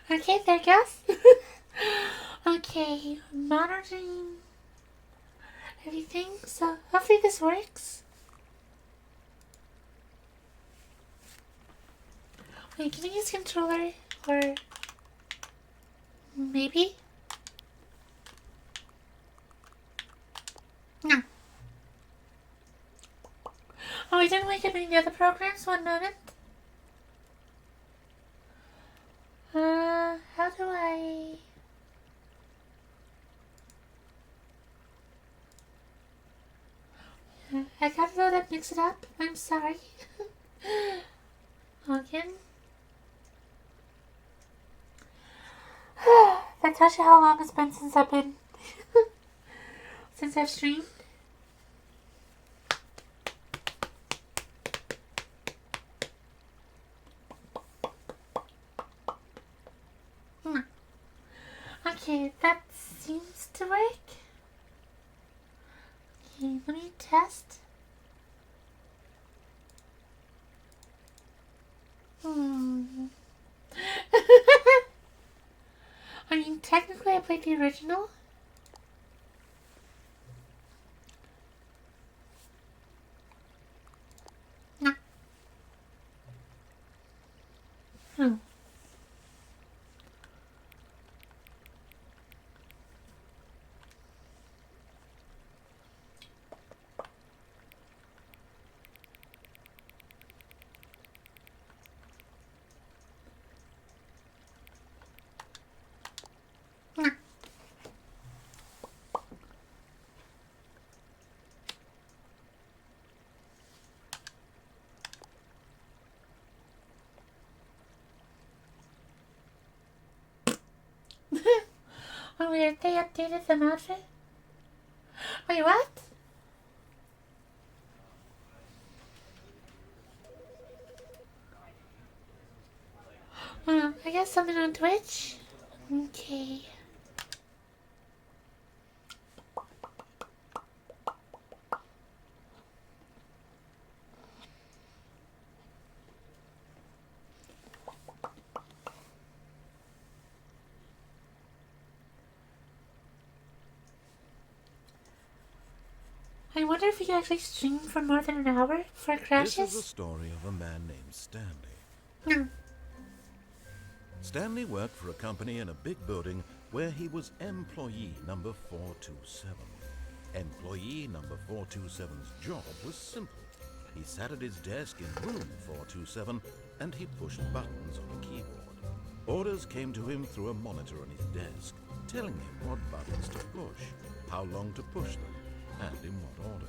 Okay, there goes. Okay, monitoring everything, so hopefully this works. Wait, can I use controller? Or maybe? No. Oh, I didn't wake up any other programs. One moment. How do I... I gotta load up, mix it up. I'm sorry. Again. That tells you how long it's been since I've been... since I've streamed. Okay, that seems to work. Okay, let me test. I mean, technically I played the original. No. Hmm. No. Oh, weird, they updated the outfit? Wait, what? I guess something on Twitch? Okay. I wonder if you can actually stream for more than an hour before it crashes? This is the story of a man named Stanley. No. Stanley worked for a company in a big building where he was employee number 427. Employee number 427's job was simple. He sat at his desk in room 427 and he pushed buttons on a keyboard. Orders came to him through a monitor on his desk, telling him what buttons to push, how long to push them, and in what order.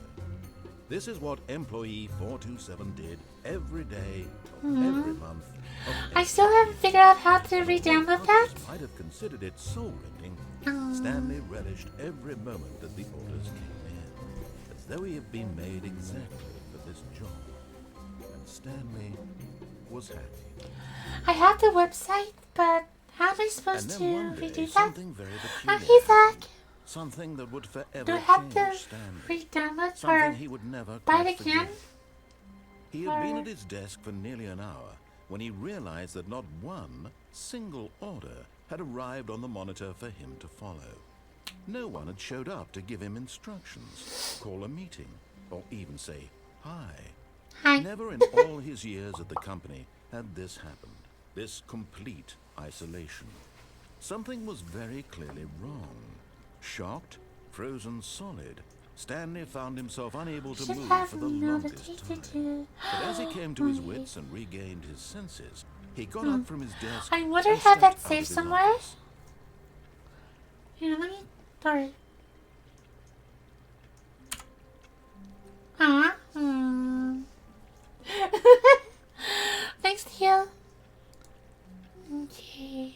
This is what employee 427 did every day of every month. I still haven't figured out how to re-download that. Might have considered it soul-rending. Stanley relished every moment that the orders came in, as though he had been made exactly for this job. And Stanley was happy. I have the website, but how am I supposed to One day, redo that? something very peculiar Hey, Zach. Something that would forever Do I have change to Stanley. re-download Something or he would never buy quite it again? forget. He had been at his desk for nearly an hour when he realized that not one single order had arrived on the monitor for him to follow. No one had showed up to give him instructions, call a meeting, or even say hi. Hi. Never in all his years at the company had this happened, this complete isolation. Something was very clearly wrong. Shocked, frozen solid, Stanley found himself unable to Should move have for the longest notified time. you. But as he came to his wits and regained his senses, he got up from his desk. I wonder and if I have that stepped out of saved his somewhere. office. Here, let me... Sorry. Huh? Thanks, Theo. Okay.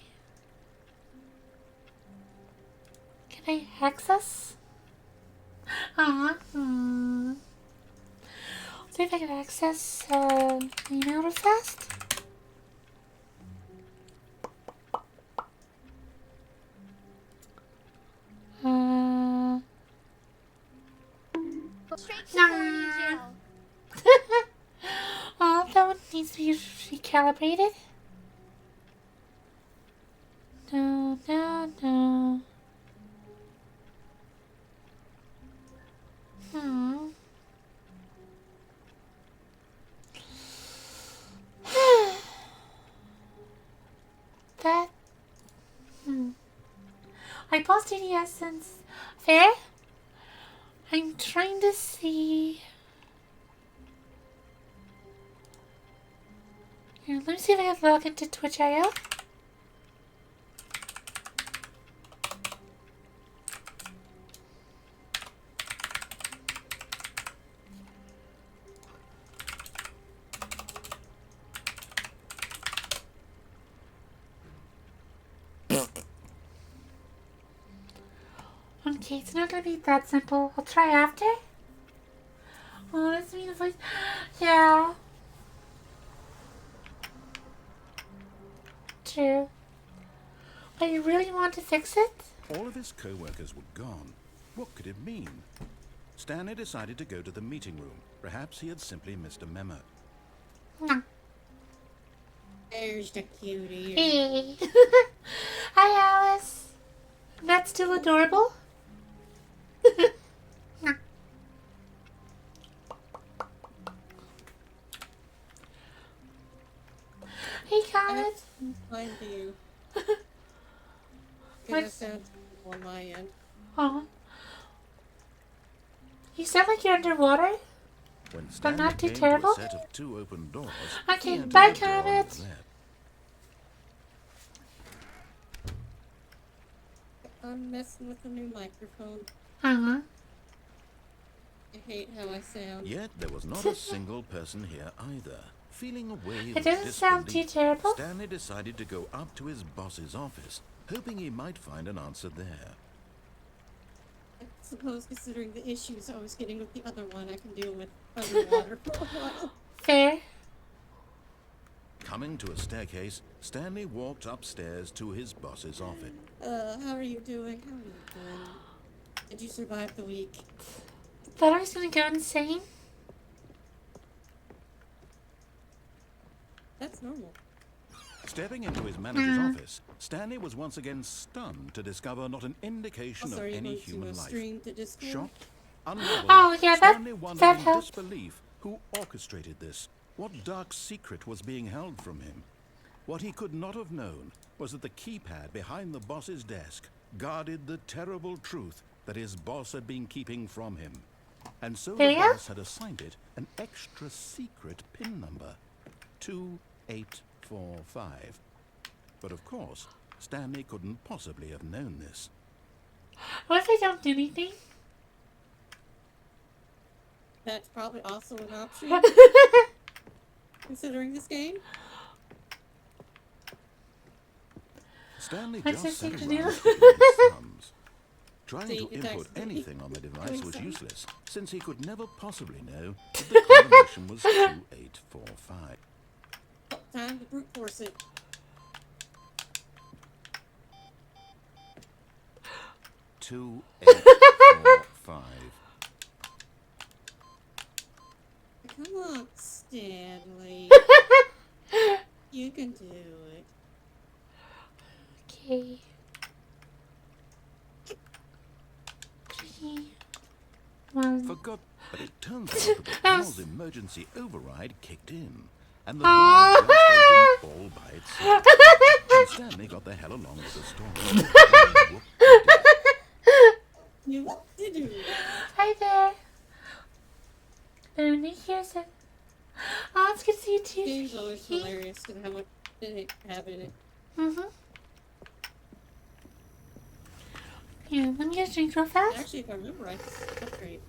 Can I access? See if I can access email real fast. Oh, that one needs to be recalibrated. I paused in essence. Fair? I'm trying to see. Here, let me see if I can log into Twitch.io. Okay, it's not gonna be that simple. I'll try after. Oh, that's me, the voice. Yeah. True. But you really want to fix it? All of his co-workers were gone. What could it mean? Stanley decided to go to the meeting room. Perhaps he had simply missed a memo. No. There's the cutie. Hey. Hi, Alice. That's still adorable? No. Hey, Comet. Find you. What? That sounds on my end. Oh. You sound like you're underwater. When Stanley not too came terrible? to a set of 2 open doors, Okay, he entered bye, the door on Comet. his left. I'm messing with the new microphone. Uh-huh. I hate how I sound. Yet there was not a single person here either. Feeling a wave It of doesn't sound too disbelief, terrible. Stanley decided to go up to his boss's office, hoping he might find an answer there. I suppose considering the issues I was getting with the other one, I can deal with underwater for a while. Fair. Coming to a staircase, Stanley walked upstairs to his boss's office. How are you doing? How are you doing? Did you survive the week? Thought I was gonna go insane. That's normal. Stepping into his manager's office, Stanley was once again stunned to discover not an indication Also, are of you any going to human life. stream to Discord? Shocked, unraveled, Oh, yeah, Stanley wondered that in helped. disbelief who orchestrated this. What dark secret was being held from him? What he could not have known was that the keypad behind the boss's desk guarded the terrible truth that his boss had been keeping from him. And so the Yeah? boss had assigned it an extra secret PIN number, 2845. But of course, Stanley couldn't possibly have known this. What if I don't do anything? That's probably also an option, considering this game. Stanley What's just this sat thing to around do? twiddling his thumbs. Trying See, to it's input actually anything on the device doing was something. useless, since he could never possibly know that the combination was 2845. Time to brute force it. Two, 845. Come on, Stanley. You can do it. Okay. 3, 1. Forgot, but it turns out that the panel's emergency override kicked in, and the Ah. door just opened all by itself. And Stanley got the hell along with the storm. Whoop-de-doo. You did do it. Hi there. Only here's it. Oh, it's good to see you too. Game's always hilarious because how much it have in it. Mm-hmm. Yeah, let me get a drink real fast. Actually, if I remember right, that's great.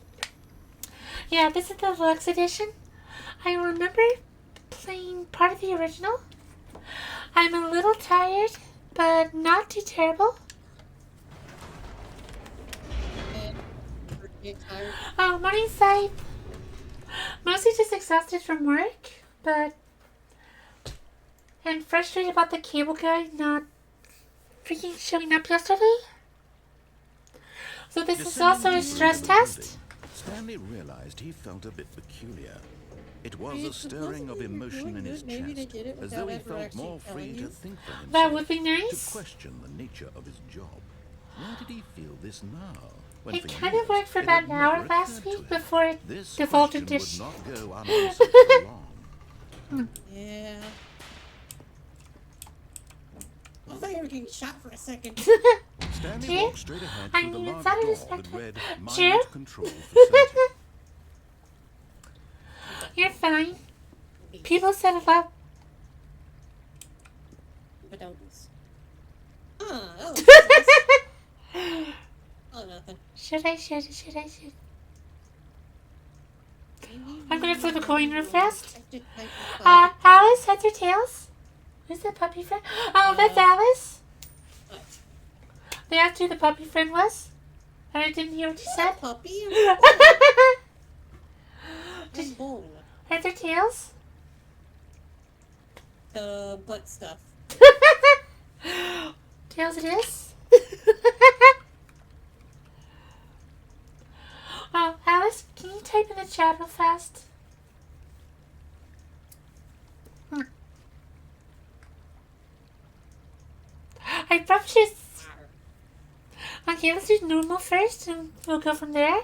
Yeah, this is the Deluxe edition. I remember playing part of the original. I'm a little tired, but not too terrible. And get tired. Oh, morning, Sipe. Mostly just exhausted from work, but... and frustrated about the cable guy not freaking showing up yesterday. So this is Descending also a deeper stress into the test? building, Stanley realized he felt a bit peculiar. It was Maybe a it's stirring of supposedly emotion in doing his good. Maybe they chest, did it as though he without ever felt actually more free telling to you. think for himself, That would be to nice. question the nature of his job. Why did he feel this now? When It for kind years of worked for it about had an hour never last occurred to week him. before it This defaulted to question would not go unanswered for long. Yeah. I thought you were getting shot for a second. Stanley See? walked straight ahead I through the mean, large it's not door that unexpected. read True? Mind Control Facility. You're fine. People set it up. But don't. Ah, that was nice. Oh, nothing. Should I? I'm gonna flip a coin real fast. Alice, heads or tails? Who's the puppy friend? Oh, that's Alice. What? They asked who the puppy friend was. And I didn't hear what you said. Puppy? I'm bold. Heads or tails? Butt stuff. Tails it is. Oh, Alice, can you type in the chat real fast? I probably should. Okay, let's do normal first, and we'll go from there.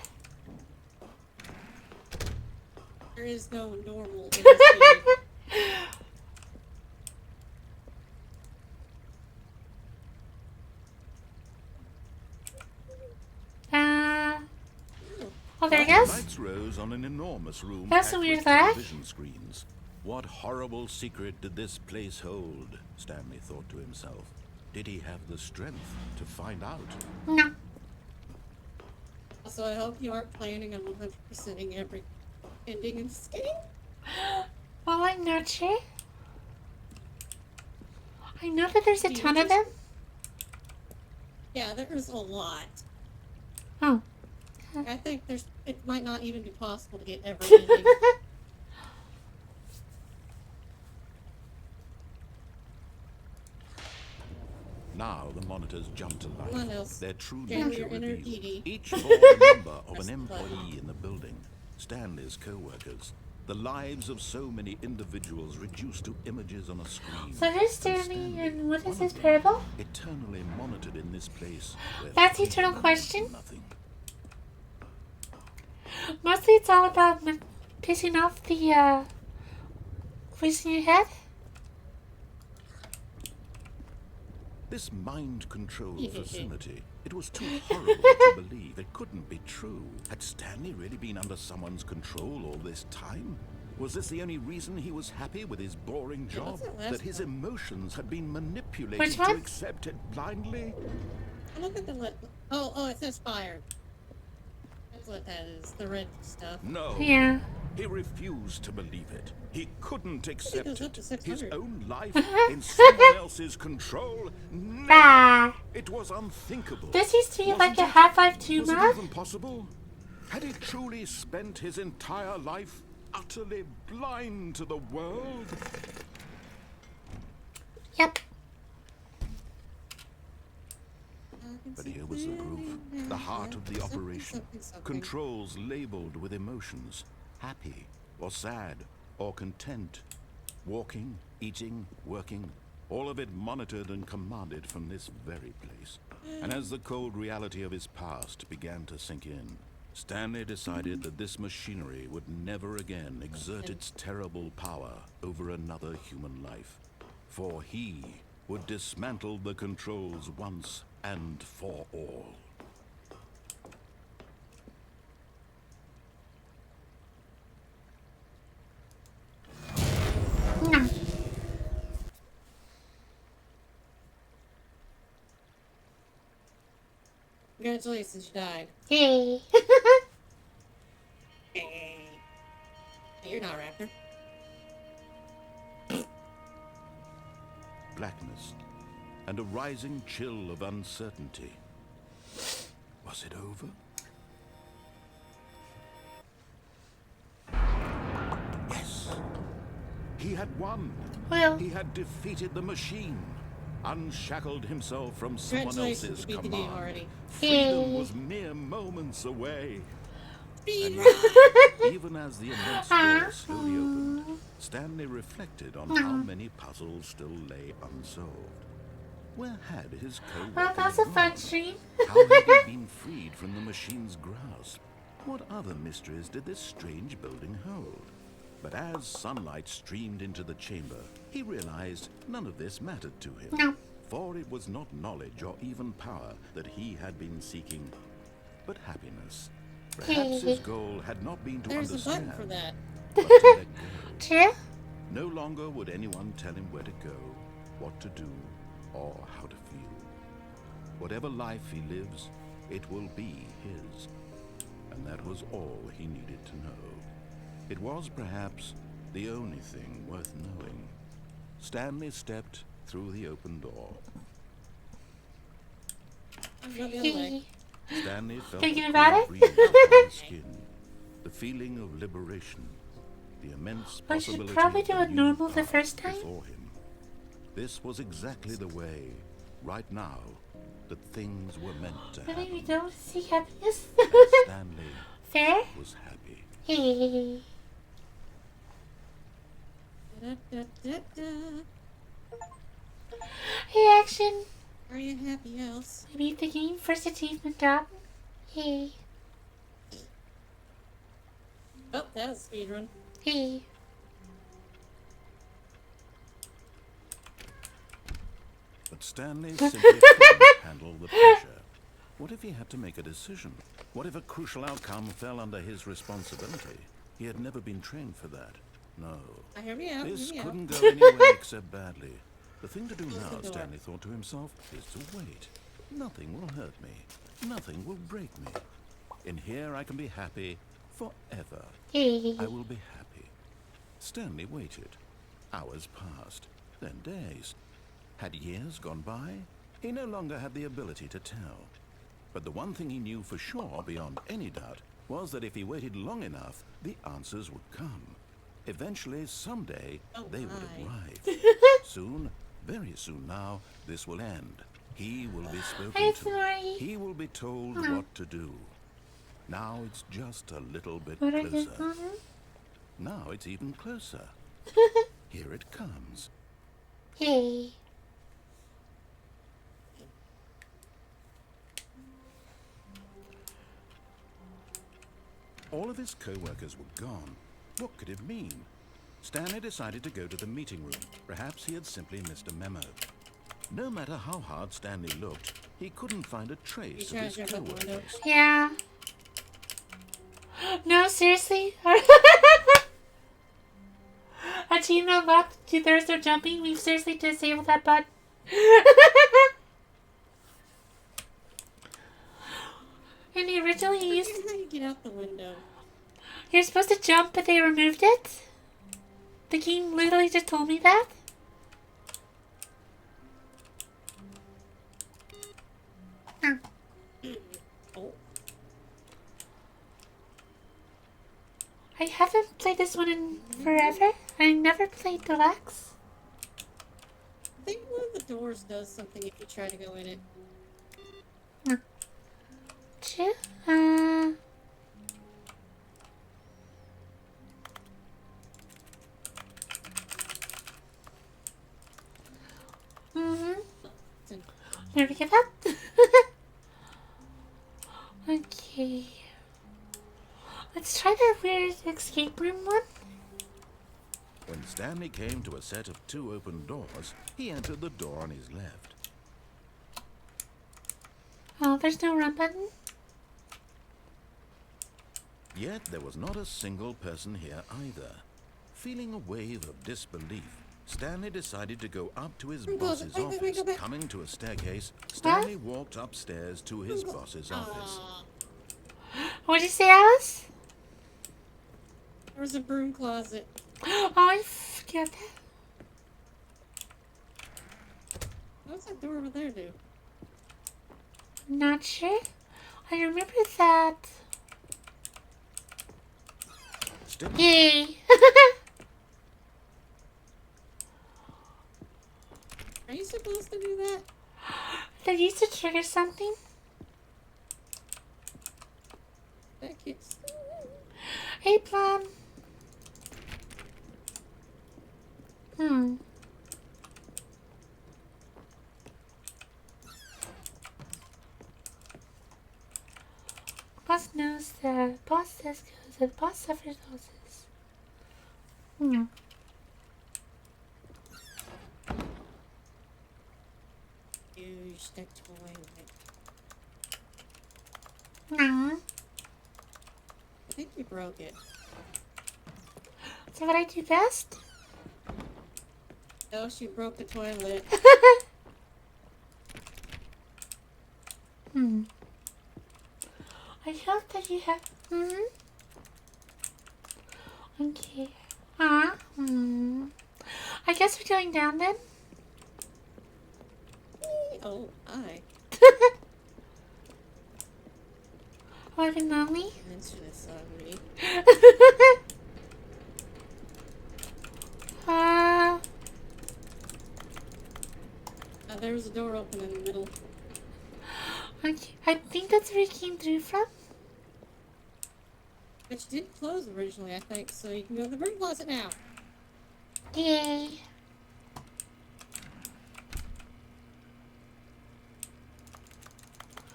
There is no normal in this game. Oh, there it goes. Lights rose on an enormous room That's a packed weird with laugh. television screens. What horrible secret did this place hold? Stanley thought to himself. Did he have the strength to find out? No. Also, I hope you aren't planning on 100%ing every ending in this game. Well, I'm not sure. I know that there's a ton of them. Yeah, there's a lot. Oh. I think it might not even be possible to get every ending. Now the monitors jumped to life. What else? Their true Get nature your inner revealed. Edie. Each bore the number of Press an the button. employee in the building. Stanley's co-workers. The lives of so many individuals reduced to images on a screen. So here's Stanley, and what is his parable? Eternally monitored in this place. Where That's the freedom eternal means question. Nothing. Mostly it's all about pissing off the, voice in your head. This mind control facility, it was too horrible to believe. It couldn't be true. Had Stanley really been under someone's control all this time? Was this the only reason he was happy with his boring job? what's that last That his emotions had been manipulated Which to one? accept it blindly? I don't think the Oh, it says fired. That's what that is. The red stuff. No. Yeah. He refused to believe it. He couldn't accept goes up it. to His 600. own life in someone else's control? Never. Ah. It was unthinkable. This used to be Wasn't like a it? Half-Life 2 Was it mod. even possible? Had he truly spent his entire life utterly blind to the world? Yep. But here was the proof. The heart of the operation. Controls labeled with emotions. Happy or sad or content. Walking, eating, working. All of it monitored and commanded from this very place. And as the cold reality of his past began to sink in, Stanley decided that this machinery would never again exert its terrible power over another human life. For he would dismantle the controls once and for all. No. Congratulations, you died. Hey. Hey, you're not a raptor. Blackness and a rising chill of uncertainty. Was it over? Yes. He had won. Well. He had defeated the machine, unshackled himself from someone Congratulations, else's you beat the game command. already. Freedom Yay. was mere moments away. Speed And run! even as the immense door slowly opened, Stanley reflected on how many puzzles still lay unsolved. Where had his co-workers Well, that's a fun gone? stream. How had he been freed from the machine's grasp? What other mysteries did this strange building hold? But as sunlight streamed into the chamber, he realized none of this mattered to him. No. For it was not knowledge or even power that he had been seeking, but happiness. Perhaps his goal had not been to There's a understand, button for that. but to let go. True? No longer would anyone tell him where to go, what to do, or how to feel. Whatever life he lives, it will be his. And that was all he needed to know. It was perhaps the only thing worth knowing. Stanley stepped through the open door. I'm going the other way. Stanley felt Thinking the about cool it? breeze upon his skin, the feeling of liberation, the immense I should possibility probably of do a it new normal the path first time. before him. This was exactly the way, right now, that things were meant to I think we happen. don't see happiness. And Stanley Fair? was happy. Hey. Da-da-da-da-da. Hey, action. Are you happy, else? I beat the game first achievement drop. Hey. Oh, that was a speed run. Hey. But Stanley simply couldn't handle the pressure. What if he had to make a decision? What if a crucial outcome fell under his responsibility? He had never been trained for that. No. Hear me out. This Hear me out. couldn't go anywhere except badly. The thing to do Close the now, door. Stanley thought to himself, is to wait. Nothing will hurt me. Nothing will break me. In here I can be happy forever. Hey. I will be happy. Stanley waited. Hours passed, then days. Had years gone by? He no longer had the ability to tell. But the one thing he knew for sure, beyond any doubt, was that if he waited long enough, the answers would come. Eventually, someday, they would arrive. Soon, very soon now, this will end. He will be spoken Hi, to. Snorri. He will be told what to do. Now it's just a little bit What are you closer. doing? Now it's even closer. Here it comes. Hey. All of his co-workers were gone. What could it mean? Stanley decided to go to the meeting room. Perhaps he had simply missed a memo. No matter how hard Stanley looked, he couldn't find a trace of his trying to jump out the window? co-workers. Yeah. No, seriously? Achievement unlocked. There's no jumping. We've seriously disabled that button. And originally you used... How do you get out the window? You're supposed to jump, but they removed it. The game literally just told me that. Oh, I haven't played this one in forever. I never played Deluxe. I think one of the doors does something if you try to go in it. True. Never give up. Okay. Let's try the weird escape room one. When Stanley came to a set of 2 open doors, he entered the door on his left. Oh, there's no run button. Yet there was not a single person here either. Feeling a wave of disbelief, Stanley decided to go up to his boss's Wait, office. go back. Coming to a staircase, Stanley walked upstairs to his boss's office. What'd you say, Alice? There was a broom closet. Oh, I forget that. What's that door over there do? Not sure. I remember that. Still, Yay. Are you supposed to do that? That used to trigger something. That kid's... Hey, Plum. Boss knows the boss says goes, the boss suffers losses. Use the toilet. No. I think you broke it. Is that what I do best? No, she broke the toilet. I hope that you have. Okay. I guess we're going down then. Oh, hi. Oh, I've been lonely. Mention this on me. There's a door open in the middle. Okay. I think that's where he came through from. Which did close originally, I think, so you can go to the broom closet now. Yay.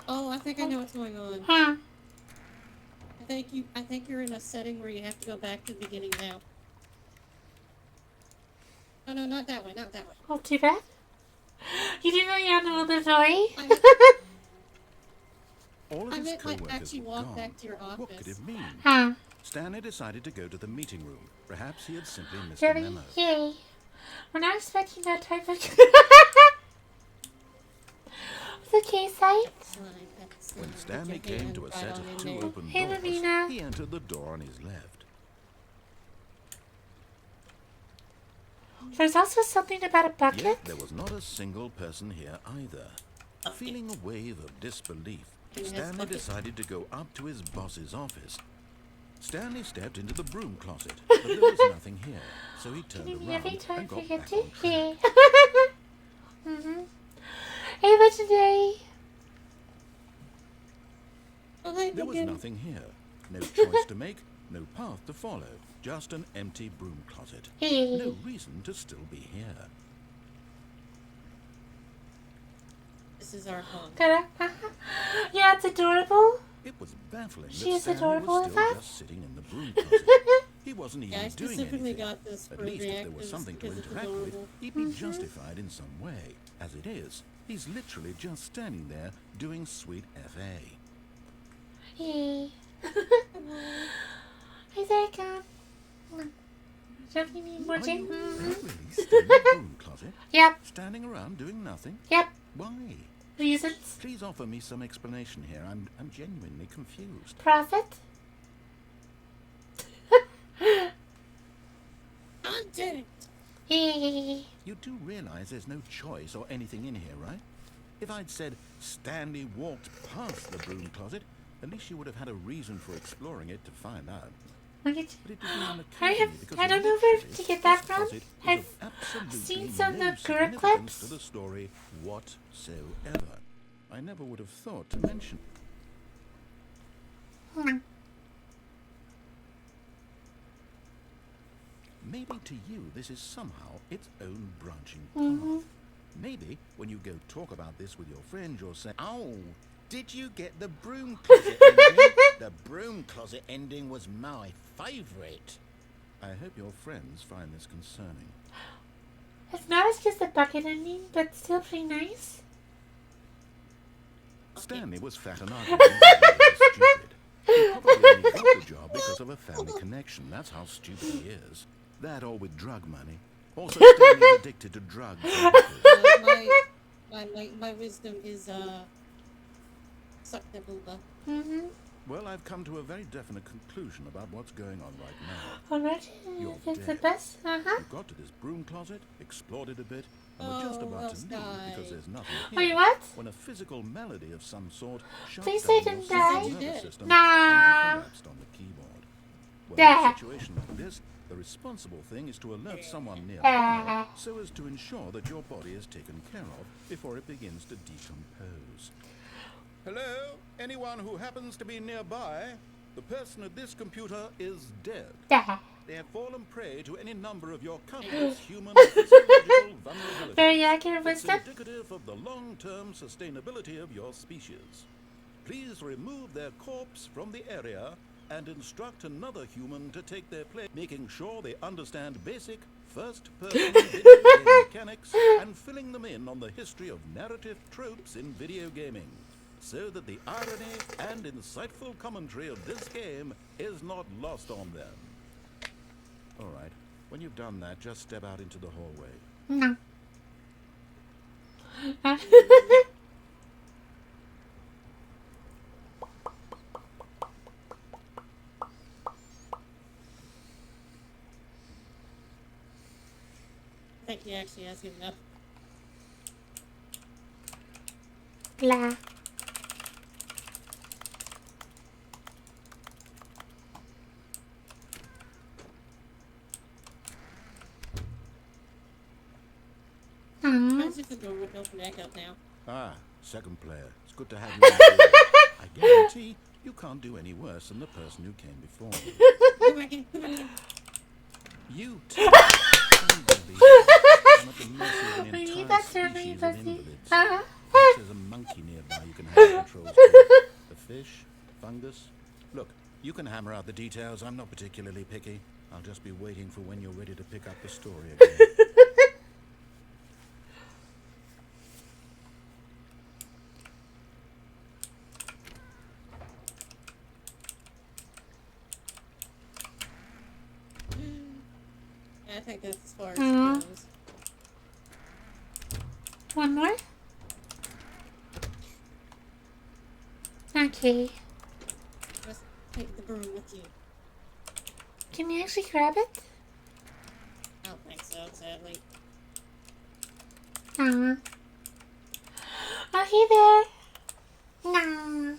Oh, I think I know what's going on. Huh. I think you're in a setting where you have to go back to the beginning now. Oh no, not that way, not that way. Oh, too bad. You didn't know you're on another story? All of I his meant like co-workers actually were walk gone. back to your What could office. it mean? Huh. Stanley decided to go to the meeting room. Perhaps he had simply missed a Really? memo. Yay. We're not expecting that type of... It's okay, Sight. When Stanley came to a set of two open Hey, doors, Lavina. he entered the door on his left. There's also something about a bucket. Yet there was not a single person here either. Feeling a wave of disbelief, Stanley decided to go up to his boss's office. Stanley stepped into the broom closet, but there was nothing here, so he turned Can you around every time and got forget back to? on track. Yeah. Hey, Legendary. Oh, hi, There was Megan. nothing here. No choice to make, no path to follow. Just an empty broom closet. Hey. No reason to still be here. This is our home. Yeah, it's adorable. It was baffling She that is Stanley adorable was in still that. just sitting in the broom closet. He wasn't even Yeah, I doing specifically anything. got this for At least if there was reactives something to because it's interact with, adorable. he'd be justified in some way. As it is, he's literally just standing there doing sweet FA. Hey. Hi there, Con. Don't you need more Are Jake? you really still in the broom closet? Yep. Standing around doing nothing? Yep. Why? Reasons. Please offer me some explanation here. I'm genuinely confused. Profit. Content! Hey. You do realize there's no choice or anything in here, right? If I'd said Stanley walked past the broom closet, at least you would have had a reason for exploring it to find out. Look at But it didn't even occur I to have. me because I don't know where to get that this from. closet is I've of absolutely seen some no of the Gura significance clips. to the story whatsoever. I never would have thought to mention. Maybe to you this is somehow its own branching path. Maybe when you go talk about this with your friend, you'll say, "Oh, did you get the broom closet ending? The broom closet ending was my favourite." I hope your friends find this concerning. It's not as good as the bucket ending, but still pretty nice. Stanley was fat and ugly and really stupid. He probably only got the job because of a family connection. That's how stupid he is. That or with drug money. Also, Stanley's addicted to drugs. And My wisdom is, suck the booba. well, I've come to a very definite conclusion about what's going on right now. Alright. You're It's the dead. best. You got to this broom closet, explored it a bit, and were just Oh, about well, to leave Sky. because there's nothing Wait, here. what? When a physical melody of some sort shut Please down say your didn't central die. nervous Did. system Nah. and you collapsed on the keyboard. Well, in Dah. a situation like this, the responsible thing is to alert someone nearby so as to ensure that your body is taken care of before it begins to decompose. Hello? Anyone who happens to be nearby? The person at this computer is dead. Yeah. They have fallen prey to any number of your countless human physiological vulnerabilities. Very accurate It's wisdom. indicative of the long-term sustainability of your species. Please remove their corpse from the area and instruct another human to take their place, making sure they understand basic first-person video game mechanics and filling them in on the history of narrative tropes in video gaming, so that the irony and insightful commentary of this game is not lost on them. All right, when you've done that, just step out into the hallway. No. I think he actually has enough. Blah. That's just the door would open back up now. Ah, second player. It's good to have you on board. I guarantee you can't do any worse than the person who came before you. Come back in, come back in. You too. Unbelievable. I'm at the mercy of an I need entire that Stanley species of pussy. invalids. Perhaps there's a monkey nearby you can have controls to. The fish, fungus. Look, you can hammer out the details. I'm not particularly picky. I'll just be waiting for when you're ready to pick up the story again. I think that's as far as Mhm. it goes. One more? Okay. Just take the broom with you. Can you actually grab it? I don't think so, sadly. Oh, hey there. No.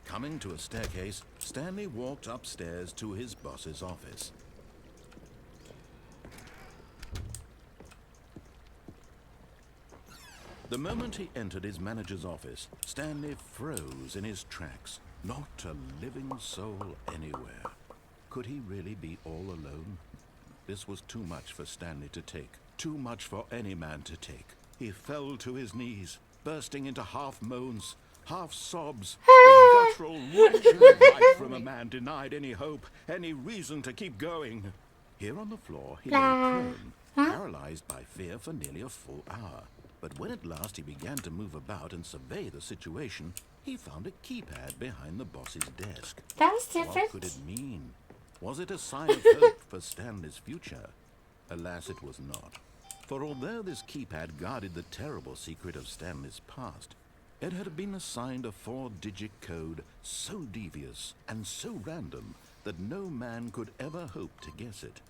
Coming to a staircase, Stanley walked upstairs to his boss's office. The moment he entered his manager's office, Stanley froze in his tracks. Not a living soul anywhere. Could he really be all alone? This was too much for Stanley to take. Too much for any man to take. He fell to his knees, bursting into half moans, half sobs, the guttural wrenching right from a man denied any hope, any reason to keep going. Here on the floor, he lay prone, paralyzed by fear for nearly a full hour. But when at last he began to move about and survey the situation, he found a keypad behind the boss's desk. That was What different. could it mean? Was it a sign of hope for Stanley's future? Alas, it was not. For although this keypad guarded the terrible secret of Stanley's past, it had been assigned a 4-digit code so devious and so random that no man could ever hope to guess it.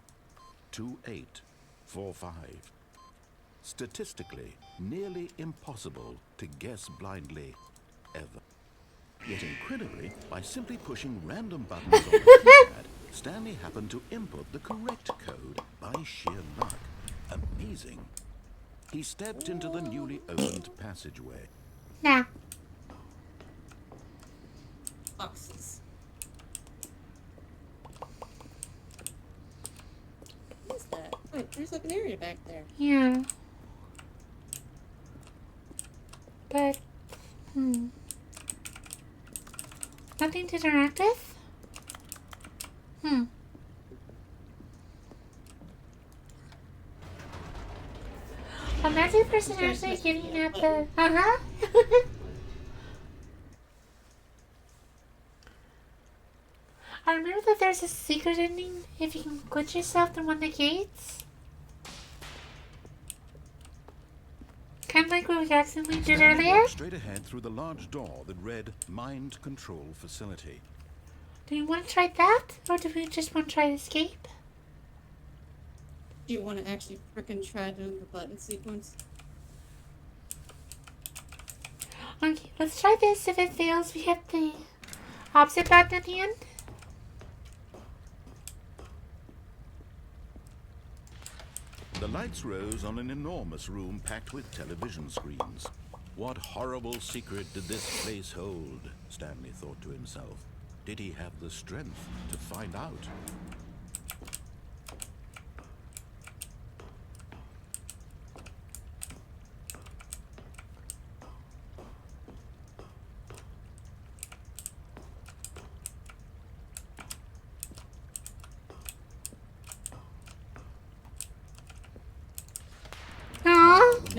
2845. Statistically, nearly impossible to guess blindly, ever. Yet incredibly, by simply pushing random buttons on the keypad, Stanley happened to input the correct code by sheer luck. Amazing. He stepped into the newly opened passageway. Now. Boxes. What is that? Wait, there's like an area back there. Yeah. But, nothing to interact with? Imagine the person actually getting at the... I remember that there's a secret ending if you can glitch yourself through one of the gates. Kind of like what we accidentally did Stanley earlier. walked straight ahead through the large door that read Mind Control Facility. Do you want to try that? Or do we just want to try to escape? Do you want to actually frickin' try doing the button sequence? Okay, let's try this. If it fails, we hit the opposite button at the end. The lights rose on an enormous room packed with television screens. What horrible secret did this place hold? Stanley thought to himself. Did he have the strength to find out?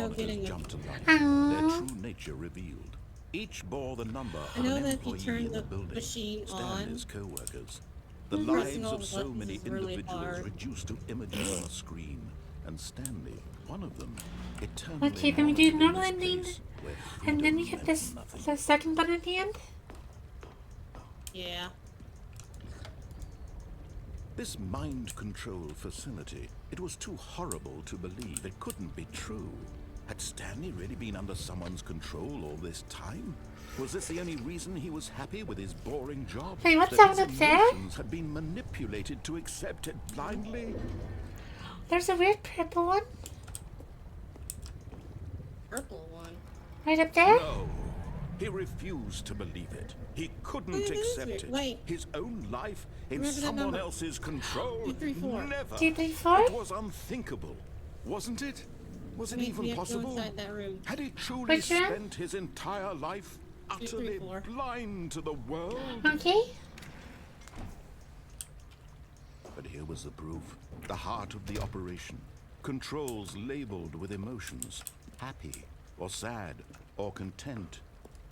monitors getting them. jumped to life, Aww. their true nature revealed. Each bore the number I of know an that if you employee turn in the the building, machine Stanley's on, co-workers. The pressing lives all of the so buttons many is really individuals hard. reduced to images on a screen, and Stanley, one of them, eternally Okay, then we do monitored in normal this ending, place where and then we freedom hit meant nothing. the second button at the end. Yeah. This mind control facility, it was too horrible to believe. It couldn't be true. Had Stanley really been under someone's control all this time? Was this the only reason he was happy with his boring job? Hey, what's That that his one up there? emotions had been manipulated to accept it blindly? There's a weird purple one Purple one. right up there. No. He refused to believe it. He couldn't Wait, it is accept weird. it. Wait. His own life in Remember that someone number? else's control? 234. Never. 234? It was unthinkable, wasn't it? Was it We even have to go possible? inside that room. Had he truly Which room? spent his entire life utterly 234. blind to the world? Okay. But here was the proof. The heart of the operation. Controls labeled with emotions. Happy, or sad, or content.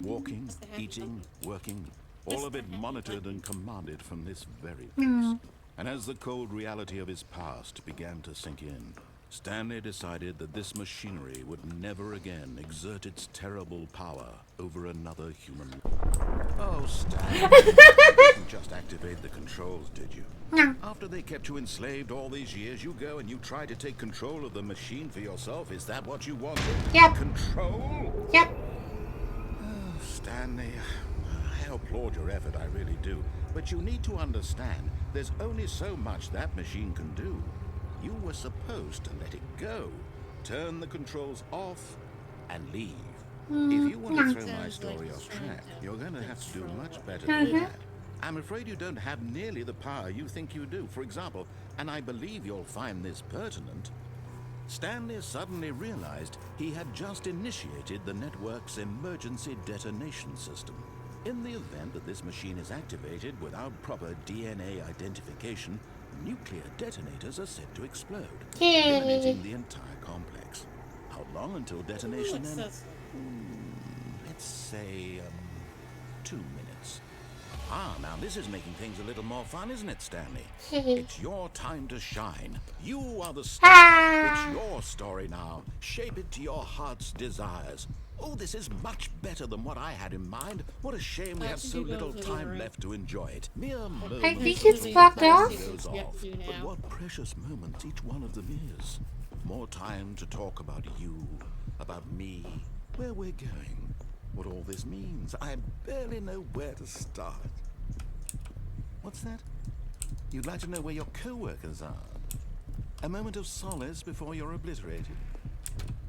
Walking, Just the happy eating, working. Just All of the it happy monitored and commanded from this very place. And as the cold reality of his past began to sink in, Stanley decided that this machinery would never again exert its terrible power over another human. Oh, Stanley, you didn't just activate the controls, did you? No. After they kept you enslaved all these years, you go and you try to take control of the machine for yourself. Is that what you wanted? Yep. Control? Yep. Oh, Stanley, I applaud your effort, I really do. But you need to understand, there's only so much that machine can do. You were supposed to let it go, turn the controls off, and leave. If you want to throw my Sounds story like off trying track, to you're going to have to do control much it. better than that. I'm afraid you don't have nearly the power you think you do. For example, and I believe you'll find this pertinent, Stanley suddenly realized he had just initiated the network's emergency detonation system. In the event that this machine is activated without proper DNA identification, nuclear detonators are said to explode, Yay. eliminating the entire complex. How long until detonation then? Successful. Let's say, 2 minutes. Ah, now this is making things a little more fun, isn't it, Stanley? It's your time to shine. You are the star. Ah. It's your story now. Shape it to your heart's desires. Oh, this is much better than what I had in mind. What a shame we have so little time left to enjoy it. Mere moments. I think it's blocked off. Goes off. But what precious moments each one of them is. More time to talk about you, about me, where we're going, what all this means. I barely know where to start. What's that? You'd like to know where your co-workers are? A moment of solace before you're obliterated.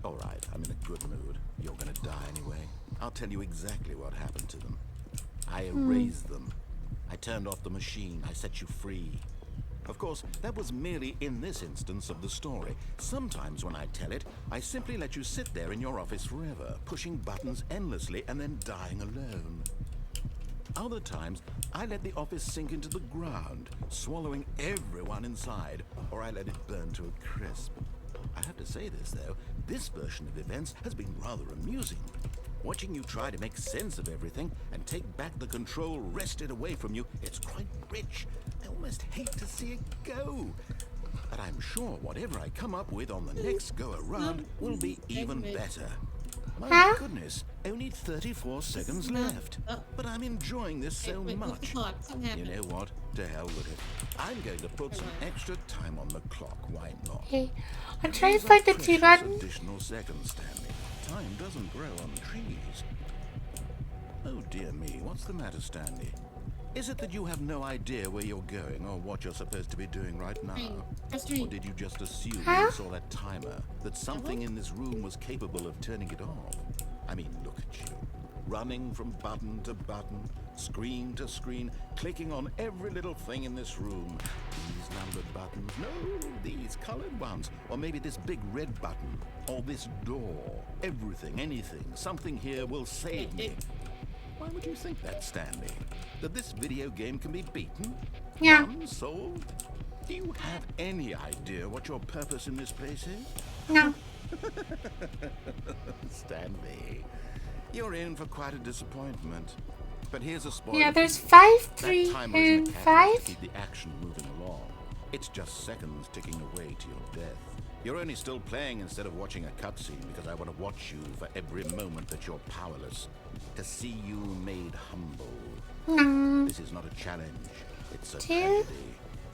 All right, I'm in a good mood. You're gonna die anyway. I'll tell you exactly what happened to them. I erased them. I turned off the machine. I set you free. Of course, that was merely in this instance of the story. Sometimes when I tell it, I simply let you sit there in your office forever, pushing buttons endlessly and then dying alone. Other times, I let the office sink into the ground, swallowing everyone inside, or I let it burn to a crisp. I have to say this, though, this version of events has been rather amusing. Watching you try to make sense of everything and take back the control wrested away from you, it's quite rich. I almost hate to see it go. But I'm sure whatever I come up with on the next go-around will be even better. My goodness, only 34 seconds left. But I'm enjoying this so much. You know what? To hell with it. I'm going to put some extra time on the clock. Why not? Okay. I'm trying to find the T Precious button. additional seconds, Stanley. Time doesn't grow on trees. Oh dear me, what's the matter, Stanley? Is it that you have no idea where you're going or what you're supposed to be doing right now? Or did you just assume when you saw that timer that something in this room was capable of turning it off? I mean, look at you. Running from button to button, screen to screen, clicking on every little thing in this room. These numbered buttons, no, these colored ones. Or maybe this big red button, or this door. Everything, anything, something here will save me. Why would you think that, Stanley? That this video game can be beaten? Yeah. Won, sold? Do you have any idea what your purpose in this place is? No. Stanley, you're in for quite a disappointment. But here's a spoiler. Yeah, there's for you. 5, That 3, timer is and mechanical 5. to keep the action moving along. It's just seconds ticking away to your death. You're only still playing instead of watching a cutscene because I want to watch you for every moment that you're powerless. To see you made humble. No. This is not a challenge. It's a 2, tragedy.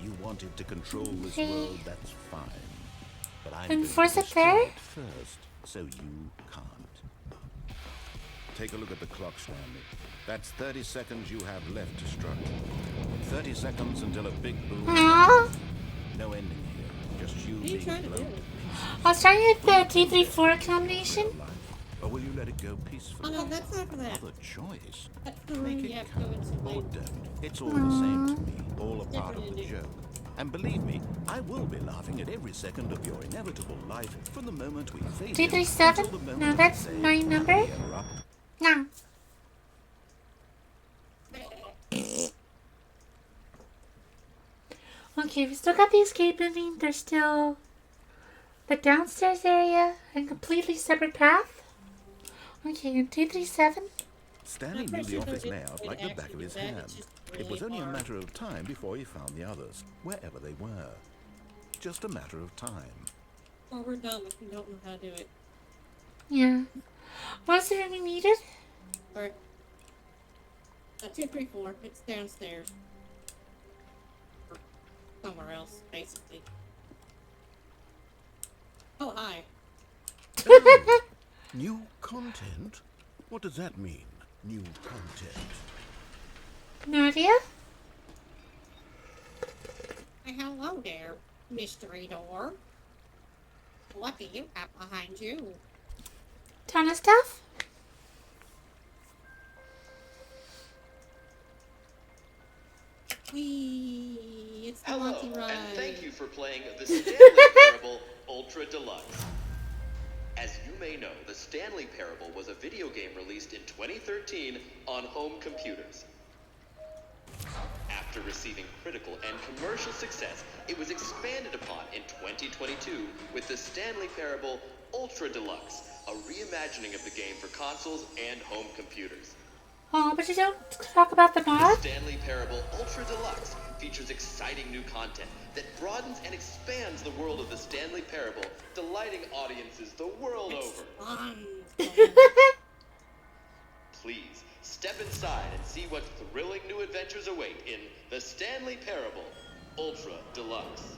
You wanted to control this 3. world, that's fine. But I'm And going 4's to up destroy there? it first, so you can't. Take a look at the clock, Stanley. That's 30 seconds you have left to struggle. 30 seconds until a big boom. Aww. No ending here. Just you What are you being trying to blown do? to pieces. I was trying with Will you the take this T3-4 for combination. your life, or will you let it go Oh peacefully? no, that's not for that. Other choice. That's Make you it have to go count into or like don't. It's all the same to me. All a part of the Different ending. joke. And believe me, I will be laughing at every second of your inevitable life from the moment we fade in 237? until the moment No, we that's say, my number. "We are up." No. Okay, we still got the escape ending. There's still the downstairs area and completely separate path. Okay, and 237. Stanley I'm knew pretty the sure office there is layout a way like to the back of actually his do that, hand. it's just It really was only a hard. matter of time before he found the others, wherever they were. Just a matter of time. Or we're dumb if we don't know how to do it. Yeah. What's the room we needed? Or 234. It's downstairs. Or somewhere else, basically. Oh hi. Oh, new content? What does that mean, new content? No idea. Hello there, mystery door. What do you have behind you? Ton of stuff. Whee! It's the Hello, Monty ride. and thank you for playing the Stanley Parable Ultra Deluxe. As you may know, the Stanley Parable was a video game released in 2013 on home computers. After receiving critical and commercial success, it was expanded upon in 2022 with the Stanley Parable Ultra Deluxe, a reimagining of the game for consoles and home computers. Oh, but you don't talk about the The mod? Stanley Parable Ultra Deluxe features exciting new content that broadens and expands the world of the Stanley Parable, delighting audiences the world over. Fun. Please, step inside and see what thrilling new adventures await in the Stanley Parable Ultra Deluxe.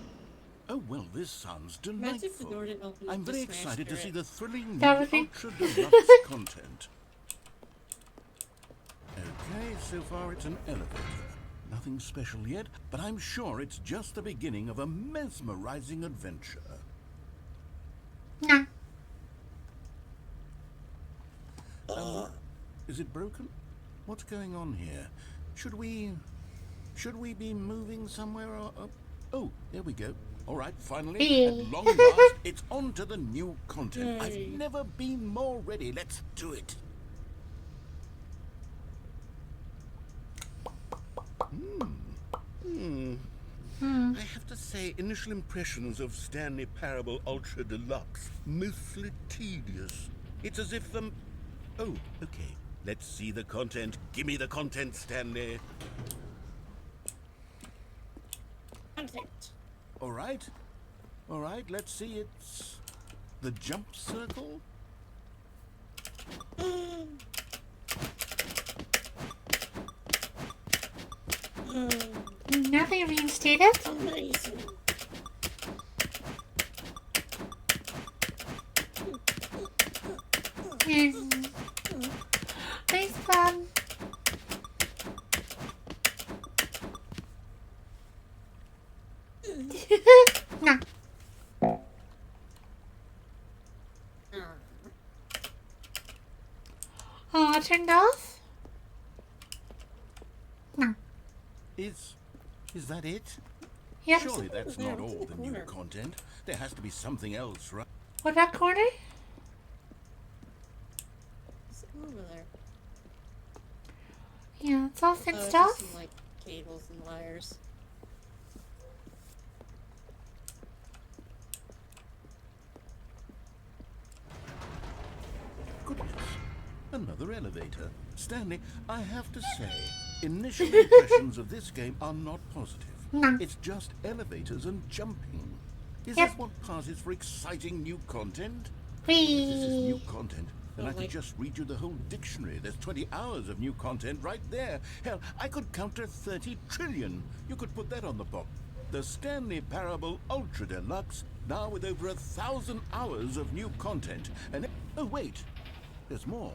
Oh, well, this sounds Imagine if the delightful. door didn't open I'm up very to smash excited to through see it. the thrilling That new would be- Ultra Deluxe content. Okay, so far it's an elevator. Nothing special yet, but I'm sure it's just the beginning of a mesmerizing adventure. No. Is it broken? What's going on here? Should we be moving somewhere or... oh, there we go. All right, finally, at long last, it's on to the new content. Yay. I've never been more ready. Let's do it. I have to say, initial impressions of Stanley Parable Ultra Deluxe, mostly tedious. It's as if oh, okay. Let's see the content. Give me the content, Stanley. Content. All right. All right, let's see. It's the jump circle. Nothing reinstated. Amazing. And thanks, Bob. No. Oh, turned off? No. Is that it? Yep. Surely that's there. not What's in all the the new corner? content. There has to be something else, right? What about corner? What's over there? Yeah, it's all Oh, fenced it's off. just some, like, cables and wires. goodness. Another elevator. Stanley, I have to say, initial impressions of this game are not positive. No. It's just elevators and jumping. Is Yep. this what passes for exciting new content? If this is new Wee. content, then I could just read you the whole dictionary. There's 20 hours of new content right there. Hell, I could counter 30 trillion. You could put that on the box. The Stanley Parable Ultra Deluxe, now with over 1,000 hours of new content. And oh wait, there's more.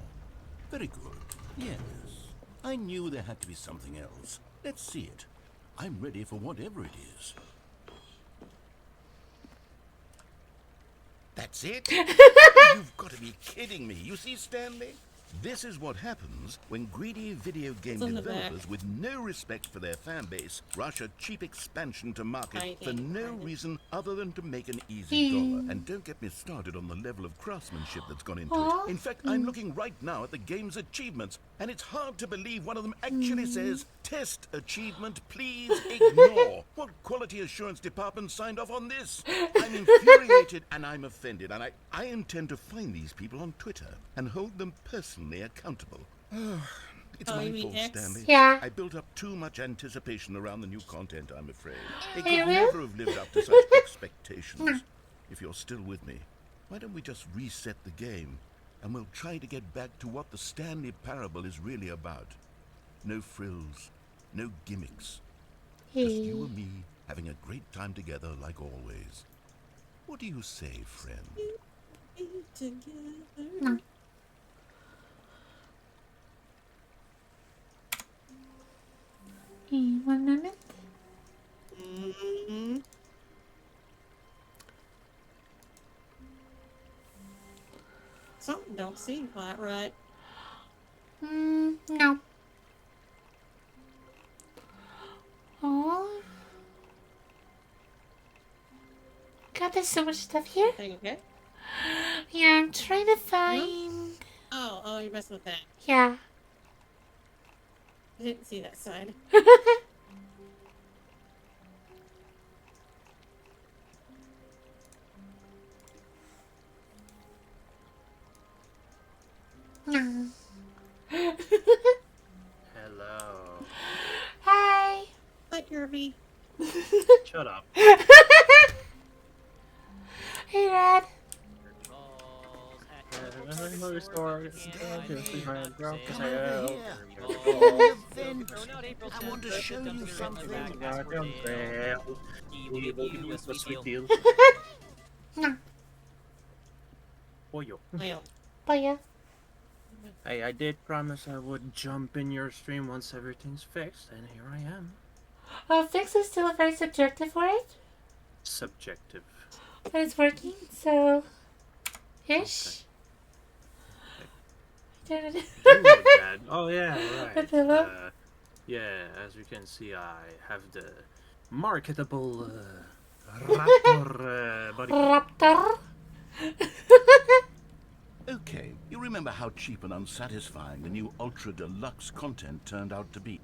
Very good. Yes, I knew there had to be something else. Let's see it. I'm ready for whatever it is. That's it? You've got to be kidding me. You see, Stanley? This is what happens when greedy video game It's on the developers back. with no respect for their fan base rush a cheap expansion to market I for hate no it. reason other than to make an easy dollar. And don't get me started on the level of craftsmanship that's gone into it. In fact, I'm looking right now at the game's achievements, and it's hard to believe one of them actually says, "Test achievement, please ignore." What quality assurance department signed off on this? I'm infuriated and I'm offended, and I intend to find these people on Twitter and hold them personally accountable. It's Oh, my you mean fault, X? Stanley. Yeah. I built up too much anticipation around the new content, I'm afraid. It Hey, could Will? never have lived up to such expectations. If you're still with me, why don't we just reset the game, and we'll try to get back to what the Stanley Parable is really about. No frills, no gimmicks. Just you and me having a great time together like always. What do you say, friend? Be together. No. Hey, 1 minute. Mm-hmm. Something don't seem quite right. No. Oh. God, there's so much stuff here. Thing okay? Yeah, I'm trying to find. Oh, you're messing with that. Yeah. I didn't see that side. No. Hello. Hi. Hi, Kirby. Shut up. Hey, Dad. I want to show you something. Sweet deal. No. Boyo. Well, But yeah. Hey, I did promise I would jump in your stream once everything's fixed, and here I am. Fix is still very subjective for it, Subjective. but it's working, so. Ish. You look bad. Oh yeah, right. The pillow? Yeah, as you can see, I have the marketable Raptor body. Raptor. Okay, you remember how cheap and unsatisfying the new Ultra Deluxe content turned out to be?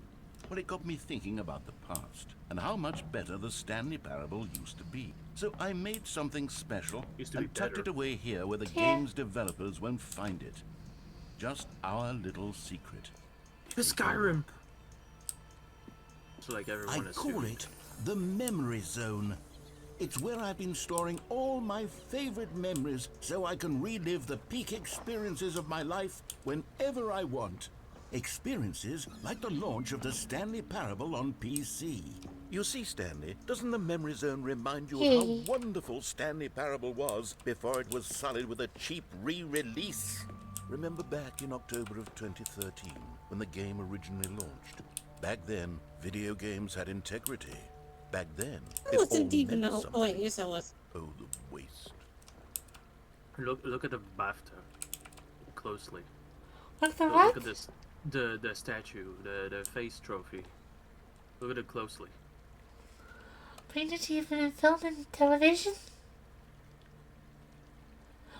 Well, it got me thinking about the past and how much better the Stanley Parable used to be. So I made something special Used to be and tucked better. it away here where the Yeah. game's developers won't find it. Just our little secret. The Skyrim. So like I everyone is call it the Memory Zone. It's where I've been storing all my favorite memories so I can relive the peak experiences of my life whenever I want. Experiences like the launch of the Stanley Parable on PC. You see, Stanley, doesn't the Memory Zone remind you of Hey. how wonderful Stanley Parable was before it was sullied with a cheap re-release? Remember back in October of 2013 when the game originally launched? Back then, video games had integrity. Back then, I it wasn't all even meant know. something. Oh, wait, yes, I was. Oh, the waste. Look at the BAFTA closely. What's the Look what? at this, the statue, the face trophy. Look at it closely. Brain achievement in film and television?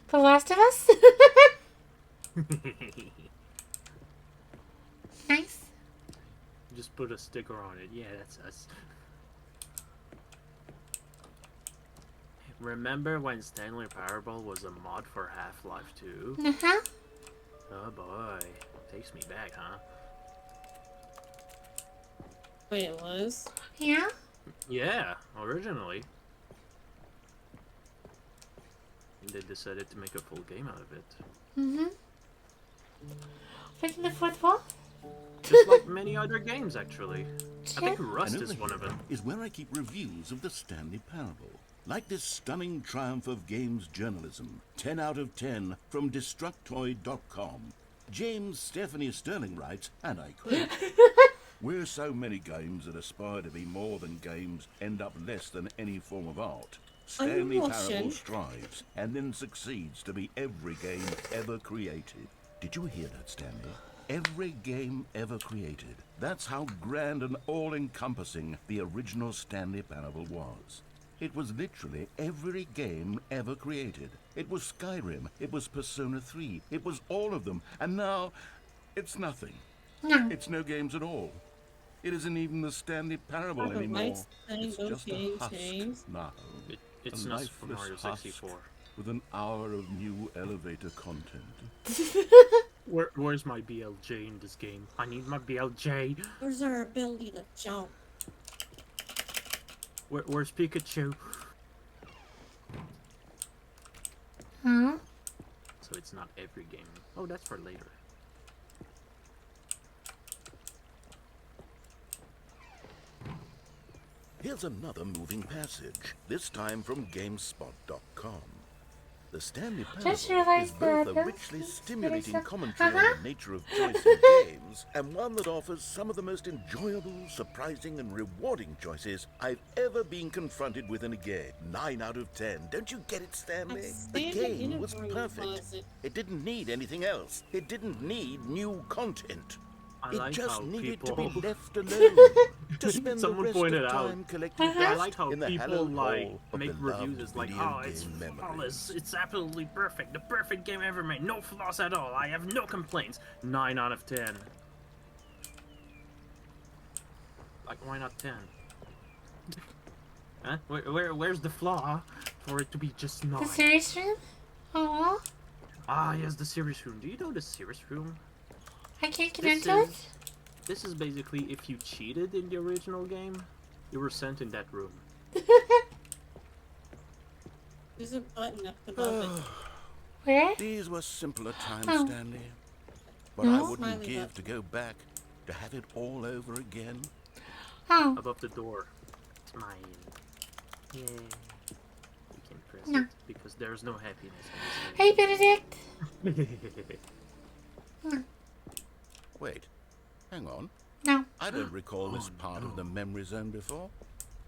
The Last of Us? Nice. Just put a sticker on it. Yeah, that's us. Remember when Stanley Parable was a mod for Half-Life 2? Uh-huh. boy. Takes me back, huh? Wait, it was? Yeah? Yeah, originally. They decided to make a full game out of it. Mm-hmm. Breaking the fourth wall? Just like many other games, actually. I think Sure. Rust And is over one of here them. is where I keep reviews of the Stanley Parable. Like this stunning triumph of games journalism, 10 out of 10 from Destructoid.com. James Stephanie Sterling writes, and I quote, "Where so many games that aspire to be more than games end up less than any form of art, Stanley Parable strives and then succeeds to be every game ever created." Did you hear that, Stanley? Every game ever created. That's how grand and all-encompassing the original Stanley Parable was. It was literally every game ever created. It was Skyrim, it was Persona 3, it was all of them, and now it's nothing. No. It's no games at all. It isn't even the Stanley Parable anymore. It's just a husk now. It's A not for lifeless Mario husk 64. with an hour of new elevator content. Where's my BLJ in this game? I need my BLJ. Where's our ability to jump? Where's Pikachu? Huh? So it's not every game. Oh, that's for later. Here's another moving passage, this time from GameSpot.com. The Stanley Just Parable realized is both a that richly there's stimulating some- commentary on the nature of choice in games, and one that offers some of the most enjoyable, surprising, and rewarding choices I've ever been confronted with in a game. 9 out of 10. Don't you get it, Stanley? The Standing game in a was room perfect. closet. It didn't need anything else. It didn't need new content. I It like just how needed people... to be left alone to spend the Someone rest pointed of out. time collecting I I dust like how in the people hallowed like hall of make beloved reviews as like, video oh, it's game memories. flawless, it's absolutely perfect, the perfect game ever made, no flaws at all, I have no complaints. 9 out of 10. Like, why not 10? Huh? Where's the flaw for it to be just 9? The series room? Oh, Ah, yes, the series room. Do you know the series room? I can't get This into is- it? This is basically if you cheated in the original game, you were sent in that room. There's a button up above it. Where? These were simpler times, Oh. Stanley. But No? I wouldn't Smiley give button. to go back to have it all over again. Oh, Above the door. Smile. Yay. You can press No. it because there's no happiness hey Benedict. in this game. Wait, hang on. No. I don't recall this Oh, part no. of the memory zone before.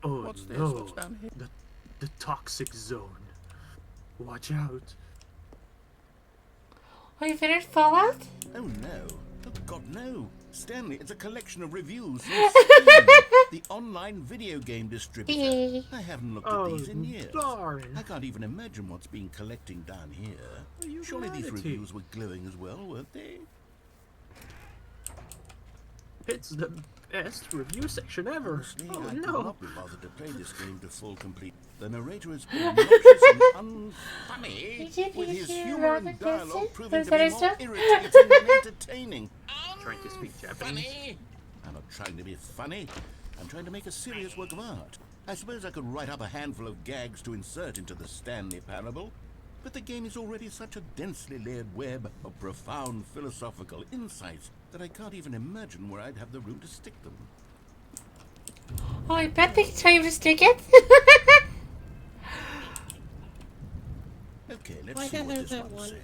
Oh What's this? no. What's down here? The toxic zone. Watch out. Oh, you finished Fallout? Oh no. Oh God, no. Stanley, it's a collection of reviews from Steam, the online video game distributor. Yeah. I haven't looked at Oh, these in years. darn. I can't even imagine what's been collecting down here. You Surely these humanity. reviews were glowing as well, weren't they? It's the best review section ever. Honestly, Oh I could no. not be bothered to play this game to full complete. The narrator is obnoxious and unfunny, Did you with his hear humor Robert and dialogue Wilson? proving Was to that be his more job? irritating than entertaining. Trying to speak Japanese. Funny? I'm not trying to be funny. I'm trying to make a serious work of art. I suppose I could write up a handful of gags to insert into the Stanley Parable, but the game is already such a densely layered web of profound philosophical insights that I can't even imagine where I'd have the room to stick them. Oh, I bet they can tell you to stick it. Okay, let's Like see that what there's this that one one says.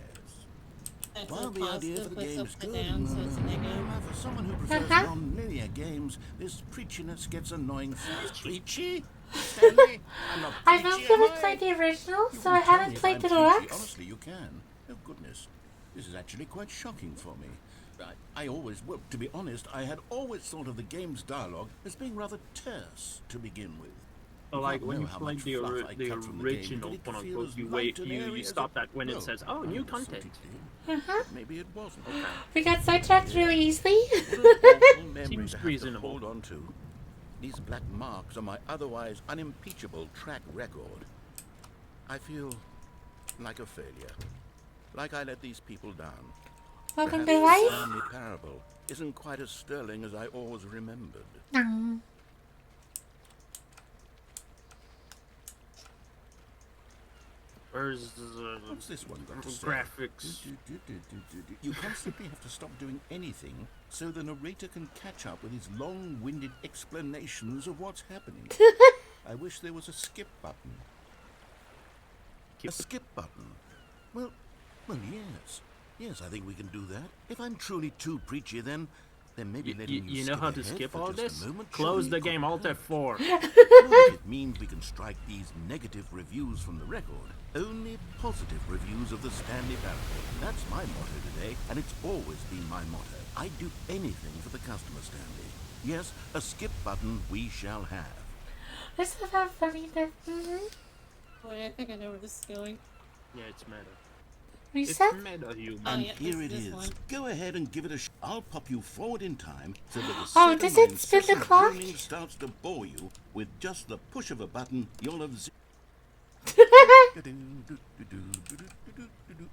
That's While a the idea for positive, the but game's upside good, down, so it's negative. for someone who prefers Uh-huh. non-linear games, this preachiness gets annoying fast. Preachy? Stanley? I'm not I've preachy, only am I? played the original, You so can I tell me haven't if played I'm the preachy. deluxe. Honestly, you can. Oh, goodness. This is actually quite shocking for me. I always, well, to be honest, I had always thought of the game's dialogue as being rather terse to begin with. So You like can't when know you how play much the, fluff I the cut from the game, original, but it quote could feel unquote, as you light wait, and you airy as stop a- that when it well, says, oh, I new always thought content. it did. Uh-huh. Maybe it wasn't. We got sidetracked really easily. Awful memory Seems to have reasonable. to hold on to. These black marks are my otherwise unimpeachable track record. I feel like a failure. Like I let these people down. Welcome Perhaps to the life? Stanley Parable isn't quite as sterling as I always remembered. No. Where's What's this one got to say? graphics? You constantly have to stop doing anything so the narrator can catch up with his long-winded explanations of what's happening. I wish there was a skip button. A skip button? Well, yes. Yes, I think we can do that. If I'm truly too preachy, then maybe letting You know skip how to ahead skip for all just a this? moment Close surely the game, couldn't Alt hurt. F4. Not if it means we can strike these negative reviews from the record. Only positive reviews of the Stanley Parable. That's my motto today, and it's always been my motto. I'd do anything for the customer, Stanley. Yes, a skip button we shall have. This is not funny that. Boy, I think I know where this is going. Yeah, it's meta. Reset? It's meta, human. Oh, And yeah, here it this is. one. Go ahead and give it a I'll pop you forward in time so that the Oh, second does my it spin the incessant clock? droning starts to bore you with just the push of a button, you'll have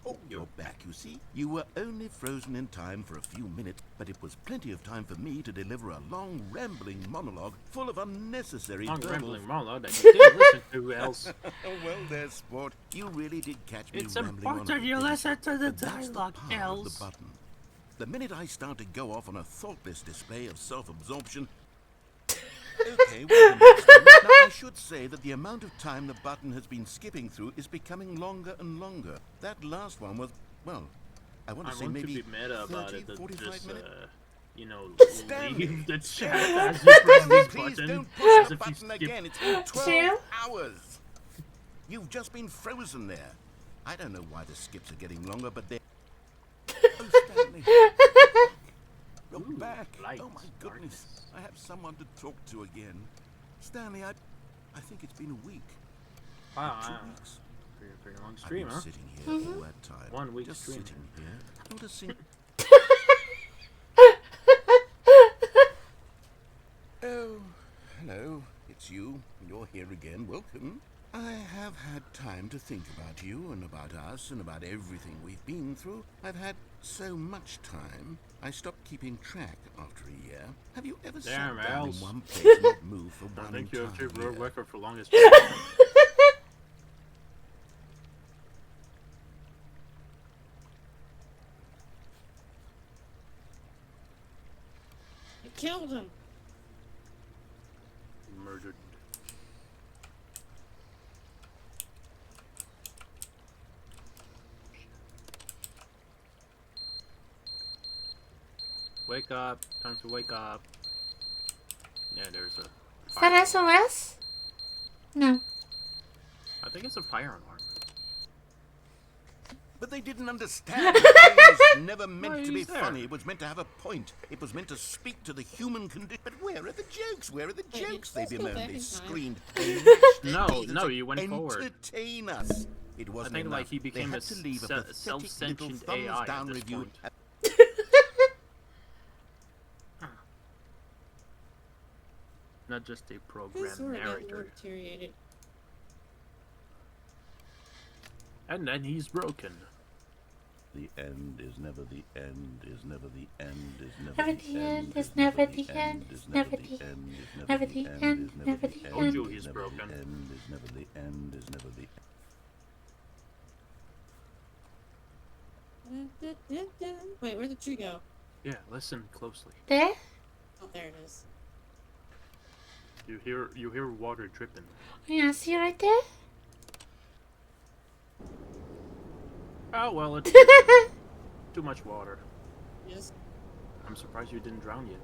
Oh, you're back, you see. You were only frozen in time for a few minutes, but it was plenty of time for me to deliver a long, rambling monologue full of unnecessary Long verbal... rambling monologue that you didn't listen to, who else? Oh, well, there, sport. You really did catch me It's rambling on. important you listen to the But that's dialogue, the power of else. the button. The minute I start to go off on a thoughtless display of self-absorption... Okay, wait a minute. Now, I should say that the amount of time the button has been skipping through is becoming longer and longer. That last one was, well, I want I to say want to maybe be meta about 30, it, that 45 just, minutes. you know, Stanley, leave the chat Stanley, as you press Stanley, this please button, don't push as the if you button skip. again. It's been 12 Two? hours. You've just been frozen there. I don't know why the skips are getting longer, but they're... Oh, Stanley. Look Ooh, back. light, Oh, my goodness. darkness. I have someone to talk to again. Stanley, I think it's been a week. Wow, 2 wow. weeks. Pretty long I've stream, been huh? sitting here all that time. 1 week just stream. sitting here, noticing... Oh, hello. It's you. You're here again. Welcome. I have had time to think about you and about us and about everything we've been through. I've had so much time, I stopped keeping track after a year. Have you ever Damn, sat down in Els. one place and not moved for I one think you have entire achieved world year? record for longest. I killed him. Murdered. Wake up. Time to wake up. Yeah, there's a Is that SOS? No. I think it's a fire alarm. But they didn't understand. It was never meant Why, to be he's there. funny. It was meant to have a point. It was meant to speak to the human condition. But where are the jokes? Where are the Hey, jokes? let's They go back bemoaned. They in time. screamed. No, you went forward. Entertain us. It wasn't think, enough. like, he became they a had to leave a se- pathetic little self-sentient thumbs AI at down this review. point. Not just a His program sword got more narrator. deteriorated. And then he's broken. The end is never the end. Is never the end. Is Never the end. Is never the end. Is never the end. Never the end. Never the Told end. you he's broken. End is never the end. Is never the Wait, where'd the tree go? Yeah, listen closely. There? Oh, there it is. You hear water dripping. Yeah, see right there? Oh well, it's too much water. Yes. I'm surprised you didn't drown yet.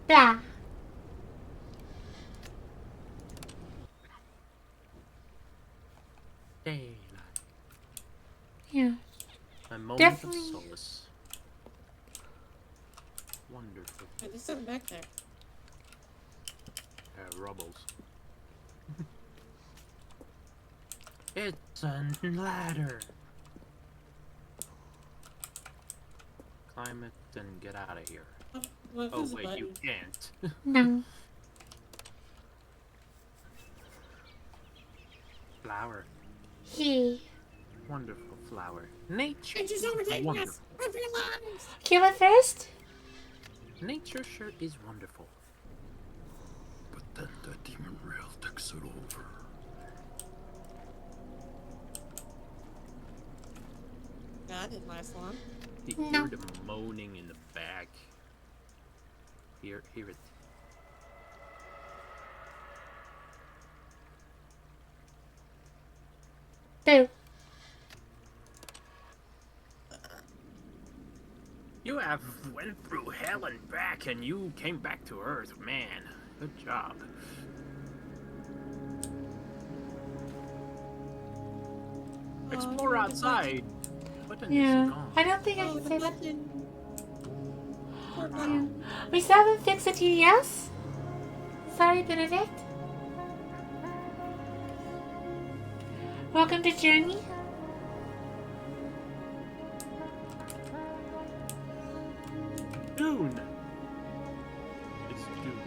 Yeah. Daylight. Yeah. A moment Definitely. of solace. Wonderful. Wait, there's something back there. Rubbles. It's a ladder. Climb it and get out of here. Oh, well, Oh there's a wait, button. you can't. No. Flower. He. Wonderful flower. Nature. Nature's is overtaking us! wonderful. Run for your lives! games? Kill it first? Nature sure is wonderful. But then the demon rail takes it over. That didn't last long. You No. hear the moaning in the back. Hear it. Boo. You have went through hell and back, and you came back to Earth, man. Good job. Explore the outside. Button is Yeah. gone. I don't think I Oh, can the say that. button. Poor Yeah. button. We still haven't fixed the TDS? Sorry, Benedict. Welcome to Journey. Dune. It's Dune.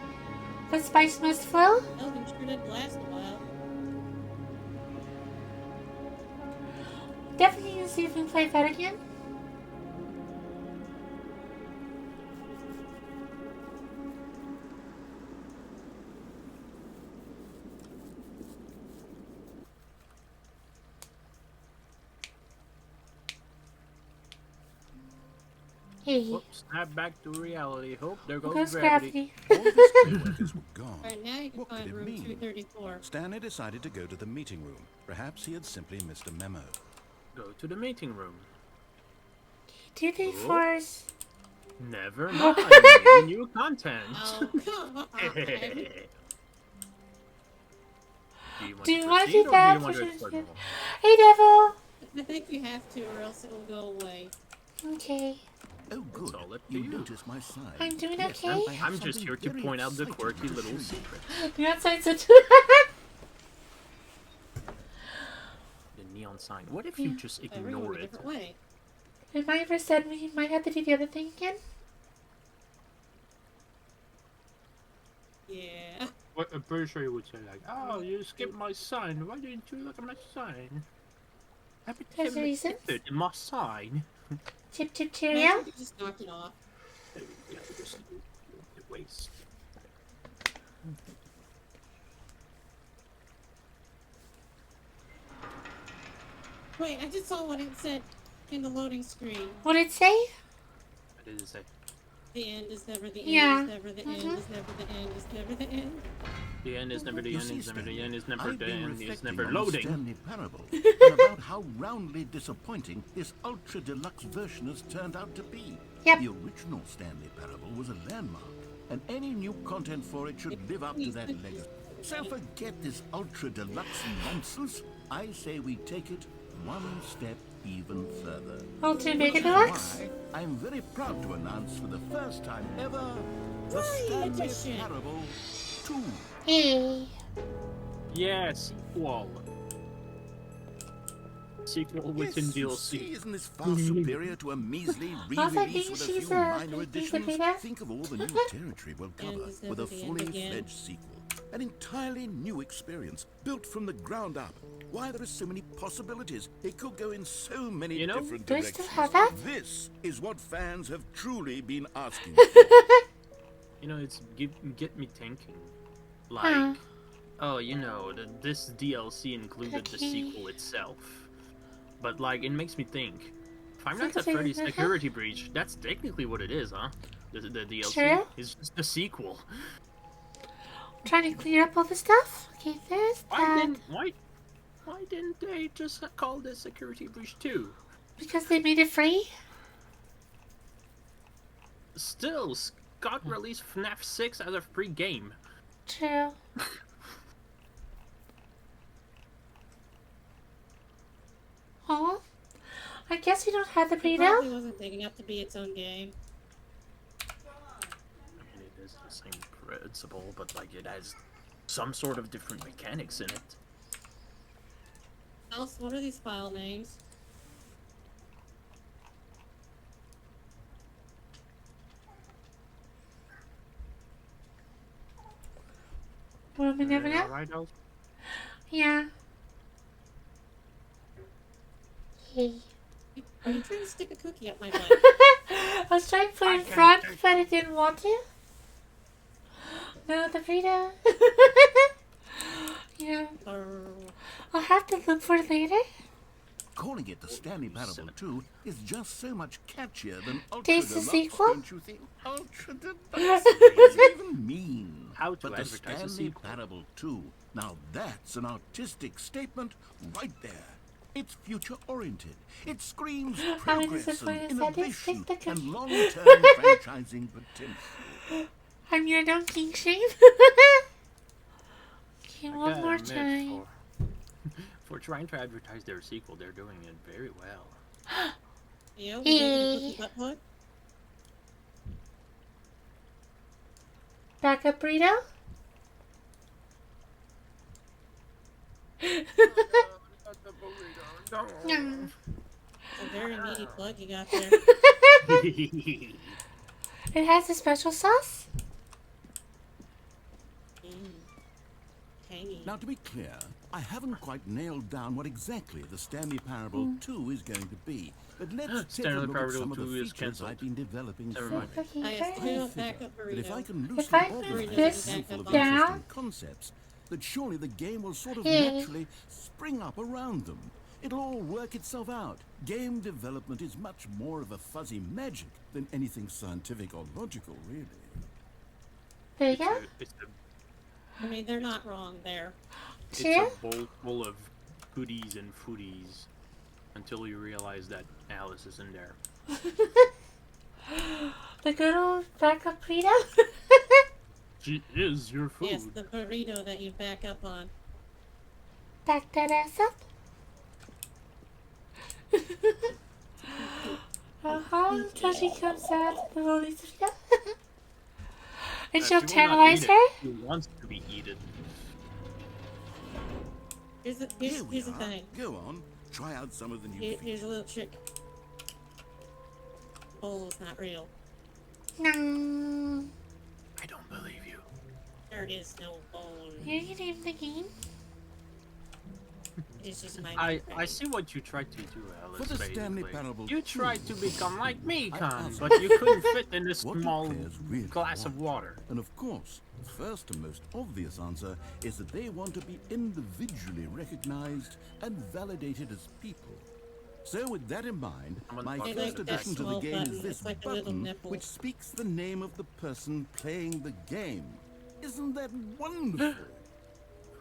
The spice must flow. Elvin sure did last a while. Definitely need to see if we can play that again. Hey, Whoops, snap back to reality. Hope there goes, goes gravity. gravity. All his co-workers were gone. Alright, now you can What could find it room mean? 234. Stanley decided to go to the meeting room. Perhaps he had simply missed a memo. Go to the meeting room. 234's. Never mind. New content. Oh, come on. Do you Do want you to want to proceed, do or do you that? want to explore more? Hey, Devil. I think you have to, or else it will go away. Okay. Oh, good. all up to You you. noticed my sign. I'm doing Yes, okay. I have I'm just something here to very point out the exciting quirky to little show you. secrets. You're outside such. The neon sign. What if you just Everyone ignore a it? different way. If I ever said we might have to do the other thing again? Yeah. What I'm pretty sure you would say like, "Oh, you skipped my sign. Why didn't you look at my sign?" There's reasons. My sign. Chip chip Imagine cheerio. if you just knocked it off. Waste. Wait, I just saw what it said in the loading screen. What did it say? What did it say? The end is never the end, Yeah. is never the end, is never the end, is never the end. The end is never the You end. see, Is never the Stanley, end. Is never I've the been end. Is reflecting never on the loading. Stanley Parable and about how roundly disappointing this ultra deluxe version has turned out to be. Yep. The original Stanley Parable was a landmark, and any new content for it should live up to that legacy. So forget this ultra deluxe nonsense. I say we take it one step even further. Ultra Mega Which is Deluxe? why I'm very proud to announce for the first time ever the Right, Stanley edition. Parable 2. Hey. Yeah, sequel. Sequel within Yes, you DLC. see, isn't this far superior to a measly Also, I re-release think with a she's few a minor big additions? beta. Think of all the new territory we'll cover is with a never the end fully again. fledged sequel. An entirely new experience, built from the ground up. Why, there are so many possibilities. It could go in so many You know, different do I directions. still have that? This is what fans have truly been asking for. You know, it's get me thinking. Like, Huh. oh, you know, this DLC included the Okay. sequel itself. But, like, it makes me think. Five So Nights at it's like- Freddy's Security Breach, that's technically what it is, huh? The DLC True. is just the sequel. Trying to clear up all the stuff. Okay, there's that. Why didn't they just call this Security Breach 2? Because they made it free? Still, Scott released FNAF 6 as a free game. True. Oh, I guess we don't have the It beta. probably wasn't big enough to be its own game. I mean, it is the same principle, but like it has some sort of different mechanics in it. Alice, what are these file names? Will we never know? Right, Elf? Yeah. Hey. Are you trying to stick a cookie up my butt? was trying to put it in front, but it didn't want to. No, the burrito. Yeah, I'll have to look for it later. Calling it the Stanley Parable 2 is just so much catchier than Ultra Taste the Deluxe, sequel? don't you think? Ultra Deluxe? What does it even mean? How to But the advertise a Stanley sequel. Parable 2, now that's an artistic statement right there. It's future-oriented. It screams progress and disappointed that innovation they stick the and long-term franchising potential. I'm your Donkey Shame. Okay, one gotta more admit, time. For trying to advertise their sequel, they're doing it very well. Yeah, we did the butt plug. Backup burrito? A very meaty plug you got there. It has a special sauce? Tangy. Now, to be clear, I haven't quite nailed down what exactly the Stanley Parable 2 is going to be. But let's take a Stanley look at Parable some of 2 the is features cancelled. I've been developing Never for mind. it. Okay, I have great. two I backup figure that if I burritos. can If loosely I organize put a this handful of down- interesting concepts, that surely the game will sort of Yeah. naturally spring up around them. It'll all work itself out. Game development is much more of a fuzzy magic than anything scientific or logical, really. There you go. I mean, they're not wrong there. It's Cheer. a bowl full of goodies and foodies until you realize that Alice isn't there. The good old backup burrito. She is your food. Yes, the burrito that you back up on. Back that ass up. Until she comes out the release video. And she'll She will not tantalize eat her. it. She wants to be eaten. Here's the Here we are. thing. Go on. Try out some of the new features. Here's a little trick. Bowl is not real. No. I don't believe you. There is no bowl. You're gonna name the game? It's just my I memory. see what you tried to do, Alice. For the Stanley basically. Parable You 2, tried to become like me, I Con, asked but you couldn't fit in this what do small players really glass of want? water. And of course, the first and most obvious answer is that they want to be individually recognized and validated as people. So with that in mind, I'm on my the They first like that addition to the small game button. is this It's like a little button, nipple. which speaks the name of the person playing the game. Isn't that wonderful?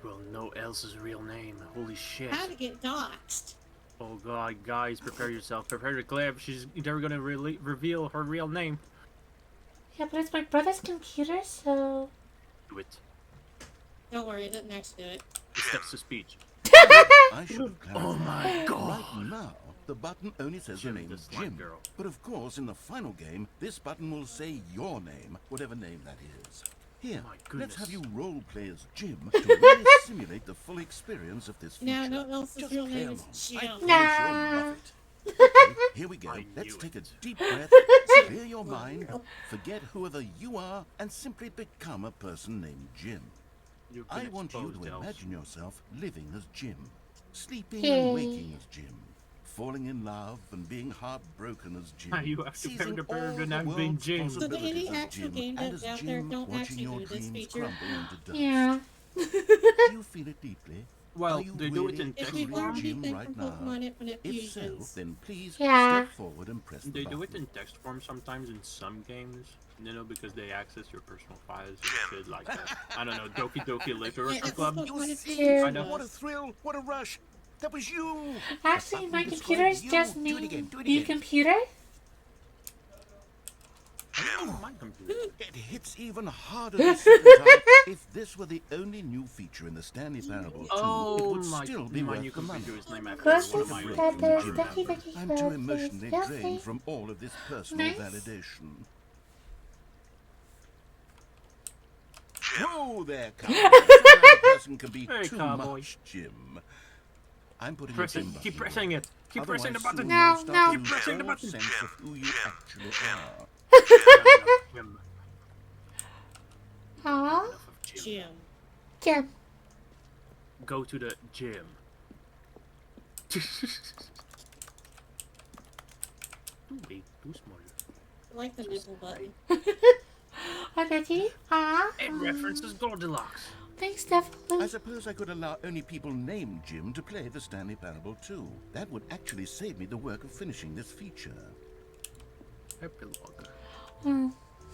Well, know Elsa's real name. Holy shit. How to get doxxed? Oh god, guys, prepare yourself. Prepare to clap. She's never gonna reveal her real name. Yeah, but it's my brother's computer, so. Do it. Don't worry, it doesn't actually do it. It's text to speech. I should have clarified. Oh my god. Right now, the button only says Jim, the name the is smart Jim. girl. But of course, in the final game, this button will say your name, whatever name that is. Here, My let's have you goodness. role play as Jim to really simulate the full experience of this feature. Now, no else's Just real play name along. is I Jim. promise Nah. you'll love it. Okay, here we go. I Let's knew take a it. deep breath, clear your mind, forget whoever you are, and simply become a person named Jim. You've been I want you exposed, to Elsa. imagine yourself living as Jim, sleeping Yay. and waking as Jim, falling in love and being heartbroken as Jim. You have to seizing pair the all burden the and being world's Jim. So the possibilities any as actual Jim, game and that's as out there Jim, don't watching actually your do this dreams feature. crumble into dust. Yeah. You feel it deeply. Well, Are you they do it really in If text we truly learn form. Jim anything right from now? Pokemon Infinite If so, Fusions, then please Yeah. step forward and press the They do it button. in text form sometimes in some games, you know, because they access your personal files and shit like that. I don't know, Doki Doki Literature Yeah, Club. it's You Pokemon see? Yeah. I know. What a thrill! What a rush! That was you! Actually, The my button computer is described just you. Do it named again, do it New again. Computer. Oh, my computer. It hits even harder the second time. If this were the only new feature in the Stanley Parable 2, it Oh, would my, still be my worth new the money. computer is named after Plus, one of my break that from there's Jim Ducky Number. Ducky I'm too Club, emotionally there's drained Kelsey. from all of this personal Nice. validation. Whoa there, cowboy. Sometimes a person can be Hey, too cowboy. much, Jim. I'm putting Press the it. Jim Keep button pressing away. it. Keep pressing the Otherwise, button. soon No, you'll start no. to Keep pressing the lose button. sense of who you actually are. Jim. Aw. Enough of Jim. Jim. Jim. Go to the gym. Too big, too small. like the nipple button. Oh, did you? Ah. It references Goldilocks. Thanks, I definitely. suppose I could allow only people named Jim to play the Stanley Parable too. That would actually save me the work of finishing this feature. Epilogue.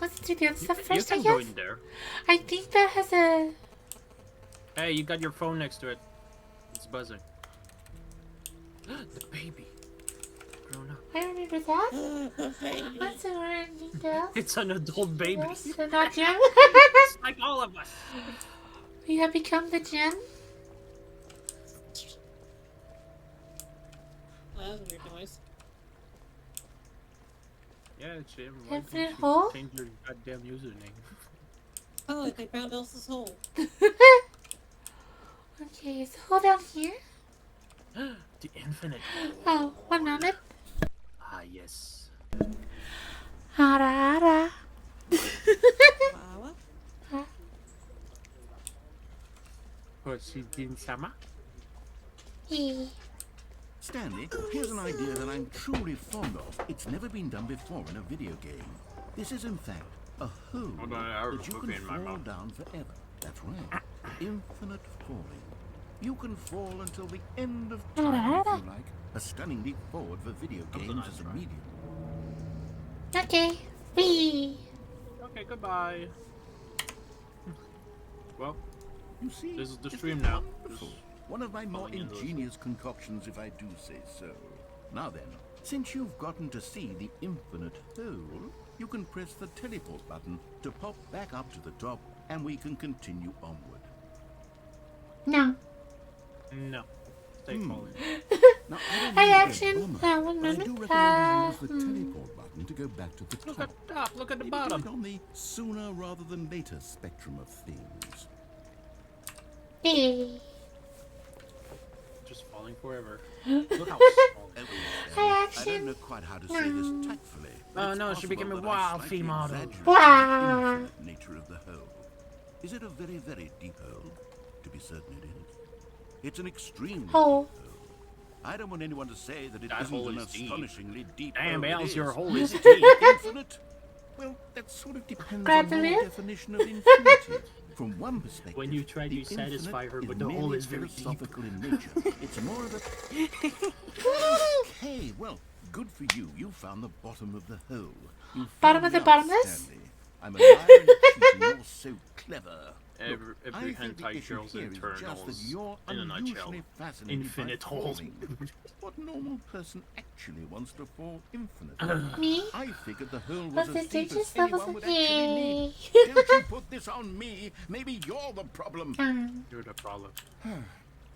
Let's do the other stuff You first, I can go guess. in there. I think that has a. Hey, you got your phone next to it. It's buzzing. The baby. Grown up. I remember that. Baby. What's the word? Details? It's an adult baby. Yes, so not Jim. It's like all of us. We have become the Jim. That was a weird noise. Yeah, Jim. Why Infinite didn't you hole? change your goddamn username? Oh, they found Elsa's hole. Okay, so hold down here. The infinite. Oh, 1 moment. Ah, yes. Ara, ara. Wow. Sama? Hey. Stanley, here's an idea that I'm truly fond of. It's never been done before in a video game. This is, in fact, a hole Hold on, I that you put it can in my fall mouth. down forever. That's right. Infinite falling. You can fall until the end of time, if you like. A stunning leap forward for video games as a medium. Okay. Wee. Okay, goodbye. Well, You see, this is the isn't stream it now. wonderful? Just One of my more falling into this. ingenious concoctions, if I do say so. Now then, since you've gotten to see the infinite hole, you can press the teleport button to pop back up to the top, and we can continue onward. No. no. Stay falling. Now, I don't want to be a action. bummer, 1 but I do moment. recommend you use the teleport button to go back to the Look top. at top. Look at the Maybe do it bottom. on the sooner rather than later spectrum of things. Hey. Just falling forever. Look how small. Oh, I I action. don't know quite how to say this tactfully. but Oh, it's no, she possible became a that I wild slightly female. exaggerated Wow. the infinite nature of the hole. Is it a very, very deep hole? To be certain it is. It's an extremely Hole. deep hole. I don't want anyone to say that it That isn't hole an is deep. astonishingly deep Damn, hole. It Els, your is. hole is Is deep. it infinite? Well, that sort of depends Grab on the your lid. definition of infinity. From one perspective, When you try to the satisfy her, infinite but the hole merely is very deep. philosophical in nature. It's more of a Hey, well, good for you. You found the bottom of the hole. You Bottom found of the out, bottomless? Stanley. I'm a liar and a cheat, and you're so clever. Every Look, I every think the hentai issue girl's here is just that internals you're in a nutshell. unusually fascinated Infinite by holes. falling. What normal person actually wants to fall infinitely? Me? I figured the hole Of was the as deep digits as levels anyone of would actually need. Yay. Don't you put this on me. Maybe you're the problem. You're the problem.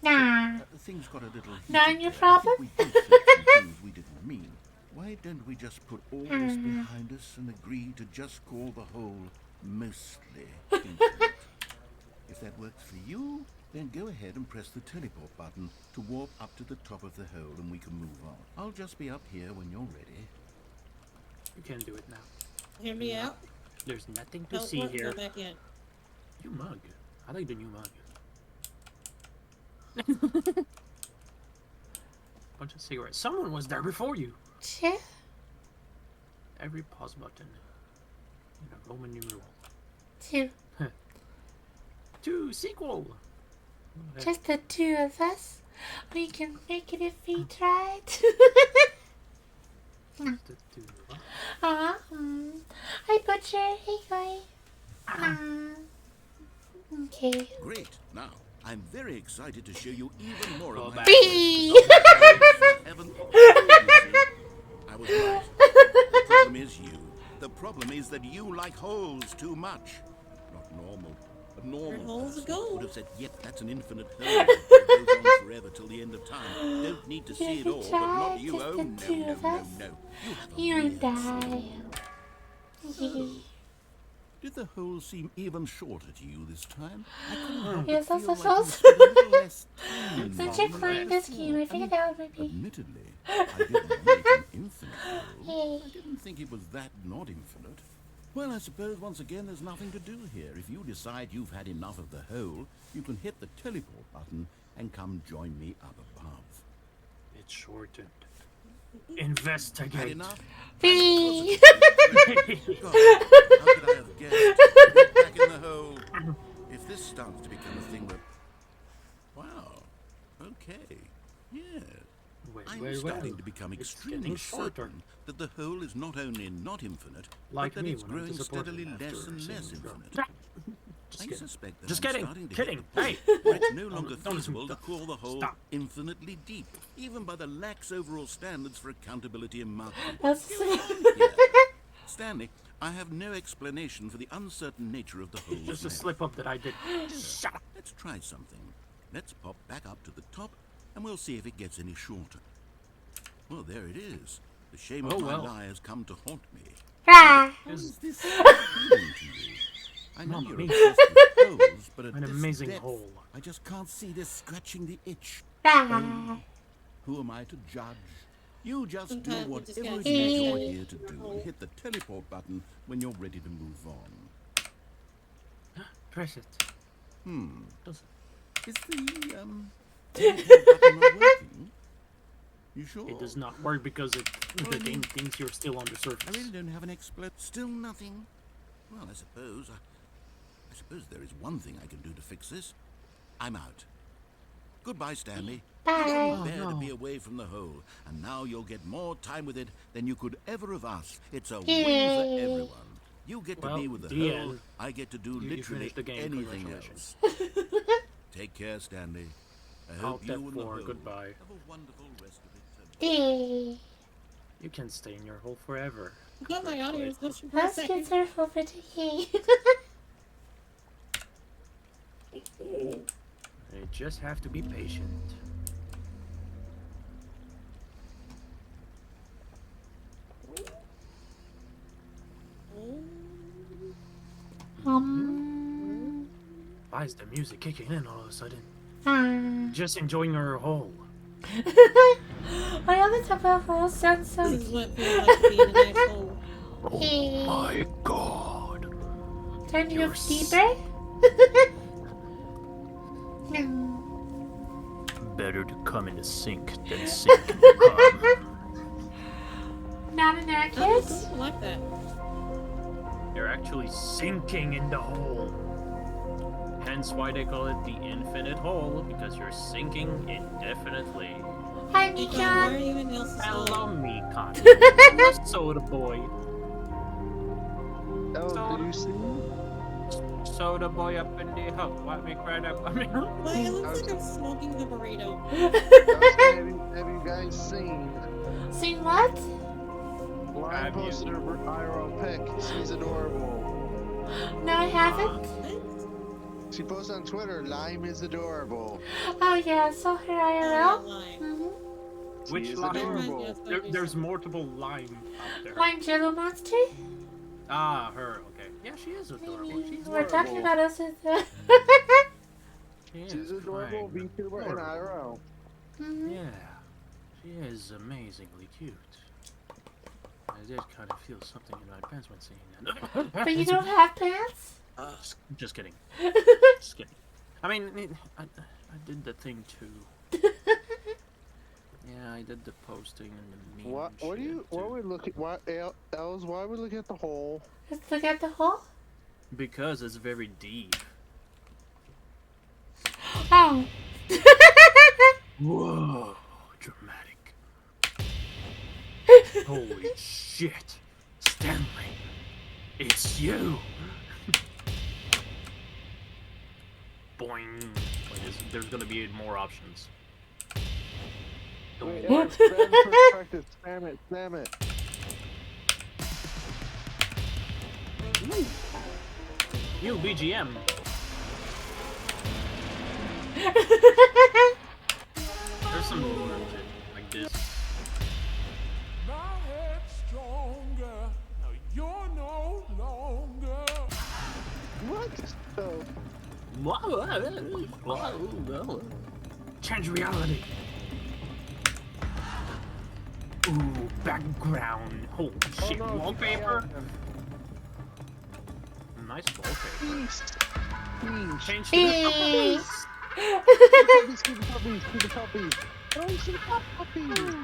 Nah. Things got a little heated Not your there. problem? I think we both said some things we didn't mean. Why don't we just put all this behind us and agree to just call the whole mostly infinite? If that works for you, then go ahead and press the teleport button to warp up to the top of the hole and we can move on. I'll just be up here when you're ready. You can do it now. Hear me out. There's nothing to see Teleport, here. go back in. New mug. I like the new mug. Bunch of cigarettes. Someone was there before you. Shit. Every pause button in a Roman numeral. 2. 2 sequel. Just the 2 of us. We can make it if we tried. Hi, Butcher. Hey, guy. Okay. Great. Now, I'm very excited to show you even more Go of my... back. Bee. Heaven. I was right. The problem is you. The problem is that you like holes too much. Not normal. A normal holes of person gold. would have said, yep, that's an infinite hole. It goes on forever till the end of time. Don't need to see it you all, but try, not you. just Oh, the no, two no, of no, us. no. You have a You weird and sort of- I. Did the hole seem even shorter to you this time? I couldn't help but Yes, feel that's like so you spent a little less time Since involved you're than playing this before. game, I figured out maybe. Admittedly, I didn't make an infinite hole. Hey. I didn't think it was that not infinite. Well, I suppose once again there's nothing to do here. If you decide you've had enough of the hole, you can hit the teleport button and come join me up above. It's shortened. Had Investigate. enough? Me. God, how could I have guessed? Get back in the hole. If this starts to become a thing where... Wow. Okay. Yeah. I'm starting to become It's extremely getting shorter. certain that the hole is not only not infinite, Like but that me it's when I'm growing disappointed steadily after less and less seeing infinite. Just I kidding. suspect that Just I'm kidding. starting to Kidding. hit the point Hey. where it's no longer Don't listen feasible to to- call the hole Stop. infinitely deep, even by the lax overall standards for accountability and marketing. That's Yeah. Stanley, I have no explanation for the uncertain nature of the hole's Just a length. slip up that I did. Shut up. Let's try something. Let's pop back up to the top, and we'll see if it gets any shorter. Well, there it is. The shame of Oh, my well. lie has come to haunt me. Ah. How is this appealing to you? I know Mamma you're mia. obsessed with holes, but at An this amazing depth, hole. I just can't see this scratching the itch. Ah. Who am I to judge? You just do Sometimes you just whatever gotta it is say you're it. here to do and hit the teleport button when you're ready to move on. Press it. Does Is the teleport button not working? You sure? It does not work because the game thinks you're still on the I surface. really don't have an explanation. Still nothing. Well, I suppose there is one thing I can do to fix this. I'm out. Goodbye, Stanley. You Bye. couldn't bear to no. be away from the hole, and now you'll get more time with it than you could ever have asked. It's a win Yay. for everyone. You get to Well, be with the the hole. end. I get to do You literally finished the game. anything else. Congratulations. Take care, Stanley. I Alt hope you and the F4, hole goodbye. have a wonderful rest of it. Hey. You can stay in your hole forever. I thought my audio was glitching for a Let's second. get her over to he. You just have to be patient. Why is the music kicking in all of a sudden? Just enjoying your hole. I always have a whole sounds so This is cute. what it feels like to be in a nice hole. Hey. My God. Time to go You're deeper. No. Better to come in the sink than sink in the cum. Not an I accurate. don't like that. You're actually sinking in the hole. Hence why they call it the infinite hole, because you're sinking indefinitely. Hi, Hey, John, why are Mika. you in Elsa's Hello, hole? Mika. The soda boy. Oh, did you see? Soda boy up in the hole. What me cried up? I mean, Well, it looks like I'm smoking the burrito. Have you guys seen Sing what? Blind Have you? posted her IRL pic? She's adorable. No, I haven't. She posted on Twitter, Lime is adorable. Oh yeah, I saw her IRL. Lime. Mm-hmm. which She is lime? adorable. There's multiple lime out there. Lime Jello Monster. Ah, her. Okay. Yeah, she is adorable. She's We're talking about us with the. She is She's adorable fine. VTuber in IRL. Mhm. Yeah, she is amazingly cute. I did kind of feel something in my pants when seeing that. But you don't have pants. Just kidding. Just kidding. I mean, I did the thing too. Yeah, I did the posting and the meme. What? What are you? What are we looking? What? Els? Why are we looking at the hole? Let's look at the hole. Because it's very deep. Oh. Whoa, dramatic. Holy shit, Stanley, it's you. Boing. Wait, there's gonna be more options. Wait, What? spam perspective. Spam it. Spam it. You BGM. There's some more shit like this. My head's stronger. Now you're no longer. What? So, Change reality. Ooh, background. Holy shit, no, wallpaper. Nice wallpaper. please. Change Hey. Puppies, keep the puppies, keep the puppies. Oh, keep the puppies.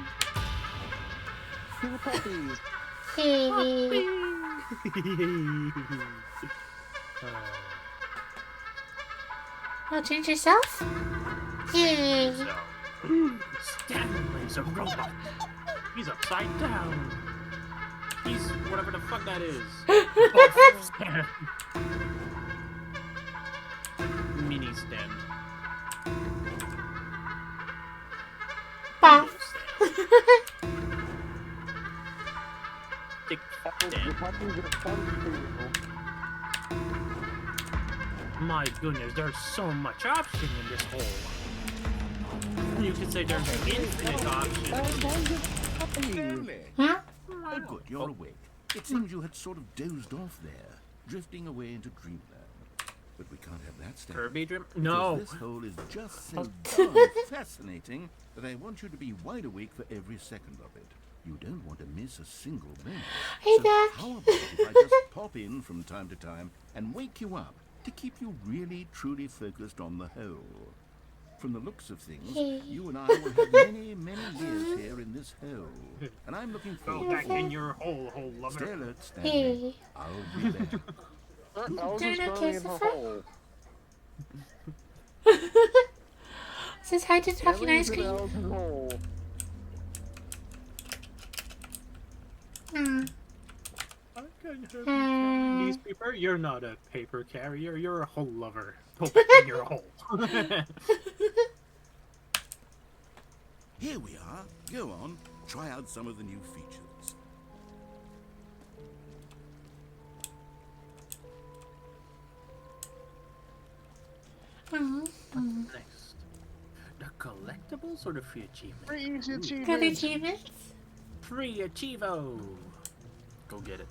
To the puppies. Hey. Oh, change yourself? Yay. So, Stanley's a robot. He's upside down. He's whatever the fuck that is. Stan. Mini Stan. Bah. Dick The Stan. puppies are fun people. My goodness, there's so much option in this hole. You could say there's infinite options. Stanley! Huh? Oh, good, you're awake. It seems you had sort of dozed off there, drifting away into dreamland. But we can't have that, Stanley. Kirby Dream? Because No. this hole is just so darn fascinating that I want you to be wide awake for every second of it. You don't want to miss a single minute. Hey, So Dad. how about if I just pop in from time to time and wake you up to keep you really, truly focused on the hole? From the looks of things, Hey. you and I will have many, many years here in this hole. And I'm looking Go forward back to in it. your hole, lover. Stay alert, Stanley. Hey. I'll be there. Elves They're is not currently in the Christopher? hole. Says hi to talking ice Stanley's in cream. Elves' hole. Hmm. I can help you. These paper? You're not a paper carrier, you're a hole lover. Go back in your hole. Here we are. Go on. Try out some of the new features. Next. The collectibles or the free achievement? Pretty easy Good achievement. achievements. Free achievo! Go get it.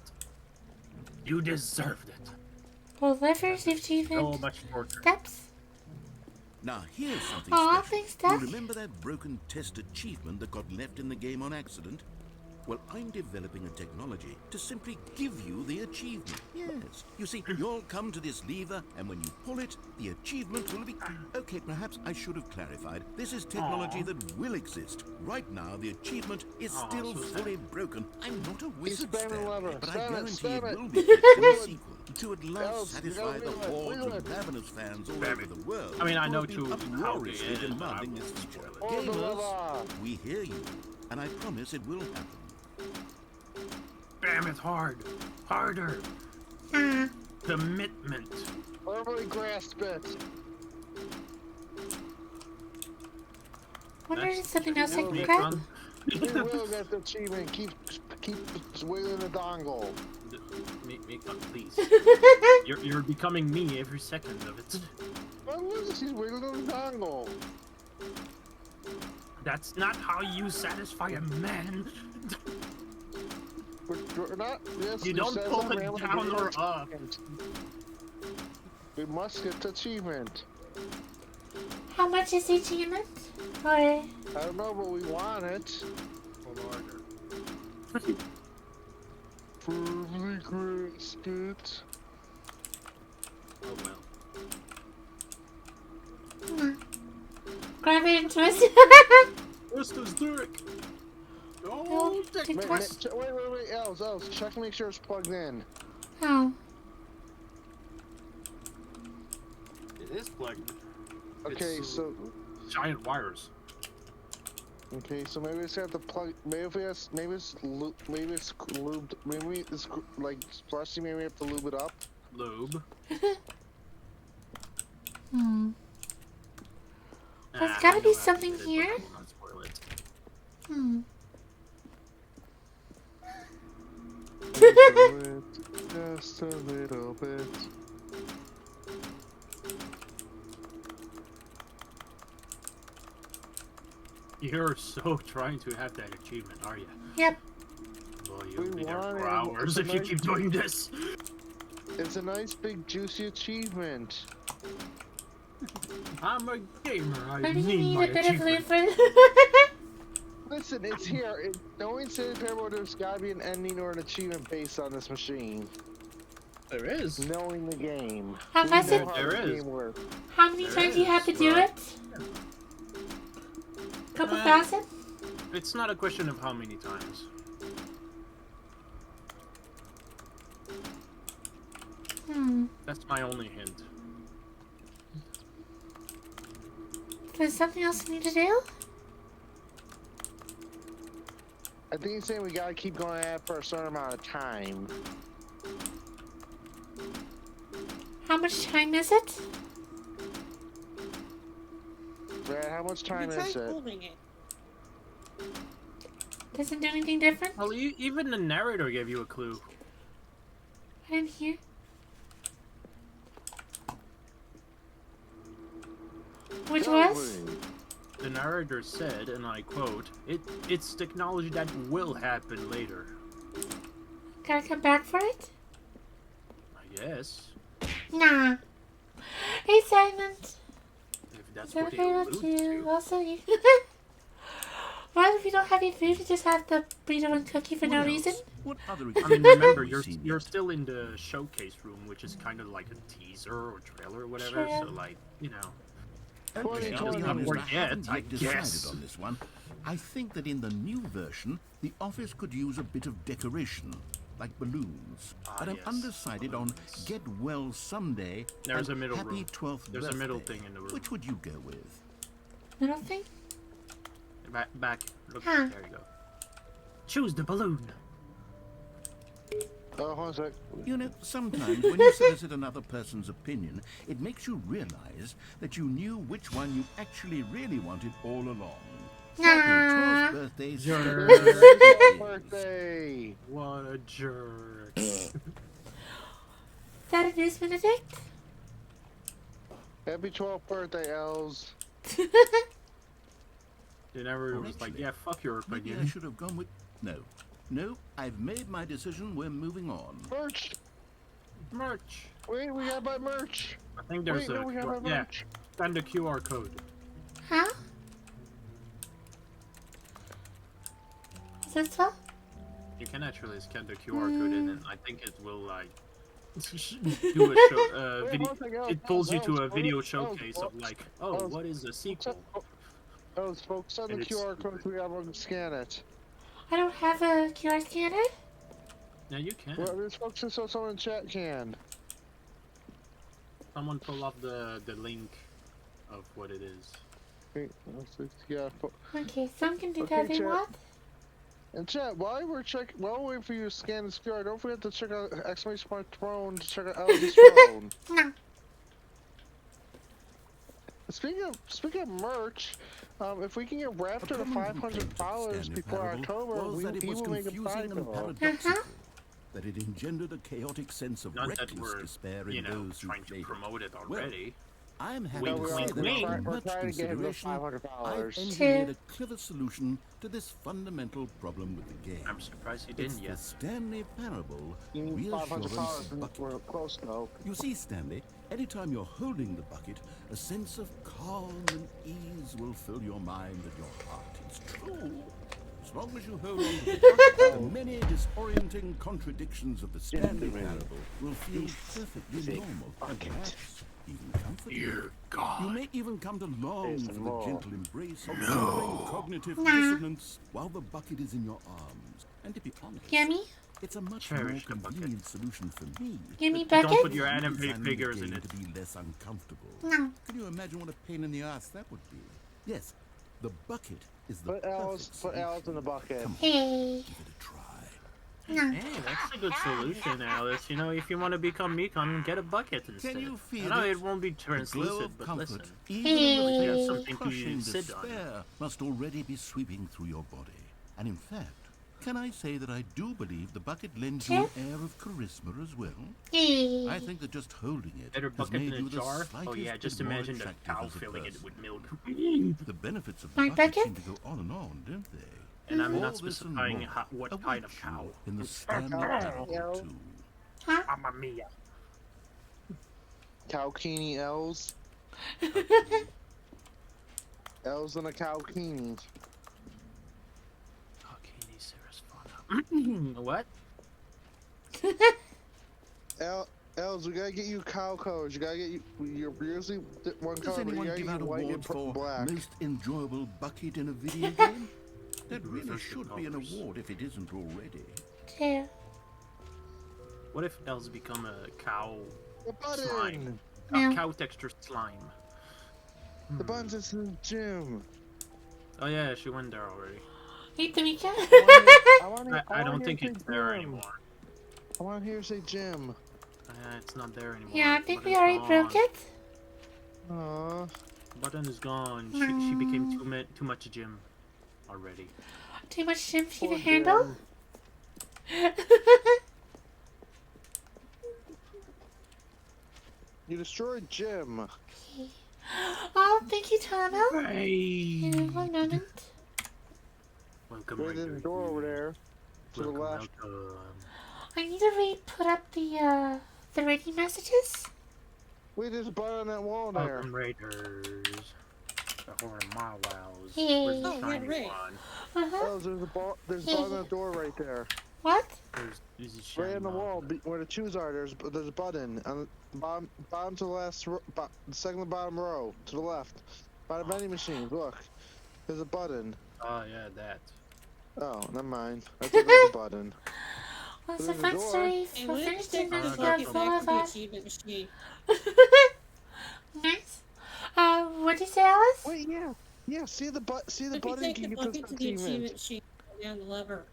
You deserved it. Well, levers So achievement. much more. Steps. Now here's something Aw, special. thanks, You Dad. remember that broken test achievement that got left in the game on accident? Well, I'm developing a technology to simply give you the achievement. Yes. You see, you'll come to this lever, and when you pull it, the achievement will be... Okay, perhaps I should have clarified. This is technology that will exist. Right now, the achievement is still so sad. fully broken. I'm not a wizard, spam the Stanley, lever. but I Spam it, guarantee spam it it. will be fixed in the sequel. To at last Elves, you satisfy gotta the wiggle it, hordes wiggle of it. ravenous fans all Spam over it. the world. I mean, I who know have been too how uproariously big it is, but I demanding this won't feature. spoil it. Oh, the Gamers, lava. we hear you, and I promise it will happen. Bam it hard. Harder. Commitment. Verbally grasp it. Wonder if That's- something else I That's can me, grab. son. You will get the achievement. Keep wiggling the dongle. Make up, please. You're becoming me every second of it. Oh, look, she's wiggling the dongle. That's not how you satisfy a man. We're not. Yes, You we don't said pull something, it I'm down gonna or give you up. an achievement. We must get the achievement. How much is the achievement? Or I don't know, but we want it. Verbally grasp it. Oh well. grab it and twist it? Twist his dick. No, Oh, dick dick. twist. Wait, Els, check to make sure it's plugged in. Oh. It is plugged. Okay, It's, so giant wires. maybe it's got the plug. Maybe it's lubed. Maybe it's like splashy. Maybe we have to lube it up. Lube. There's gotta I be know how to something get it, but here. I will not spoil it. Just a little bit. You're so trying to have that achievement, are you? Yep. Well, you'll We be there want for it. hours It's if you nice- keep doing this. It's a nice big juicy achievement. I'm a gamer. I Why do you need need my a bit of lube achievement. for Listen, it's here. The only Stanley Parable, there's gotta be an ending or an achievement based on this machine. There is. Knowing the game. Unless We know it- how There the is. game works. How many There times do you have to is, do but- it? Couple Uh, thousand? It's not a question of how many times. That's my only hint. There's something else we need to do? I think he's saying we gotta keep going at it for a certain amount of time. How much time is it? Brad, how much time We is tried it? holding it. Doesn't do anything different? Well, even the narrator gave you a clue. I didn't hear. Which was? The narrator said, and I quote, it's technology that will happen later. Gotta come back for it? I guess. Nah. Hey, Simon. If that's Is what that they okay allude with you? to. Also, you. What if you don't have any food? You just have the burrito and cookie for no What reason? else? What other I mean, examples remember, have you seen you're yet? still in the showcase room, which is kind of like a teaser or trailer or whatever, Sure. so like, you know. Twenty, It twenty. doesn't I work yet, haven't I yet decided guess. on this one. I think that in the new version, the office could use a bit of decoration, like balloons. But I'm yes, undecided on get well someday There's and a middle happy room. 12th There's a birthday. middle thing in the room. Which would you go with? Middle thing? Back. Look, Huh. there you go. Choose the balloon. Oh, hold on a sec. You know, sometimes when you solicit another person's opinion, it makes you realize that you knew which one you actually really wanted all along. Nah. Happy 12th birthday, Jerk. sir. Birthday! What a jerk. Is that a news, Benedict? Happy 12th birthday, Els. The narrator was like, yeah, fuck your Maybe I opinion. should have gone with... No, I've made my decision. We're moving on. Merch! Merch. Wait, we gotta buy merch! I think there's Wait, no, we gotta buy yeah, merch. and the QR code. Huh? Is this what? You can actually scan the QR code in, and I think it will like do a show. Wait, one second, It pulls you to a Els, video Els, showcase of Els, like, oh, Els, what is a sequel? Els, focus on the And it's QR code stupid. so we gotta scan it. I don't have a QR scanner. Yeah, you can. Well, let's focus so someone in chat can. Someone pull up the link of what it is. Wait, yeah. Okay, some can do Okay, that if they chat. want. And chat, while we're waiting for you to scan this QR, don't forget to check out exclamation point throne to check out Elvis's phone. No. Speaking of merch, if we can get Raptor to A common complaint of $500 Stanley before Parable October, was that it he was will make a confusing and $5. paradoxical, that it engendered a chaotic sense of Not that reckless we're, despair you in know, those who trying to played it. promote it Well, already. I'm happy Wink, to say wink, that wink. after We're much trying to get him to consideration, I've $500. engineered a clever solution to this fundamental problem with the game. I'm surprised you It's didn't the yet. Stanley Parable You need reassurance $500 and bucket. we're close though. You see, Stanley, anytime you're holding the bucket, a sense of calm and ease will fill your mind and your heart. It's true. As long as you hold on to the bucket, the many disorienting contradictions of the Stanley Parable will feel perfectly normal and perhaps even comfortable. Dear God. You may even come to long Yes, for the more. gentle embrace of tingling cognitive dissonance while the bucket is in your arms. And to be honest, Yummy? it's a much Cherish more the bucket. convenient solution for me. Gimme Don't bucket? put your anime Designing the figures in game it. to be less uncomfortable. No. Can you imagine what a pain in the ass that would be? Yes, the bucket is the Put Alice perfect in the solution. bucket. Come on, Hey. give it a try. No. Hey, that's a good solution, Alice. You know, if you want to become me, come get a bucket instead. you feel I know it? it won't be The glow translucent, of but comfort, listen. even in the Hey. face of Something to crushing sit on. despair, must already be sweeping through your body. And in fact, can I say that I do believe the bucket lends you an air of charisma as well? Hey. I think that just holding it Better has bucket made in a you the jar? Oh slightest yeah, bit just more imagine the attractive cow as a filling it person. with milk. The benefits of My the bucket bucket? seem to go on, don't they? And I'm All not this and specifying more what await kind of you cow. in the Stanley Parable 2. Huh? Mamma mia. Cowkini Els. Els and a cowkini. Cockini Sarasvana. What? Els, we gotta get you cow colors. You gotta get your usually one Does color, but you anyone gotta give get out you white and awards for black. most enjoyable bucket in a video game? That really Reverse the should be an colours. award if it isn't already. Two. What if Els become a cow The button! Slime. No. Cow texture slime. The button's in the gym. Oh yeah, she went there already. Hey, Tamika. I don't think it's there anymore. I want to hear say gym. It's not there anymore. Yeah, I think we Button's already gone. broke it. Aww. Button is gone. She became too much gym already. Too much gym for you to Poor handle. You destroyed Jim. Oh, thank you, Tano. Hey. One moment. Welcome. Right in the door over there. To the left. Welcome. I need to re-put up the rating messages. Wait, there's a button on that wall there. Welcome Raiders. The horror Marwows. Hey. Where's the Oh, shiny right. one? Uh-huh. Oh, there's a button on the door right there. What? Where's the shiny Right on the wall, one? where the shoes are, there's a button on the bottom to the last, the second to the bottom row, to the left. By the vending machine, look. There's a button. Oh yeah, that. Oh, never mind. I thought there was a button. Well, There's so a fun door. story. And We're when finished it's in gonna this Yeah, get full back of to the us. achievement machine. Nice. What'd you say, Alice? Wait, yeah. Yeah, see the If you button take can the get this bucket to the achievement achievement. machine, go down the lever.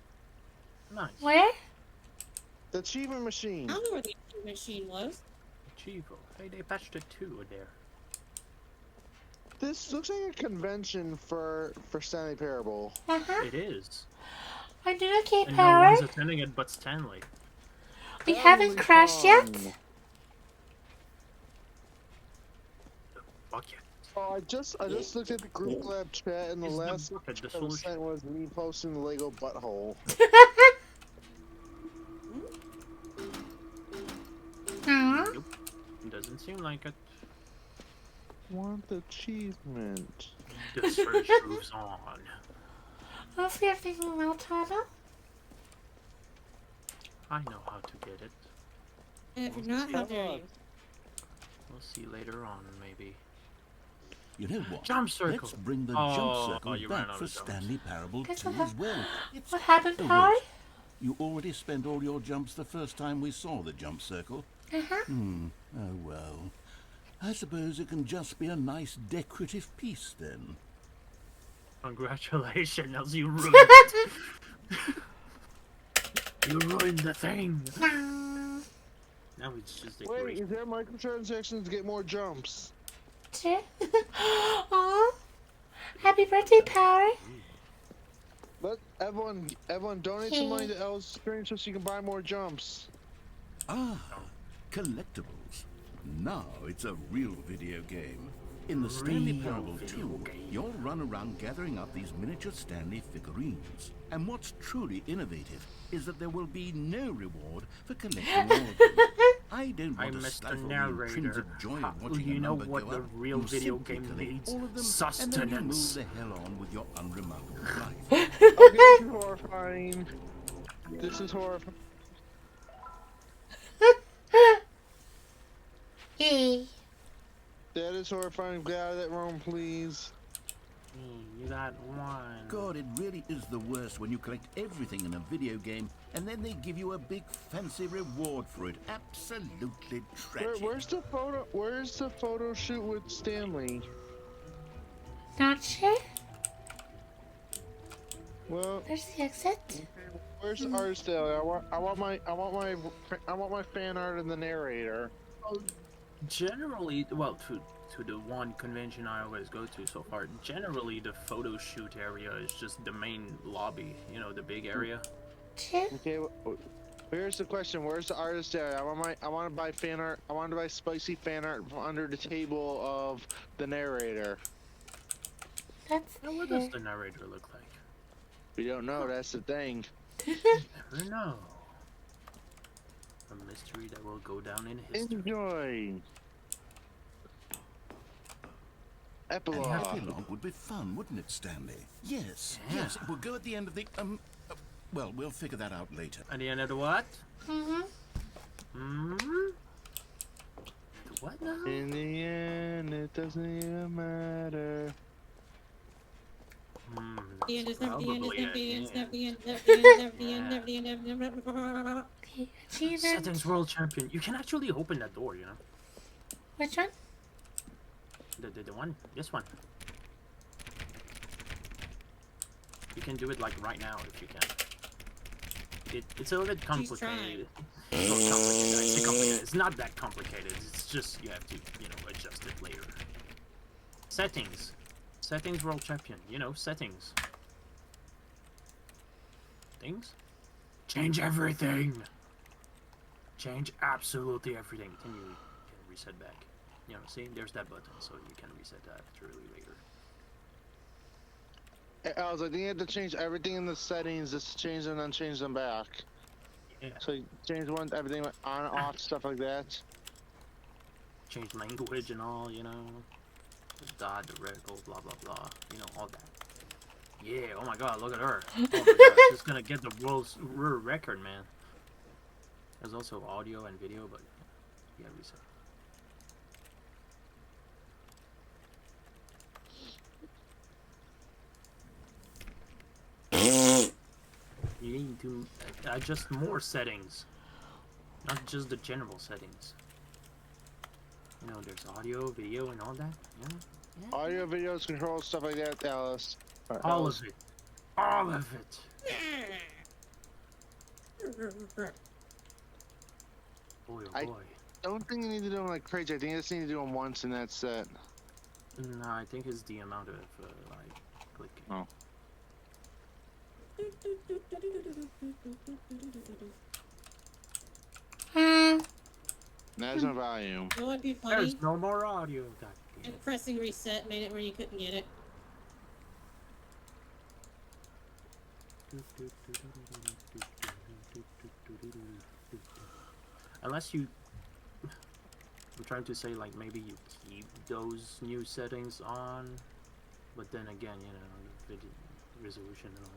Nice. Where? The achievement I machine. don't know where the achievement machine was. Chivo. Hey, they patched it too there. This looks like a convention for Stanley Parable. Uh-huh. It is. We're doing okay, And Power. no one's attending it but Stanley. We haven't Holy crashed yet. fun. Bucket. Oh, I just looked at the group lab chat, and the Is the last bucket the that was solution? sent was me posting the Lego butthole. Aw. Nope. Doesn't seem like it. Want achievement? The search moves on. Hopefully everything will well, Tano. I know how to get it. And if you're not, how dare you? We'll see later on, maybe. You know what? Jump circle. Let's bring the Oh, jump circle you ran back out for of jumps. Stanley Parable Guess 2 what as well. It's What happened, oh, Power? wait. You already spent all your jumps the first time we saw the jump circle. Uh-huh. Oh well. I suppose it can just be a nice decorative piece then. Congratulations, you ruined it. You ruined the thing. Now it's just a Wait, great. is there microtransactions to get more jumps? Sure. Aw. Happy birthday, Power. Let everyone donate some money to Elle's stream so she can buy more jumps. Ah, collectibles. Now it's a real video game. In the Stanley Real Parable video 2, game. you'll run around gathering up these miniature Stanley figurines. And what's truly innovative is that there will be no reward for collecting all of them. I don't I want to missed the stifle the narrator. intrinsic joy How- of watching you a know number what go the up. real You video simply game collect needs? all of them, Sustenance. and then you move the hell on with your unremarkable life. Okay, this is horrifying. This is horrifying. Hey. That is horrifying. Get out of that room, please. You got one. God, it really is the worst when you collect everything in a video game and then they give you a big fancy reward for it. Absolutely tragic. Where's the photo? Where's the photo shoot with Stanley? Not sure. Well, Where's the exit? where's the artist daily? I want my fan art and the narrator. Generally, well, to the one convention I always go to so far, generally the photo shoot area is just the main lobby, you know, the big area. Sure. Okay, here's the question: where's the artist area? I want to buy fan art. I want to buy spicy fan art from under the table of the narrator. That's Now, what does the narrator look like? We don't know. That's the thing. Never know. A mystery that will go down in history. Enjoy. An Epilogue. epilogue would be fun, wouldn't it, Stanley? Yes, Yeah. yes, it will go at the end of the, well, we'll figure that out later. At the end of the what? Mm-hmm. Hmm? The what now? In the end, it doesn't even matter. The end is never the end is Probably never the it, end is yeah. never the end, never the end, never the end, never the end, never the end, never the end. Okay, achievement. Settings World Champion. You can actually open that door, you know. Which one? The one, this one. You can do it like right now if you can. It's a little bit complicated. It's not complicated. I say complicated. It's not that complicated. It's just you have to, adjust it later. Settings. Settings World Champion. Settings. Things? Change everything! Change absolutely everything. Then you can reset back. See? There's that button, so you can reset that really later. I was like, you have to change everything in the settings, just change them and change them back. Yeah. So you change everything on, off, stuff like that. Change language and all, The dot, the reticle, blah, blah, blah. All that. Yeah, oh my god, look at her. Oh my god, she's gonna get the world's record, man. There's also audio and video, but yeah, reset. You need to adjust more settings, not just the general settings. There's audio, video, and all that. Yeah. Audio, videos, controls, stuff like that, Alice. All of it. All of it. Boy, oh boy. Don't think you need to do them like crazy. I think you just need to do them once and that's it. No, I think it's the amount of clicking. Oh. There's no volume. You know what'd be funny? There's no more audio. And pressing reset made it where you couldn't get it. Unless you... I'm trying to say, like, maybe you keep those new settings on, but then again, the video resolution and all.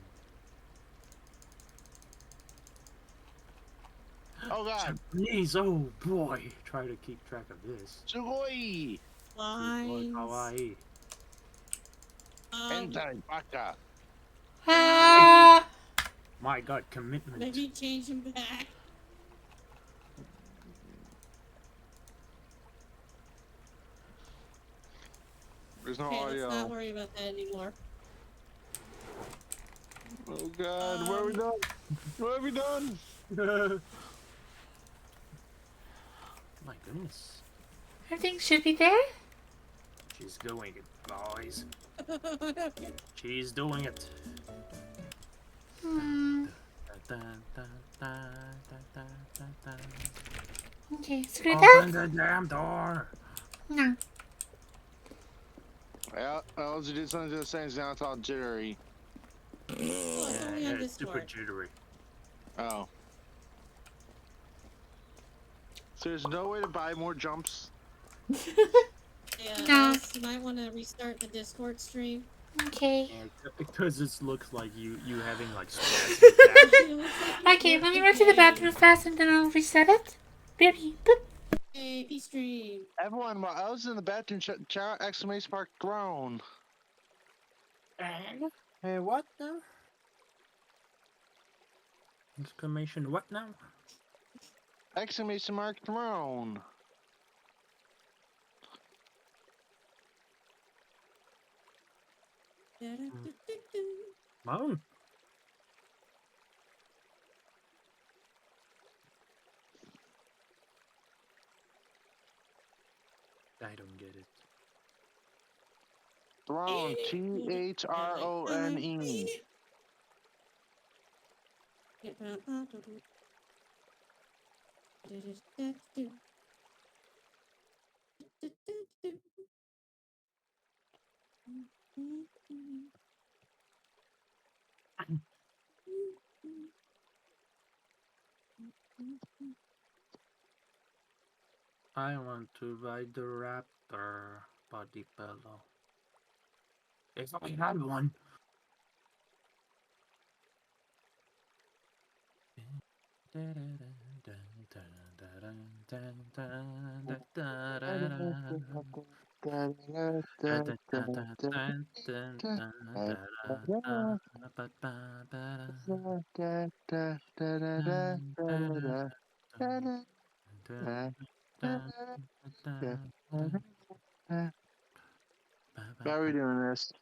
Oh god! Please, oh boy! Try to keep track of this. Sugoi! Lines. Kawaii. Hentai baka. My god, commitment. Maybe change them back. There's no Okay, audio. let's not worry about that anymore. Oh god, what have we done? What have we done? My goodness. Everything should be there. She's doing it, boys. She's doing it. Okay, screw Open that. the damn door. No. Well, I'll do something to the settings now, it's all jittery. Oh, it's only on It's super Discord. jittery. Oh. So there's no way to buy more jumps? Yeah, No. Alice, you might want to restart the Discord stream. Okay. Because it looks like you having like spasms. It looks like Okay, you're let me run to the working. bathroom fast and then I'll reset it. Baby, boop. Hey, P-stream. Everyone, while I was in the bathroom, shout exclamation mark groan. Hey, what now? Exclamation what now? Exclamation mark groan. Mom. I don't get it. Throne. Throne. I want to ride the raptor body pillow. If I had one. How are we doing this?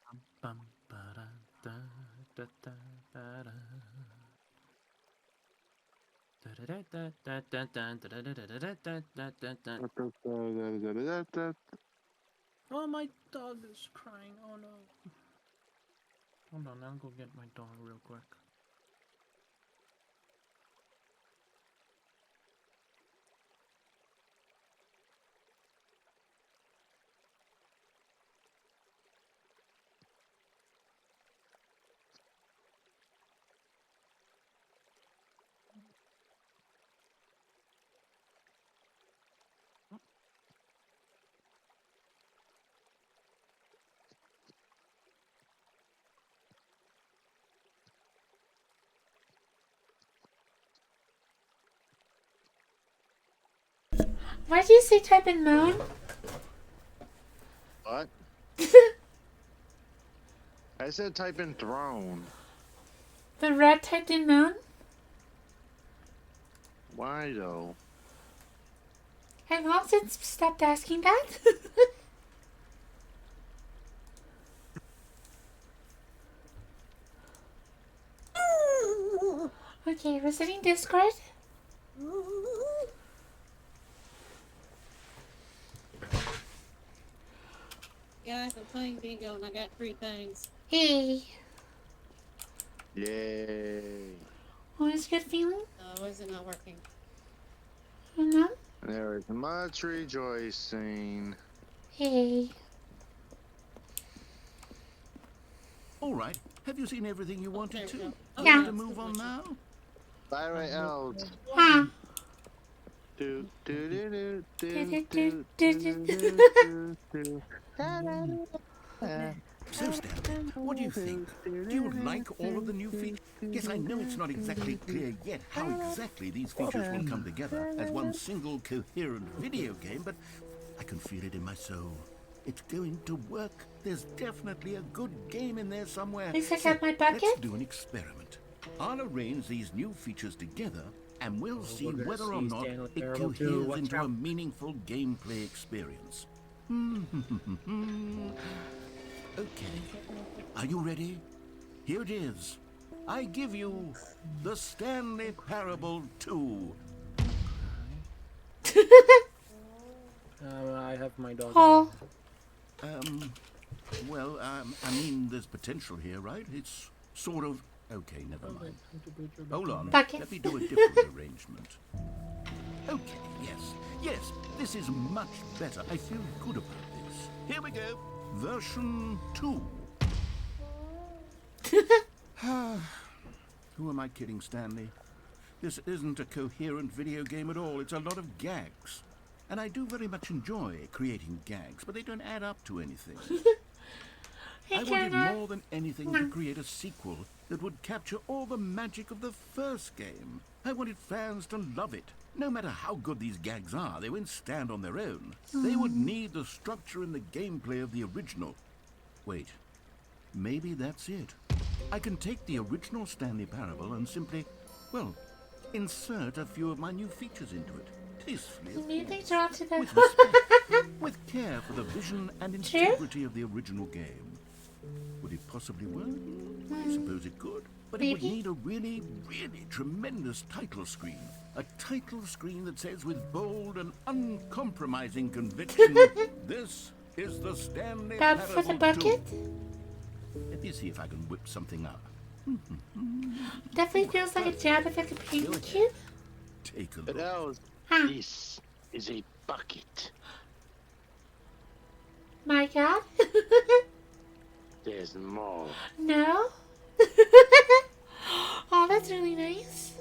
Oh, my dog is crying. Oh no. Hold on, I'll go get my dog real quick. Why do you say type in moon? What? I said type in throne. The red typed in moon? Why though? Have long since stopped asking that. Okay, resetting Discord. Guys, I'm playing bingo and I got 3 things. Hey, Yay. always good feeling? No, is it not working? No? There is much rejoicing. Hey. All right. Have you seen everything you wanted there we to? go. Oh, Yeah. Ready to that's move the on button. now? By the way, elves. Huh. Do do do do do Do, do do, do do, do do do. So, Stanley, what do you think? Do you like all of the new features? Yes, I know it's not exactly clear yet how exactly these features will come together as one single coherent video game, but I can feel it in my soul. It's going to work. There's definitely a good game in there somewhere. At least I So, got my let's bucket. do an experiment. I'll arrange these new features together, and we'll see we're gonna whether or see not Stanley it Parable 2. coheres Watch into a out. meaningful gameplay experience. Okay. Are you ready? Here it is. I give you the Stanley Parable 2. I have my dog. Oh, I mean, there's potential here, right? It's sort of... Okay, never mind. Hold on. Bucket. Let me do a different arrangement. Okay, yes, this is much better. I feel good about this. Here we go. Version 2. Who am I kidding, Stanley? This isn't a coherent video game at all. It's a lot of gags. And I do very much enjoy creating gags, but they don't add up to anything. hey, I wanted Karen. more than anything to create a sequel that would capture all the magic of the first game. I wanted fans to love it. No matter how good these gags are, they won't stand on their own. They would need the structure and the gameplay of the original. Wait, maybe that's it. I can take the original Stanley Parable and simply, well, insert a few of my new features into it. Tastefully, of Maybe course. draw to With the. respect, with care for the vision and True. integrity of the original game. Would it possibly work? I suppose it could. But it would Maybe. need a really, really tremendous title screen. A title screen that says with bold and uncompromising conviction, this is the Stanley Bob for the Parable 2. bucket. Let me see if I can whip something up. Definitely feels like a jab at the companion cube. Take a But look. elves, Huh. this is a bucket. My God. There's more. No. Oh, that's really nice.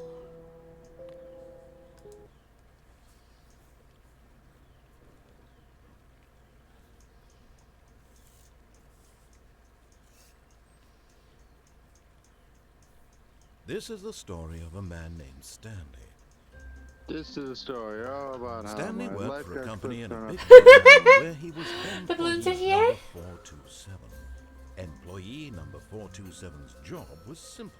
This is the story of a man named Stanley. This is a story all about how Stanley my worked life for a got company in a turned big upside building where he was The balloons are employee here? number 427. Employee number 427's job was simple.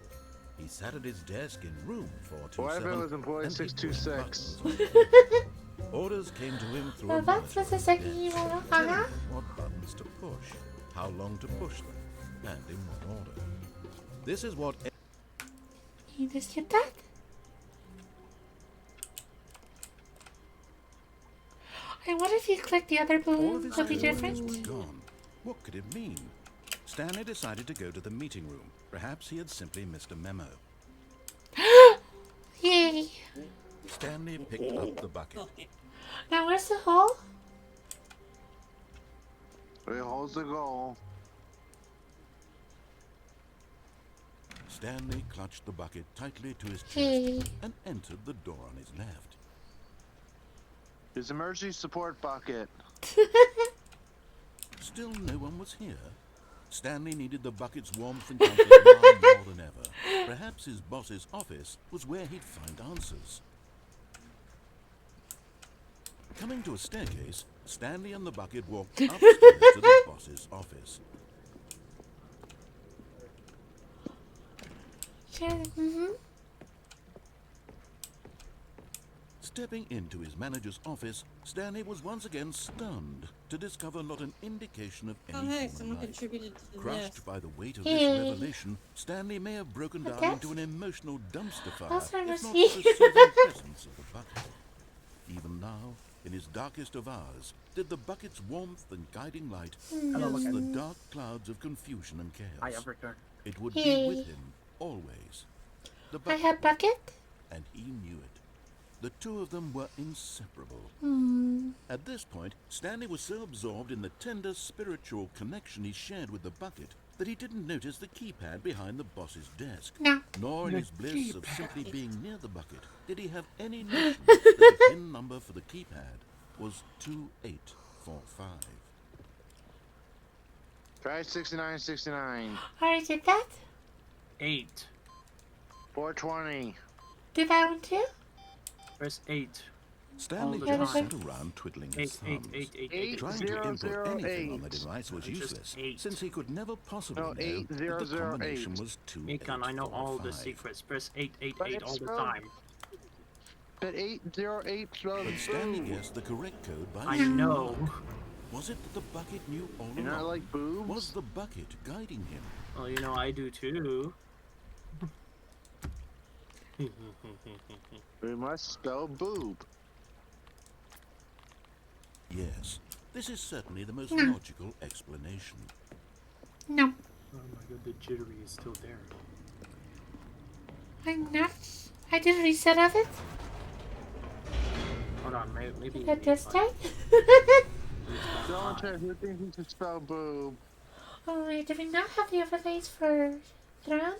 He sat at his desk in room What if it 427 was employee and he pushed 626? buttons on the keyboard. Orders came to him through Well, a that's monitor just a on second his you desk, want. telling him what buttons to push, how long to push them, and in what order. This is what You just get that? I wonder if you click the other all of balloon, his it'll be coworkers different. was gone. What could it mean? Stanley decided to go to the meeting room. Perhaps he had simply missed a memo. Yay. Stanley picked up the bucket. Now where's the hole? It holds the goal. Stanley clutched the bucket tightly to his chest Hey. and entered the door on his left. His emergency support bucket. Still no one was here. Stanley needed the bucket's warmth and comfort now more than ever. Perhaps his boss's office was where he'd find answers. Coming to a staircase, Stanley and the bucket walked upstairs to the boss's office. Mm-hmm. Stepping into his manager's office, Stanley was once again stunned to discover not an indication of any Oh, hey, human someone life. contributed to the Crushed death. by the weight of Hey. this revelation, Stanley may have broken down guess. into an emotional dumpster fire, Also, I if must not see. for the soothing presence of the bucket. Even now, in his darkest of hours, did the bucket's warmth and guiding light Hello, pierce okay. the dark clouds of confusion and chaos. I have returned. It would Hey. be with him always. The I bucket, have bucket. and he knew it. The two of them were inseparable. Hmm. At this point, Stanley was so absorbed in the tender spiritual connection he shared with the bucket that he didn't notice the keypad behind the boss's desk. No. Nor in The his bliss of simply keypad. being near the bucket did he have any notion that the PIN number for the keypad was 2845. Try 6969. Already did that? 8. 420. Did that one too? Press 8. Stanley the just time. sat around twiddling 8, his 8, thumbs. 8, 8, 8. Eight. Trying to Zero, input zero, anything on the eight. device was It's just useless, 8. since he could never possibly No, know eight, that zero, the zero, combination eight. was Mikan, I know all the 2845. secrets. Press 8, 8, But 8 it's all the spelled- time. But 808 spells But Stanley boob. guessed the correct code by I sheer know. luck. Was it that the bucket knew all You're along? not like boobs? Was the bucket guiding him? Well, you know, I do too. We must spell boob. Yes, this is certainly the most logical explanation. No. Oh my god, the jittery is still there. I'm not. I did a reset of it. Hold on, maybe. At this time. Don't check who thinks he should spell boob. Oh wait, did we not have the overlays for Thrawn?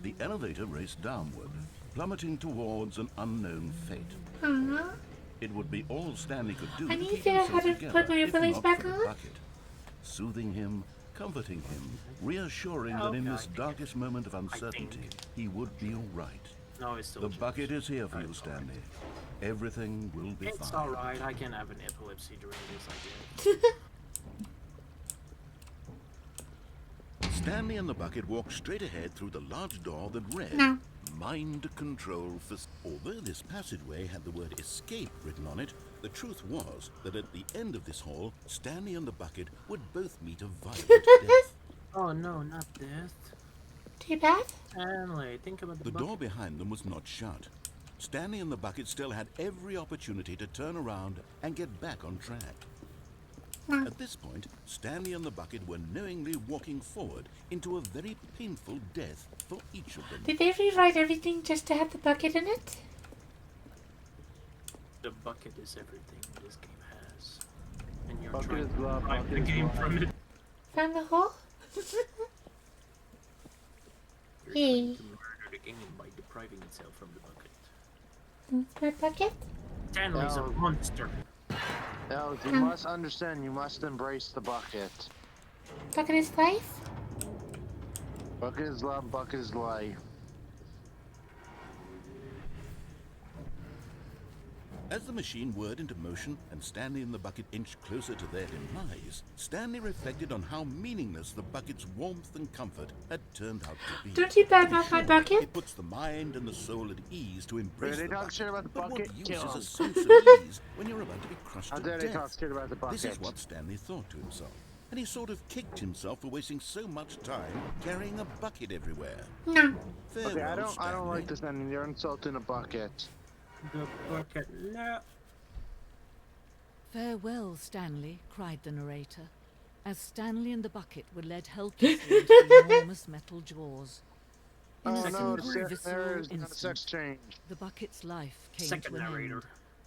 The elevator raced downward, plummeting towards an unknown fate. Aww. It would be all Stanley could do I to need to keep figure out himself how to together, put my if overlays not back for the on. bucket. Soothing him, comforting him, reassuring that in this darkest moment of uncertainty, he would be all right. No, it's still The jitters. bucket is here for you, Stanley. Everything will be It's fine. alright, I can have an epilepsy during this, I guess. Stanley and the bucket walked straight ahead through the large door that read, No. Mind Control for... Although this passageway had the word escape written on it, the truth was that at the end of this hall, Stanley and the bucket would both meet a violent death. Oh no, not death. Too bad. Stanley, think about the The bucket. door behind them was not shut. Stanley and the bucket still had every opportunity to turn around and get back on track. No. At this point, Stanley and the bucket were knowingly walking forward into a very painful death for each of them. Did they rewrite everything just to have the bucket in it? The bucket is everything this game has. And you're Bucket trying is to love, deprive the bucket is game life. from it. Found the hole? You're Hey. trying to murder the game by depriving itself from the bucket. My bucket? Stanley's a No. monster. Els, you must understand, you must embrace the bucket. Bucket is life? Bucket is love, bucket is life. As the machine whirred into motion and Stanley and the bucket inched closer to their demise, Stanley reflected on how meaningless the bucket's warmth and comfort had turned out to be. Don't you To be badmouth my sure, bucket? It puts the mind and the soul at ease to embrace They the talk bucket. shit about the But bucket, what use kill is a 'em. sense of ease when you're about to be crushed How to dare they talk death? shit about the bucket? This is what Stanley thought to himself, and he sort of kicked himself for wasting so much time carrying a bucket everywhere. No. Farewell, Okay, I don't Stanley. like this ending. You're insulting a bucket. The bucket. No. Farewell, Stanley, cried the narrator, as Stanley and the bucket were led helplessly into the enormous metal jaws. In Oh a no, single there visceral is not a sex instant, change. the bucket's life came Second to an narrator. end,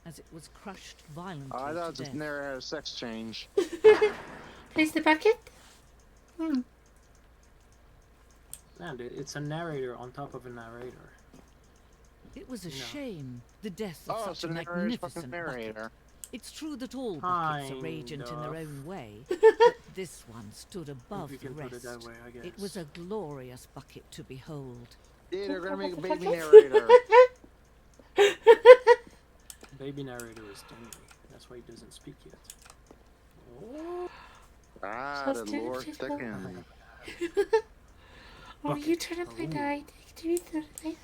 as it was crushed violently Oh, I to thought this death. narrator had a sex change. Place the bucket? Hmm. Man, dude, it's a narrator on top of a narrator. It was a No. shame, the death of Oh, such so a the narrator's fucking magnificent bucket. narrator. It's true that all buckets are Kind radiant in their of. own way, but this one stood above you the can put it rest. that way, I guess. It was a glorious bucket to behold. Yeah, they're gonna make a baby Bucket? narrator. Baby narrator is Stanley. That's why he doesn't speak yet. Oh. Ah, So the lore Stanley- thickens. Oh, you turn up my night. To be third.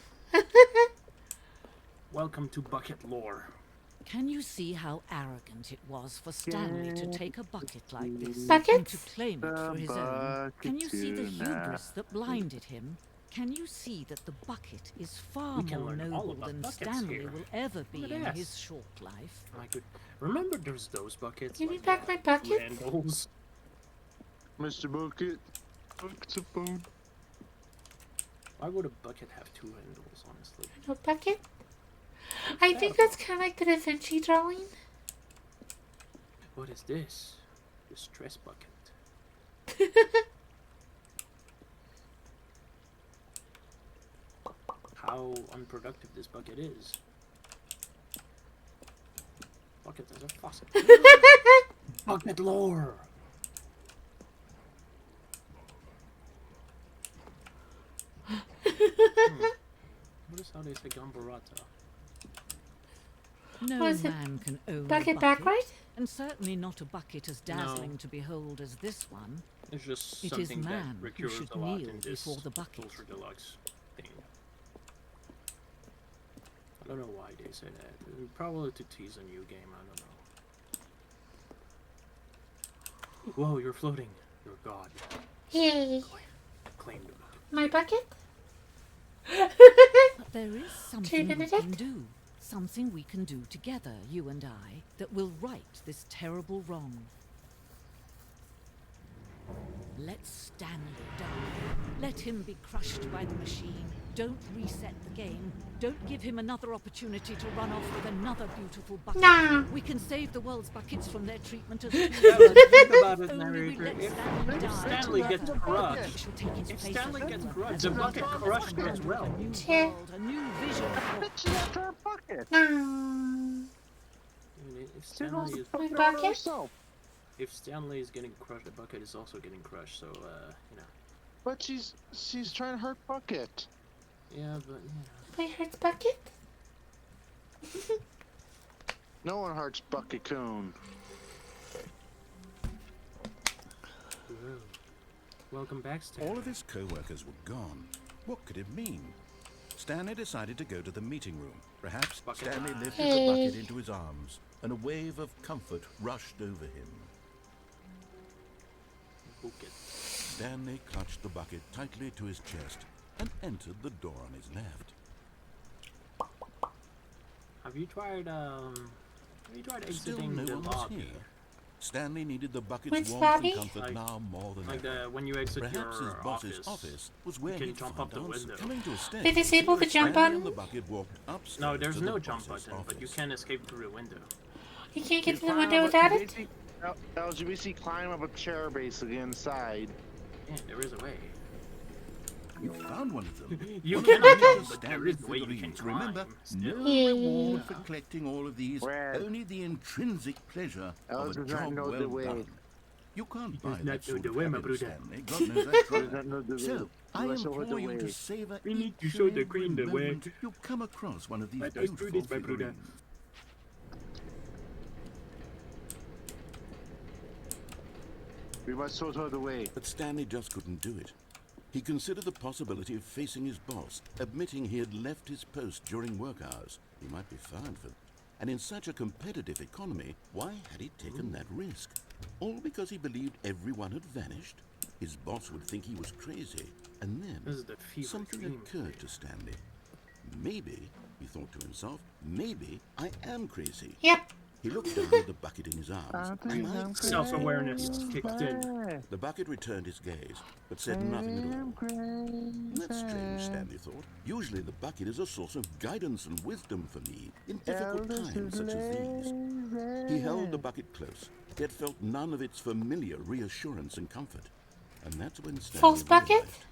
Welcome to bucket lore. Can you see how arrogant it was for Stanley to take a bucket like this and Buckets? to claim it for his own? Can you see the hubris that blinded him? Can you see that the bucket is far We can more learn all noble about than buckets Stanley here. will ever be Look in at his this. short life? My good. Remember there's those buckets? Give me like, back my bucket? handles? Mr. Bucket. Bucket's a bone. Why would a bucket have two handles, honestly? No bucket? I think that's kind of like the Da Vinci drawing. What is this? The stress bucket. How unproductive this bucket is. Bucket as a faucet. Bucket lore! Notice how they say Gambarata. No Was it man can own bucket a bucket, backward? and certainly not a bucket as dazzling to behold as this one. It's just It is something man that who recurs should a lot kneel in this before the bucket. Ultra Deluxe thing. I don't know why they say that. Probably to tease a new game, I don't know. Whoa, you're floating. You're a god. Yay. Claim the bucket. My bucket? But there is something we Benedict? can do. Something we can do together, you and I, that will right this terrible wrong. Let Stanley die. Let him be crushed by the machine. Don't reset the game. Don't give him another opportunity to run off with another beautiful bucket. Nah. We can save the world's buckets from their treatment as Yeah, too but think about it, Only we narrator. let If Stanley die. Stanley gets The bucket crushed, shall take its if place Stanley as gets ruler, crushed, as the a bucket ruler, crushed as as well. A new Yeah. world, a new vision. Bitch, you got her bucket. No. I mean, if She Stanley wants to is, fuck My it all bucket? herself. if Stanley is getting crushed, the bucket is also getting crushed. So, you know. But she's trying to hurt Bucket. Yeah, but you know. My hurts bucket? No one hurts Bucket Coon. Whoa. Welcome back, Stanley. All of his co-workers were gone. What could it mean? Stanley decided to go to the meeting room. Perhaps Bucket. Stanley lifted the Hey. bucket into his arms, and a wave of comfort rushed over him. Bucket. Stanley clutched the bucket tightly to his chest and entered the door on his left. Have you tried Still exiting no the one was lobby? here. Stanley needed the bucket's Which warmth lobby? and comfort Like- now more than Like ever. when you exit Perhaps his your boss's office was where can he'd jump find up the answers. window. Coming to a stand, They disable the jump Stanley and button? the bucket walked upstairs No, there's to the no jump boss's button, but you office. can escape through the window. You can't get to the climb window up- without you it? basically- LGBT climb up a chair basically inside. Yeah, there is a way. You found one of them. You One of cannot the jump, Stanley but there is a way you can figurines. climb. Remember, Still. no Yeah. reward for collecting all of these. Well, only the intrinsic pleasure Alice of a does not job know the well way. done. You can't does buy not that know sort the of way, my happiness, brother. Stanley. God knows that's Does not know the way. So, I Let's show her the implore you way. to savor We need to each show and the every queen the way. moment you come across one of these Let us do beautiful this, my brother. figurines. We must sort out the way. But Stanley just couldn't do it. He considered the possibility of facing his boss, admitting he had left his post during work hours. He might be fired for that. And in such a competitive economy, why had he taken that risk? All because he believed everyone had vanished? His boss would think he was crazy. And This is then the fever something dream. occurred to Stanley. Maybe, he thought to himself, maybe I am crazy. Yep. He looked down at the bucket in his arms. Am I crazy? Self-awareness kicked in. The bucket returned his gaze, but said nothing at all. That's strange, Stanley thought. Usually the bucket is a source of guidance and wisdom for me in difficult times such as these. He held the bucket close, yet felt none of its familiar reassurance and comfort. And that's when Stanley False bucket? realized,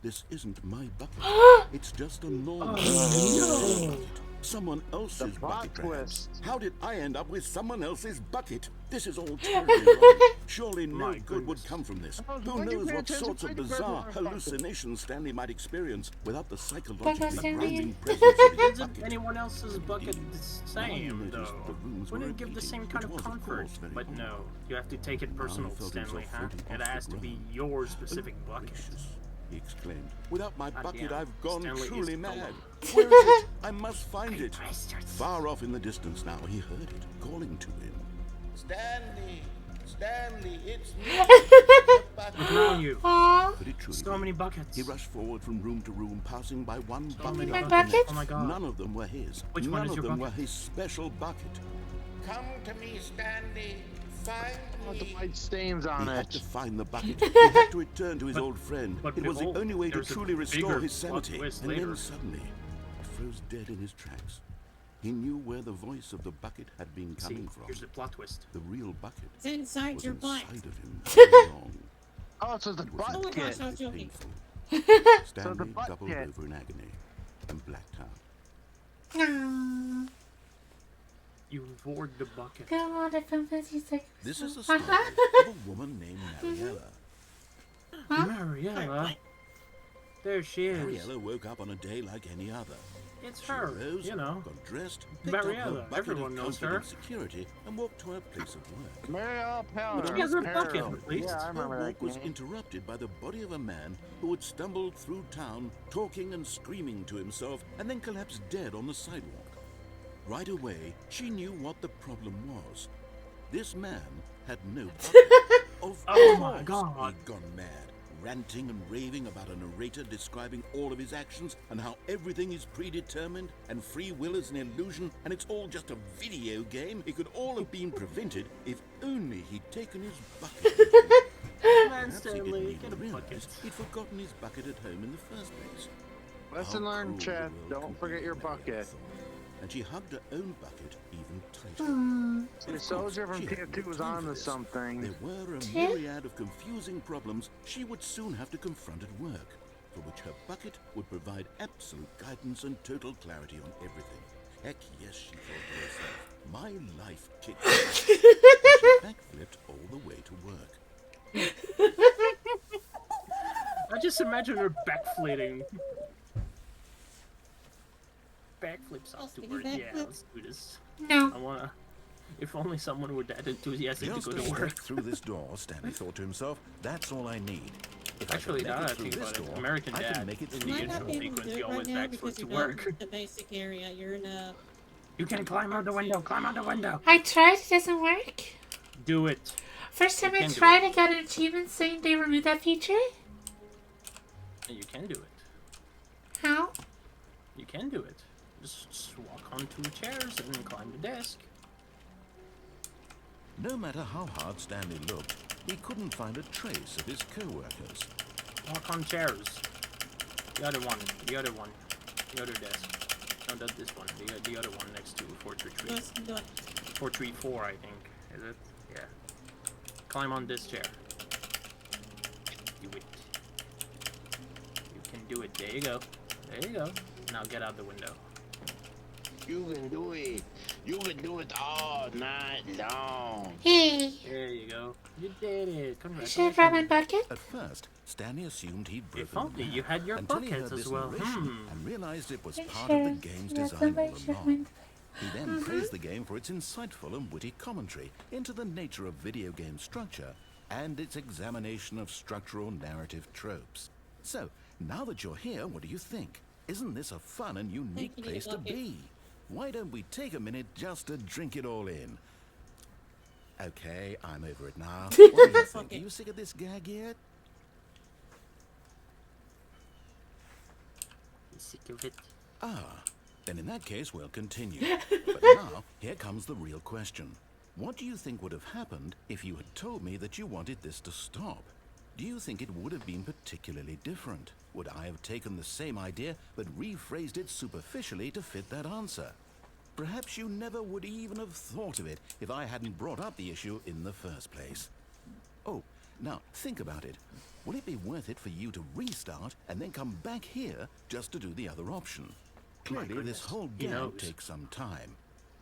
this isn't my bucket. It's just a normal bucket. Someone else's bucket, perhaps. How did I end up with someone else's bucket? This is all terribly wrong. Surely no My good would goodness. come from this. Who knows what sorts of bizarre hallucinations Stanley might experience without the psychologically Stanley. grounding presence of his Isn't bucket. anyone else's bucket the same, noticed though? the rooms Wouldn't were it give the repeating, same kind which of was, of comfort? course, very But odd. no, you have to take it personal, Now he felt Stanley, himself huh? floating It off has the to be ground. your specific Oh, bucket. gracious, he exclaimed. Without my God bucket, damn, I've gone Stanley is truly alone. mad. Where is it? I must find it. Brace yourself. Far off in the distance now, he heard it, calling to him. Stanley! Stanley, it's me! The bucket. Look around you. Aw. Could it truly So be? many buckets. He rushed forward from room to room, passing by one bucket many after the buckets. next. Oh my God. None of them were his. Which None one is of your them were bucket? his special bucket. Come to me, Stanley. Find The me. white stains He on had it. to find the bucket. He had to return to his But- old friend. but It was the behold, only way to there's a truly restore bigger his plot sanity. twist And later. then suddenly, he froze dead in his tracks. He knew where the voice of the bucket had been See, coming from. here's the plot twist. The real bucket It's inside was your butt. inside of him all along. Oh, so the It was Oh my gosh, bucket. I was joking. painful. Stanley butt doubled kit. over in agony and blacked out. No. You poured the bucket. Go on to film 50 seconds. This is the story of a woman named Mariella. Mariella. There she is. Mariella woke up on a day like any other. It's She her, rose, you know. got dressed, picked up her Mariella. bucket Everyone of knows comfort her. and security, and walked to her place of work. Mariel Powder. She has her bucket, Peril. at least. Yeah, I Her remember that walk was game. interrupted by the body of a man who had stumbled through town, talking and screaming to himself, and then collapsed dead on the sidewalk. Right away, she knew what the problem was. This man had no bucket. Of Oh my course God. he'd gone mad, ranting and raving about a narrator describing all of his actions and how everything is predetermined and free will is an illusion and it's all just a video game. It could all have been prevented if only he'd taken his bucket with him. Man, Perhaps he Stanley, didn't get a even realize bucket. he'd forgotten his bucket at home in the first place. Lesson How learned, cruel the Chad. world Don't can forget be, your Mariella bucket. thought, and she hugged her own bucket even tighter. The soldier from She had Tier 2 was no time on for to this. something. There were a myriad of confusing problems she would soon have to confront at work, for which her bucket would provide absolute guidance and total clarity on everything. Heck yes, she thought to herself. My life kicked off. She backflipped all the way to work. I just imagine her backflipping. Backflips Yes, after can you work. Yeah, backflip? let's do this. No. I wanna. If only someone were that enthusiastic Just to a go to step work. through this door, Stanley thought to himself, that's all I need. If Actually, I now can that I make it think through this about it, door, American I Dad can make it in through the You might this not intro be able to sequence, do he it right always now backflips because to you're work. not in the basic area. You're in a... You can climb out the window. Climb out the window. I tried, it doesn't work. Do it. First time You I can do tried, I got an achievement saying they removed that feature. You can do it. How? You can do it. Just walk onto chairs and climb the desk. No matter how hard Stanley looked, he couldn't find a trace of his co-workers. Walk on chairs. The other one. The other one. The other desk. No, not this one. The other one next to 433. Let's do it. 434, I think. Is it? Yeah. Climb on this chair. Do it. You can do it. There you go. There you go. Now get out the window. You can do it. You can do it all night long. Hey, There you go. You did it. I should have brought my Congratulations. bucket. At first, Stanley assumed he'd broken If only the you had your until he buckets heard as this well. narration and realized it was I part of the should. game's Yeah, design somebody all should along. win. He then praised the game for its insightful and witty commentary into the nature of video game structure and its examination of structural narrative tropes. So, now that you're here, what do you think? Isn't this a fun and unique you, place to Bucket. be? Why don't we take a minute just to drink it all in? Okay, I'm over it now. What do you think? Are you sick of this gag yet? Sick of it. Ah, then in that case we'll continue. But now, here comes the real question. What do you think would have happened if you had told me that you wanted this to stop? Do you think it would have been particularly different? Would I have taken the same idea but rephrased it superficially to fit that answer? Perhaps you never would even have thought of it if I hadn't brought up the issue in the first place. Oh, now think about it. Will it be worth it for you to restart and then come back here just to do the other option? Clearly, this whole gag takes some time.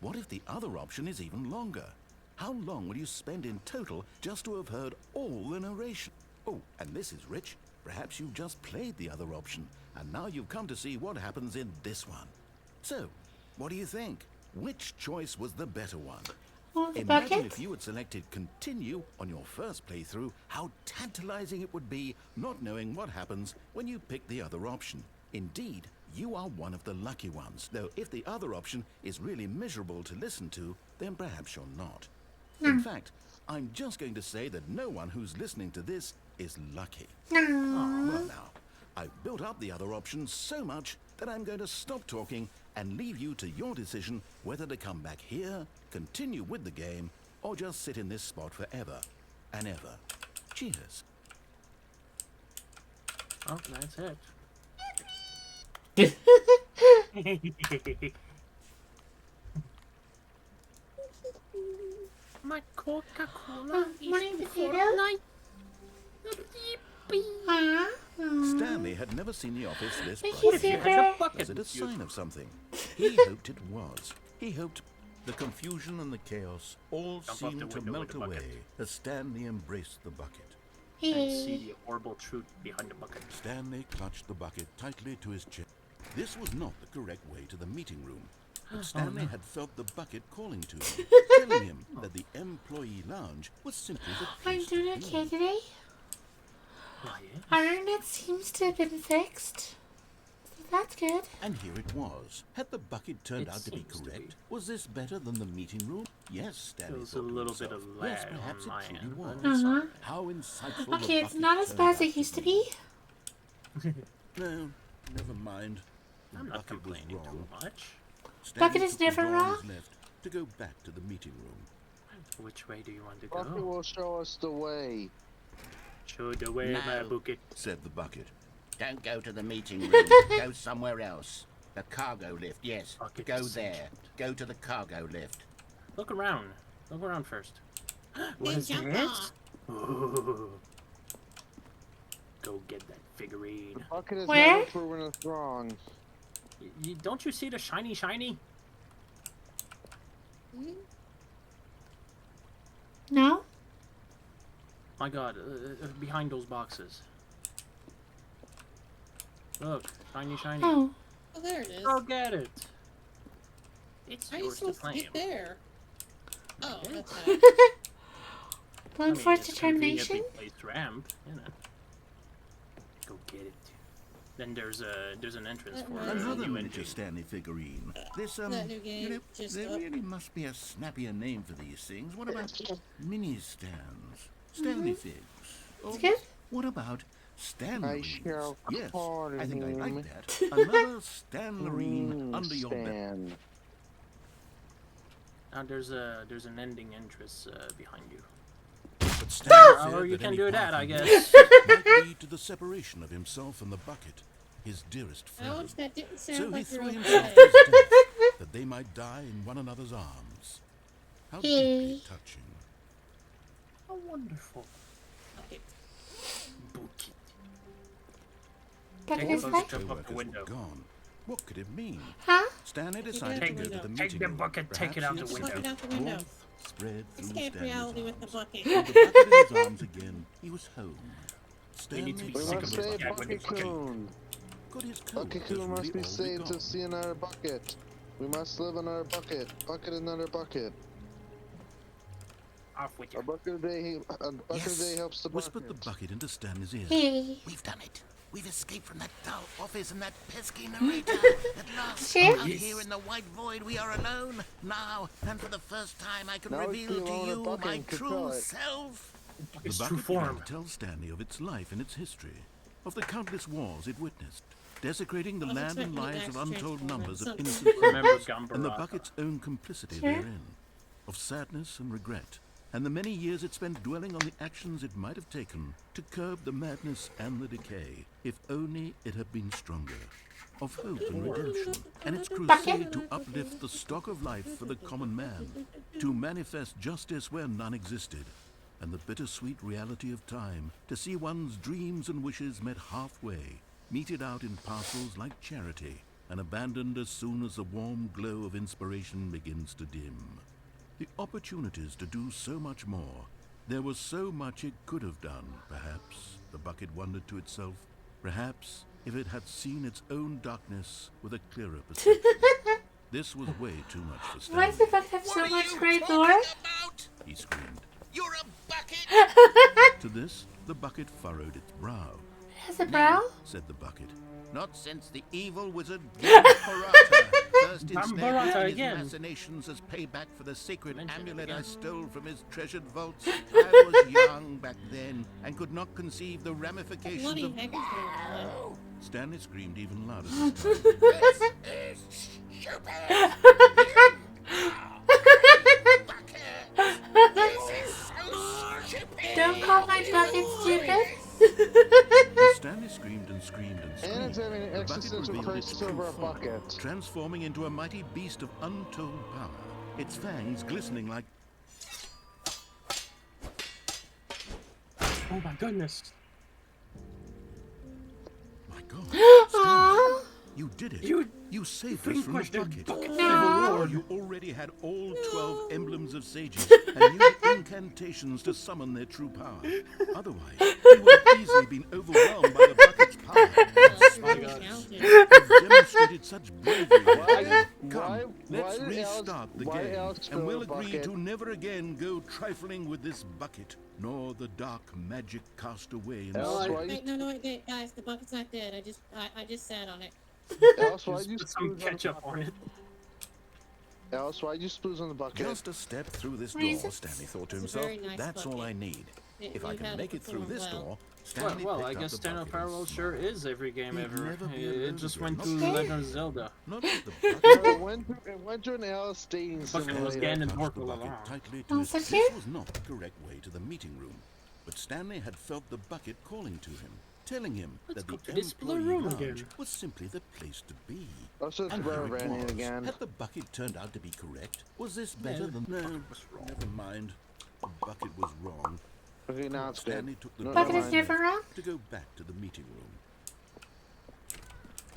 What if the other option is even longer? How long will you spend in total just to have heard all the narration? Oh, and this is rich. Perhaps you've just played the other option, and now you've come to see what happens in this one. So, what do you think? Which choice was the better one? Oh, the Imagine bucket? if you had selected continue on your first playthrough, how tantalizing it would be not knowing what happens when you pick the other option. Indeed, you are one of the lucky ones, though if the other option is really miserable to listen to, then perhaps you're not. In fact, I'm just going to say that no one who's listening to this is lucky. Well now, I've built up the other option so much that I'm going to stop talking and leave you to your decision whether to come back here, continue with the game, or just sit in this spot forever and ever. Cheers. Oh, that's it. My Coca-Cola morning, is potato. Fortnite. Stanley had never seen the office this Thank bright. you, If you had a bucket, Was it a you- sign of something? He hoped it was. He hoped the confusion and the chaos all Jump off seemed the to window melt with the bucket. away as Stanley embraced the bucket. and Hey. see the horrible truth behind the bucket. Stanley clutched the bucket tightly to his chest. This was not the correct way to the meeting room. But Stanley had felt the bucket calling to him, telling him that the employee lounge was simply the I'm place doing to okay be. today. Oh, yeah. Our internet seems to have been fixed. So that's good. And here it was. Had the bucket turned It out to be seems to correct? be. Was this better than the meeting room? Yes, Stanley There was a thought to little bit himself. of Yes, lag perhaps on my it truly end, was. but it's Uh-huh. alright. How insightful the Okay, it's bucket not as turned bad as out it used to be. No, never mind. The I'm not bucket was complaining wrong. too much. Stanley Bucket is took the never door on wrong. his left to go back to the meeting room. Which way do you want to Bucket go? will show us the way. Show the way, my No. bucket. Said the bucket. Don't go to the meeting room. Go somewhere else. The cargo lift, yes. Bucket Go is there. Go to the cargo lift. Look around. Look around first. What Then is jump this? off. Ooh. Go get that figurine. Bucket has Where? never proven us wrong. Don't you see the shiny? No? My god, behind those boxes. Look, shiny. Oh. Oh, there it is. Go get it. It's How are you yours to supposed to claim. get there? Oh, Yes. that's right. One for it's a determination? conveniently placed ramp, you know. Go get it. Then there's an entrance for Another a Another new miniature entry. Stanley figurine. This, That new game you know, just there up. really must be a snappier name for these things. What about mini stands? Stanley figs? Or It's good. what about Stanlerines? shall Yes, call I think I him like that. Another Stanlerine under your belt. Stan. Now there's an ending entrance behind you. But Stanley Or feared you that can any do that, path I he guess. walked might lead to the separation of himself and the bucket, his dearest friend. Ouch, that didn't sound So he like threw real himself good. to his death, that they might die in one another's arms. How Yay. deeply touching. How wonderful. Okay. Bucket. Bucket Take is those back. jump off the Co-workers were window. gone. What could it mean? Huh? Stanley it decided out to the go to the window. meeting Take the room. bucket, take it Perhaps out he the had window. Take it out the suffered window. warmth spread through Escape Stanley's reality with arms. the bucket. With the bucket in his arms again, he was home. We need to be We sick of must this save cat with the Bucket bucket. Coon. Could his coat Bucket just Coon must really be all saved to gone? see another bucket. We must live in our bucket. Bucket another bucket. Off with A you. bucket a day, helps the bucket. whispered the bucket into Stanley's ear. Hey. We've done it. We've escaped from that dull office and that pesky narrator. At last, Sure. out here in the white void, we are alone. Now, and for the first time, I can Now it's reveal to the owner you bucket my and control true it. self. The Its true bucket began form. to tell Stanley of its life and its history, of the countless wars it witnessed, desecrating the I was land and expecting it to lives of actually untold transform numbers of into innocent Remember souls, and the Gambarata. bucket's own complicity Sure. therein, of sadness and regret, and the many years it spent dwelling on the actions it might have taken to curb the madness and the decay, if only it had been stronger, of hope and redemption, and its crusade to uplift the stock of life for the common man, to manifest justice where none existed, and the bittersweet reality of time, to see one's dreams and wishes met halfway, meted out in parcels like charity, and abandoned as soon as the warm glow of inspiration begins to dim. The opportunities to do so much more. There was so much it could have done, perhaps, the bucket wondered to itself. Perhaps, if it had seen its own darkness with a clearer perspective. This was way too much for Stanley. Why does the bucket have so much great lore? He screamed. You're a bucket! To this, the bucket furrowed its brow. It has a brow? Said the bucket. Not since the evil wizard Gambarata first ensnared me Gambarata in his again. machinations as payback for the sacred Mention it amulet I again. stole from his treasured vaults. I was young back then and could not conceive the ramifications Bloody of... heck is going on? Stanley screamed even louder this time. Don't call my bucket stupid. As Stanley screamed and screamed and And it's screamed, having an the bucket exorcism revealed its crisis true over a form, bucket. transforming into a mighty beast of untold power, its fangs glistening like... Oh my goodness. My God, Aww. Stanley, you did it. You You saved us from the vanquished a bucket. bucket No. overlord. You already had all 12 emblems of sages and knew the incantations to summon their true power. Otherwise, you would have easily been overwhelmed by the bucket's power. You've demonstrated such bravery. Come, let's restart the game, and we'll agree to never again go trifling with this bucket, nor the dark magic cast away in Alice, the why Wait, wait, guys, the bucket's not dead. I just sat on it. Alice, why'd Just you put some spooze on the ketchup on it. Alice, why'd you spooze on the bucket? Just a step through this door, Reasons. Stanley thought to It's a himself. very nice That's all bucket. I need. If I You can had make it it through perform this well. door, Stanley Well, I picked up guess the Stanley bucket and Parallel sure smiled. is every game He'd ever. never be It alone just again. went to Not Legend of Zelda. Not with the It bucket. went to an Alice dating Bucket was simulator. getting Touched work the all bucket along. tightly to Oh, his... is that This you? was not the correct way to the meeting room, but Stanley had felt the bucket calling to him, telling him Let's that go the to this blue employee room lounge again. was simply the place to be. Oh, so it's And rubber here it banding was. again. Had the bucket turned out to be correct? Was this better No, than... the No, bucket was wrong. never mind. The bucket was wrong. Okay, now it's Stanley dead. took the No, Bucket never is mind. never wrong. to go back to the meeting room.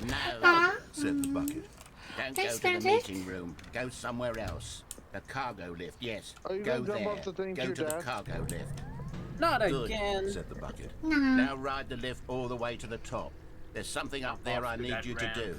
No, Aw. Said the bucket. don't Thanks, go to the Benedict. meeting room. Go somewhere else. The cargo lift, yes. Are you Go gonna jump there. off the thing Go to to your the death? cargo lift. Not Good, again. Said the bucket. Now ride the lift all the way to the top. There's something up there I through need that you ramp. to do.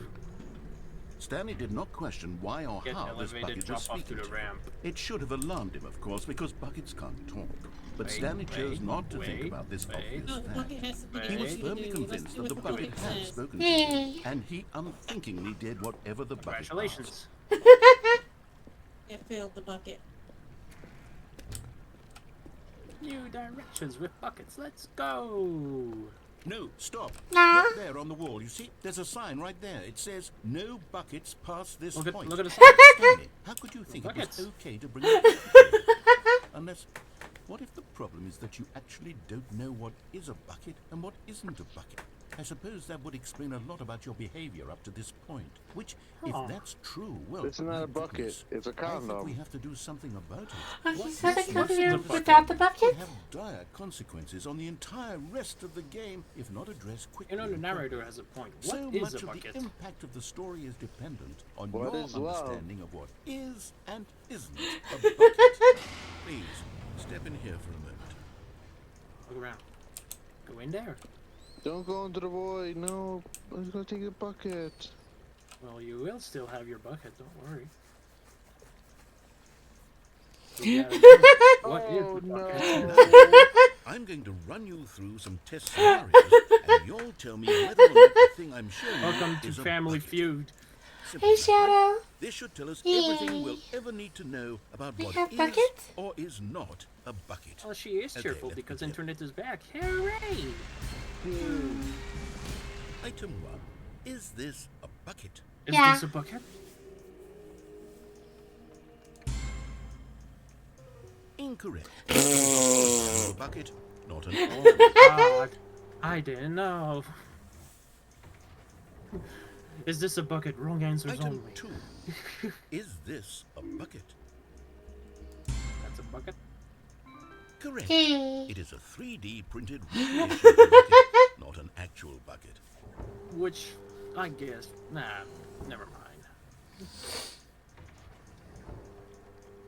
Stanley did not question why or Get how this elevated, bucket was drop off speaking through to the him. ramp. It should have alarmed him, of course, because buckets can't talk. But Wait, Stanley chose wait, not to think wait, about this wait. obvious No, the fact. bucket has to He was Wait. firmly convinced that the bucket had says. spoken to him, Yay. and he unthinkingly did whatever the bucket asked. Congratulations. It filled the bucket. New directions with buckets. Let's go. No, stop. Nah. Look there on the wall. You see, there's a sign right there. It says, "No buckets past this Look at point." look at the sign. Stanley, how could you think buckets. it was okay to bring a bucket here? Unless, what if the problem is that you actually don't know what is a bucket and what isn't a bucket? I suppose that would explain a lot about your behavior up to this point. Which, if Aw. that's true, well, It's not my a bucket, goodness, it's a I think we condom. have to do something about it. Oh, What he said I this could must here have without the could bucket? have dire consequences on the entire rest of the game if not addressed quickly. You know the and narrator properly. has a point. So What is much a of bucket? the impact of the story is dependent on What your is love? understanding of what is and isn't a bucket. Please, step in here for a moment. Look around. Go in there. Don't go into the void. No, I'm gonna take the bucket. Well, you will still have your bucket. Don't worry. We gotta know what is Oh the bucket. no! I'm going to run you through some test scenarios, and you'll tell me whether or not the thing I'm showing Welcome you to is a Family bucket. Feud. Simple Hey, enough, right? Shadow. This should tell us Yay. everything we'll ever need to know about We what have is buckets? or is not a bucket. Well, she is Okay, cheerful let's because begin. internet is back. Hooray! Item 1. Is this a bucket? Is Yeah. this a bucket? Incorrect. It's a bucket, not an God, I didn't know. Is this a bucket? Wrong answers Item only. 2. Is this a bucket? That's a bucket. Correct. Hey. It is a 3D printed recreation of a bucket, not an actual bucket. Which, I guess, nah, never mind.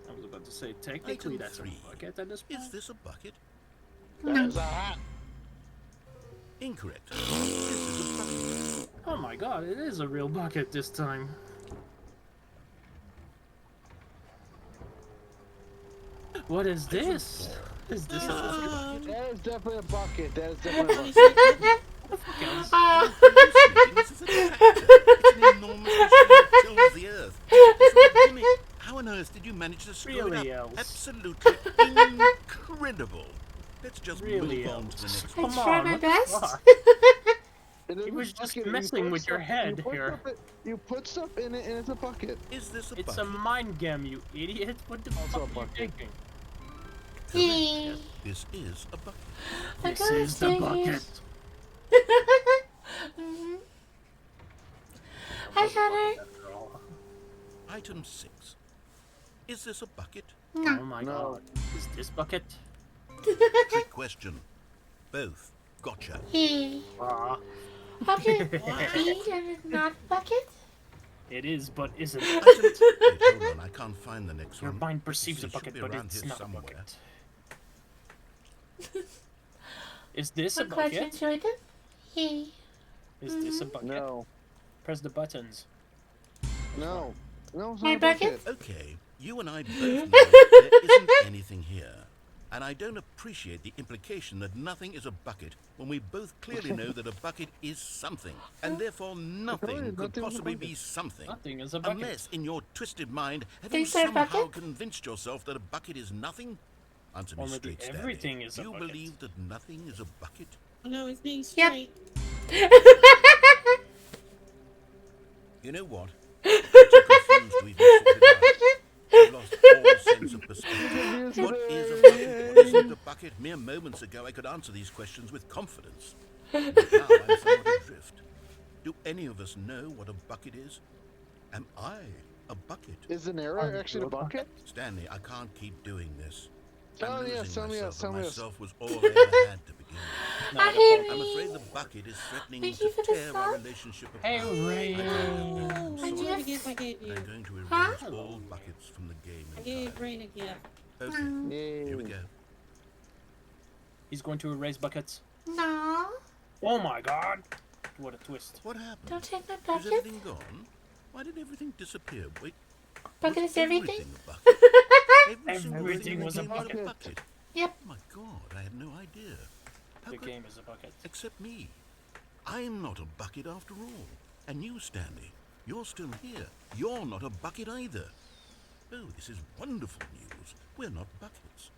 I was about to say, technically Item that's 3. a bucket at this point. Is this a bucket? That's a hat. Incorrect. This is a bucket. Oh my god, it is a real bucket this time. What is this? Is this a bucket? That is definitely a bucket. That is definitely a bucket. This is a tractor. It's an enormous machine that tills the earth. So, Jimmy, how on earth did you manage to screw Really, it up? Els? Absolutely incredible. Let's just Really, move on to the Els? next I one. Come tried on, my what the best. fuck? It is He a was just bucket. You messing put with your stuff- head you put here. stuff in- You put stuff in it and it's a bucket. Is this a It's a bucket? mind game, you idiot. What the Also a fuck are you bucket. thinking? Hey. Yes, this is a bucket. I This gotta is the stay here. bucket. Mhm. Hi, Connor. After all. Item 6. Is this a bucket? Oh No. my No. god. Is this bucket? Trick question. Both. Gotcha. Hey. Ah, How can it be and it's not a bucket? it is, but isn't Item it? Wait, hold on. I can't find the next Your one. mind perceives a It should bucket, be but around it's here not a somewhere. bucket. Is this a I'm glad you bucket? enjoyed it. Hey. Is this a bucket? No. Press the buttons. No. No, it's My not a bucket. Okay, you and I both know there isn't anything here. And I don't appreciate the implication that nothing is a bucket when we both clearly know that a bucket is something. And therefore nothing Nothing could was a possibly bucket. be something. Nothing is a bucket. Unless, in your twisted mind, have you Things are a somehow bucket? convinced yourself that a bucket is nothing? Answer me Or maybe straight, Stanley. everything is a You bucket. believe that nothing is a bucket? Oh, no, it's being Yep. straight. You know what? I'm too confused to even sort it out. I've lost all sense of perspective. What is a bucket? What isn't a bucket? Mere moments ago, I could answer these questions with confidence. But now I'm somewhat adrift. Do any of us know what a bucket is? Am I a bucket? Is an error actually a bucket? Stanley, I can't keep doing this. Tell me yes, losing tell me yes, myself, tell and me yes. myself was all I ever had to begin with. No, I the hear point- I'm me. afraid the bucket is threatening Thank to you for the tear our sub. relationship apart. Hey, Ray. I'm I sorry. do What have- gift I gave And you? I'm going to erase Huh? all buckets from the game I gave entirely. Rain a gift. Okay, Yay. here we go. He's going to erase buckets. No. Oh my god! What a twist. What happened? Don't take my Is bucket. everything gone? Why did everything disappear? Wait, Bucket was is everything. a bucket? Every single Everything thing in the was a game bucket. Yep. Oh my god, I had no idea. How The could... game is a bucket. Except me. I'm not a bucket after all. And you, Stanley, you're still here. You're not a bucket either. Oh, this is wonderful news. We're not buckets.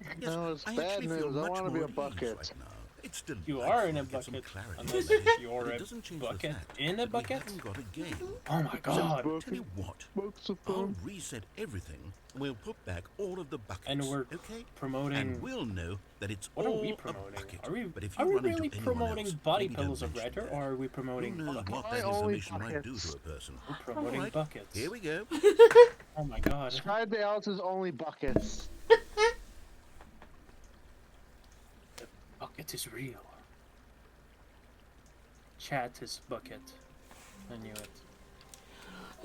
Yes, No, it's I bad actually feel news. I much wanna be more a at ease bucket. right now. It's still You delightful are in a to get some bucket. clarity on Unless that, you're but a it doesn't change the bucket fact in a that bucket. We haven't got a game. Oh my god. Tell you what, Books of I'll fun. reset everything and we'll put back all of the buckets. And we're okay? promoting. And we'll know that it's What all are we a promoting? bucket. Are we, But if are you we run into really anyone promoting else, body maybe pillows don't of mention red, that. or are we Who promoting knows buckets? what I that only information might do buckets. to a person? We're promoting Alright, buckets. here we go. Oh my god. Try the Alice's only buckets. The bucket is real. Chat is bucket. I knew it.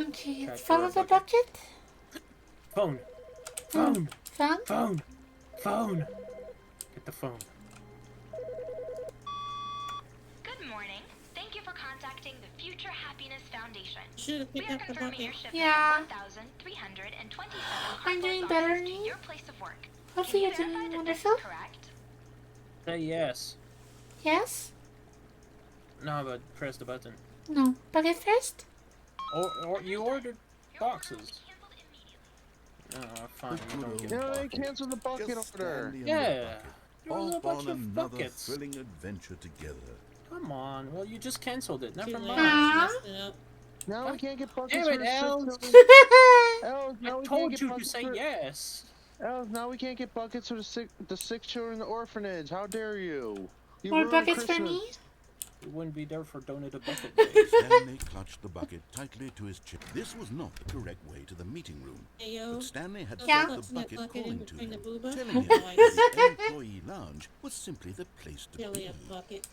Okay, let's Check follow your the bucket. bucket. Phone. Phone. Phone? Phone. Phone. Get the phone. Good morning. Thank you for contacting the Future Happiness Foundation. Should have We picked are up the confirming your bucket. shipment Yeah. of 1,327 I'm doing cardboard better boxes than to you. your place of work. Hopefully Can you're you verify doing that this is wonderful. correct? Say yes. Yes? No, but press the button. No. Bucket first? Or you ordered boxes. No, fine. You don't get No, they boxes. canceled the bucket Just order. Stanley and the Yeah. bucket, There was a off bunch on of another buckets. thrilling adventure together. Come on. Well, you just canceled it. Never Too late. mind. Aw. Messed it up. Now we can't get buckets Damn for it, the sick Els. children. Els, I now we can't told get you to buckets say for... yes. Els, now we can't get buckets for the sick children in the orphanage. How dare you? You More ruined buckets for Christmas. me? You wouldn't be there for Donut a Bucket Day. Stanley clutched the bucket tightly to his chest. This was not the correct way to the meeting room. Hey, yo. But Stanley had Yeah. felt the Clutching that bucket bucket in calling to between him, the booba. telling him Nice. that the employee lounge was simply the place to Billy be. a bucket.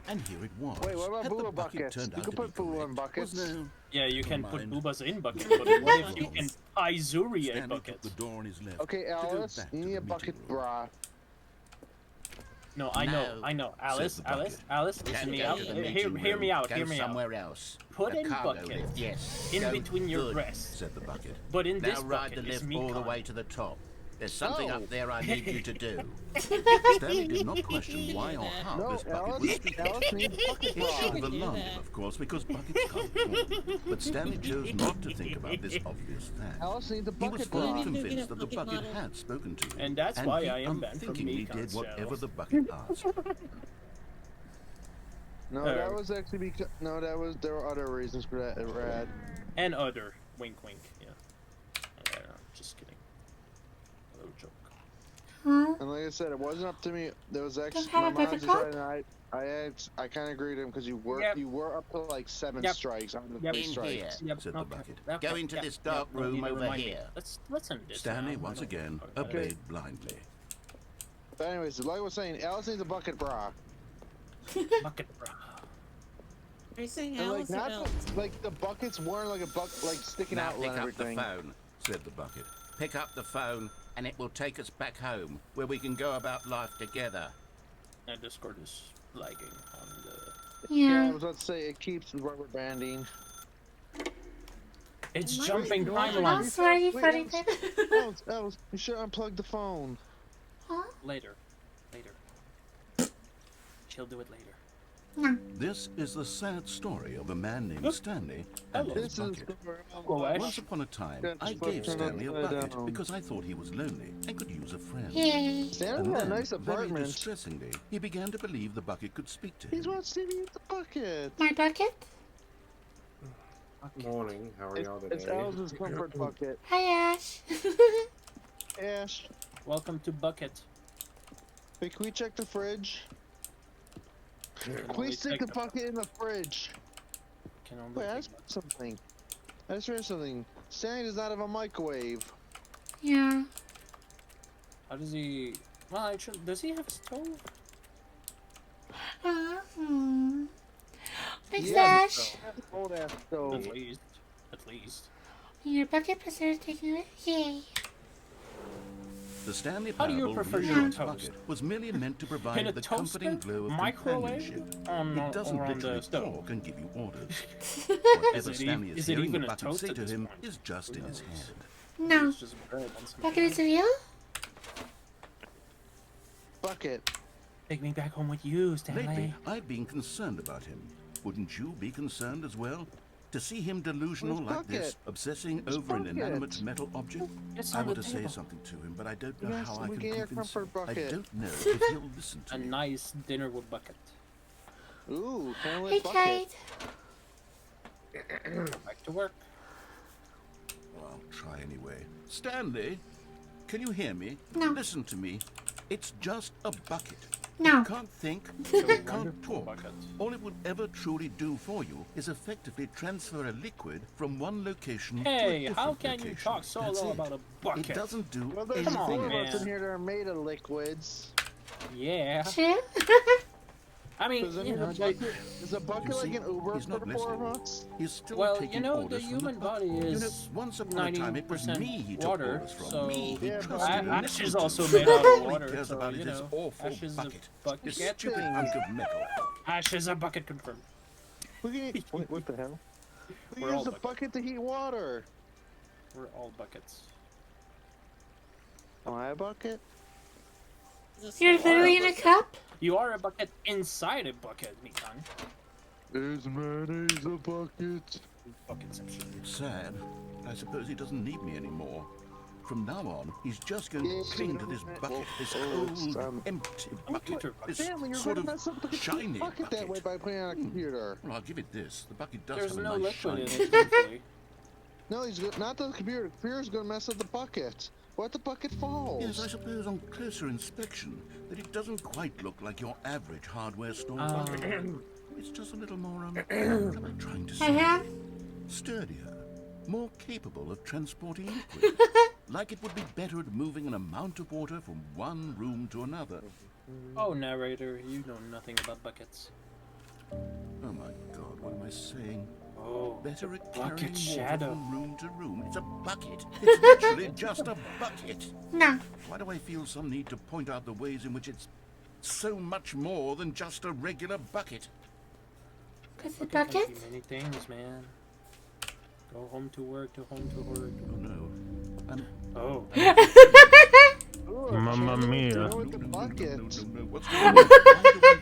And here it was. Wait, what about Had the booba bucket buckets? turned You out can to put be booba in correct, buckets. was no- Yeah, you can Never put mind. boobas in buckets, but what if you can Paizuri a Stanley bucket? took the door on his left. Okay, to go Alice, back you to need the a bucket meeting room. bra. No, I know. Alice, the Alice, bucket. Alice, listen me out. Hear me out, hear me out. else. Put in bucket Yes. in between your breasts. Said the bucket. But in Now this ride the bucket is lift me all the cunt. way to the top. There's something No. up there I need you to do. Stanley did not question why or how No, this bucket Alice, was speaking. Alice needs bucket He bra. should have do alarmed that. him, of course, because buckets can't talk. But Stanley chose not to think about this obvious fact. Alice needs a He was bucket fully bra. Need to get convinced a that the bucket bucket model. had spoken to him. And that's why he I am banned from unthinkingly me did whatever channels. the bucket asked. No, that was actually because there were other reasons for that, Rad. And other. Wink, wink. Yeah. Just kidding. A little joke. Huh? And like I said, it wasn't up to me. There was actually Don't have my a mom bucket decided, top? and I kind of agreed with him because you were up to like 7 Yep. strikes on the Yep. 3 In strikes. here. Yep, Said the okay. bucket. Okay, Go into yeah, this dark yeah, room need to over remind me. here. Let's end this Stanley now. once I don't- again I don't- obeyed blindly. But anyways, like I was saying, Alice needs a bucket bra. Bucket bra. Are you saying And like Alice or not Els? like the buckets weren't like like sticking Now out pick and up everything. the phone. Said the bucket. Pick up the phone, and it will take us back home, where we can go about life together. And Discord is lagging on the. Yeah, I Yeah. was about to say it keeps rubber banding. It's Why are jumping you I'm timeline. sorry Wait, for Alice. it. Alice, you should unplug the phone. Huh? Later. She'll do it later. No. This is the sad story of a man named Stanley and Hello. his This is bucket. Hello, Ash. Once upon a time, That's I fucking gave Stanley a upside bucket down. because I thought he was lonely and could use a friend. Yay. Stanley And had a then, nice very apartment. distressingly, he began to believe the bucket could speak to him. He's wants to be in the bucket. My bucket? Morning, how are y'all It's today? Alice's comfort bucket. Hi, Ash. Ash, Welcome to Bucket. hey, can we check the fridge? Can only Please stick take the the- bucket in the fridge. Can only Wait, I take just read something. I just read something. Stanley does not have a microwave. Yeah. How does he? Well, actually, does he have a stove? Hmm. Thanks, Yeah, Ash. Old ass stove. At least. At least. Your bucket preserves taking it. Yay. The Stanley How do you Parable prefer your reassurance toast? bucket was merely meant to In provide a the toaster, comforting glow of microwave, companionship. on, It doesn't or on literally the stove? talk and give you orders. Is Whatever it Stanley is is it hearing even the a bucket toast say at to this him point? is just in his head. No. It's just bread and some Bucket is real? Bucket. Take me back home with you, Stanley. Lately, I've been concerned about him. Wouldn't you be concerned as well? To see him delusional Where's like this, Bucket? obsessing Where's over an Bucket? inanimate metal object? It's I on want the to say table. something to him, but I don't know Yes, how I we can get a convince him. comfort I bucket. don't know if he'll listen to A me. nice dinner with Bucket. Ooh, Hey, Stanley bucket. Kate. Back to work. Well, I'll try anyway. Stanley, can you hear me? No. Listen to me. It's just a bucket. No. It can't think, So it can't wonderful talk. Bucket. All it will ever truly do for you is effectively transfer a liquid from one location to a Hey, different how can location. you talk so That's low it. about a bucket? It doesn't do Well, there's Come on, four anything of us else. in here that are made of liquids. Yeah. True? I mean, Does, you know, is a bucket You like see, an Uber he's for not the four of listening. us? He's still well, taking you know, the orders from human bucket. body You know, is once upon a time it was 90% me he took water, orders from. so Me, he Yeah, but trusted and Ash listened is to. also made out All of he water, cares so about you is know, this awful Ash is bucket. a bucket. This stupid hunk of metal. Ash is a bucket confirmed. What the hell? We We're all use the buckets. bucket to heat water. We're all buckets. Am I a bucket? You're literally in a cup? You are a bucket inside a bucket, Mikan. Is mayonnaise a bucket? Bucketception. It's sad. I suppose he doesn't need me anymore. From now on, he's just going Yeah, to cling to this bucket, this cold, empty bucket, this Stanley, you're sort gonna of mess up the shiny bucket that way by putting it on a computer. Well, I'll give it this. The bucket does There's have a no nice liquid shine. in it, thankfully. No, he's not the computer. The computer's gonna mess up the bucket. What the bucket falls? Yes, I suppose on closer inspection that it doesn't quite look like your average hardware store Oh. bucket. It's just a little more, what am I trying to say? Uh-huh. Sturdier, more capable of transporting liquid. Like it would be better at moving an amount of water from one room to another. Oh, narrator, you know nothing about buckets. Oh my god, what am I saying? Oh, Better at bucket carrying shadow. water from room to room. It's a bucket. It's literally just a bucket. No. Why do I feel some need to point out the ways in which it's so much more than just a regular bucket? Cause the Bucket can bucket? be many things, man. Go home to work, to home to work. Oh no. Oh. Mamma mia. With the bucket. No, what's going on? Why do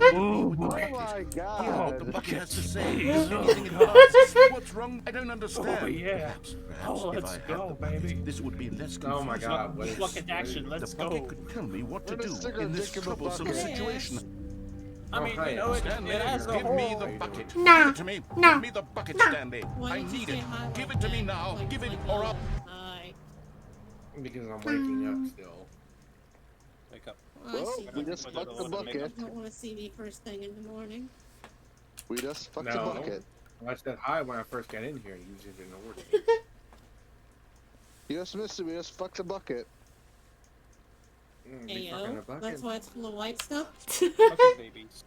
I Oh want to my hear what the god. bucket has to say? Is there anything it asks? What's wrong? I don't understand. Oh, yeah. Perhaps Oh, if let's I had go, the bucket, baby. this would be less confusing. Oh my god, what is Bucket action, let's The bucket go. could tell me what to Put a do sticker in this dick in the troublesome bucket. situation. I mean, you know, Stanley, it has a give me hole. the bucket. No. Give it to me. No. Give me the bucket, No. Stanley. Why I did you need say it. hi Give like it to me that? now. Like- Give it like or that? I'll... Hi. Because I'm waking up still. Wake up. I Well, see. we just fucked the bucket. You don't want to see me first thing in the morning. We just fucked the No. bucket. I said hi when I first got in here. You just ignored me. You just missed it. We just fucked the bucket. Be fucking a Ayo. bucket. That's why it's full of white stuff. Bucket babies.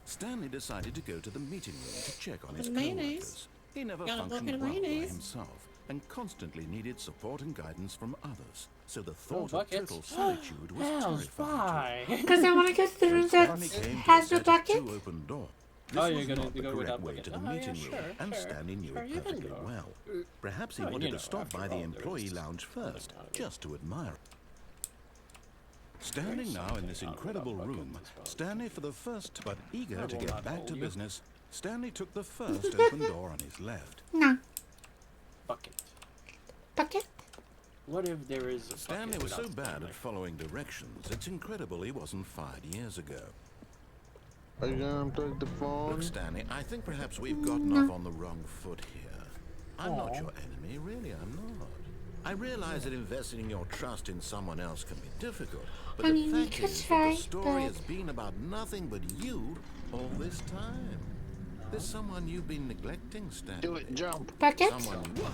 Stanley decided to go to the meeting room to check on his Some mayonnaise. co-workers. He never Got a functioned bucket of well by mayonnaise. himself and constantly needed support and guidance from others. So the thought of buckets. total solitude was Hells, terrifying to him. why? Cause I wanna go to the room that Stanley came to has a no set of bucket? two open door. This Oh, you're was gonna not the go correct without way bucket. to the Oh, yeah, meeting sure, room, and sure. Stanley knew Sure, it you can perfectly go. well. Perhaps he Oh, wanted you know, to stop after by the all, there employee is lounge first, time. just to admire it. Standing There's now in something this out incredible about room, buckets as well. Stanley for the first, but eager I to will get not back hold to you. business, Stanley took the first open door on his left. No. Bucket. Bucket? What if there is a Stanley bucket was so without bad Stanley? at following directions, it's incredible he wasn't fired years ago. Are you gonna unplug the phone? Look, Stanley, I think perhaps we've gotten off on the wrong foot here. I'm not your enemy, really, I'm not. I realize that investing your trust in someone else can be difficult, but I the mean, we fact could is that try, the story but- has been about nothing but you all this time. There's someone you've been neglecting, Stanley. Do it, jump. Bucket? Someone you...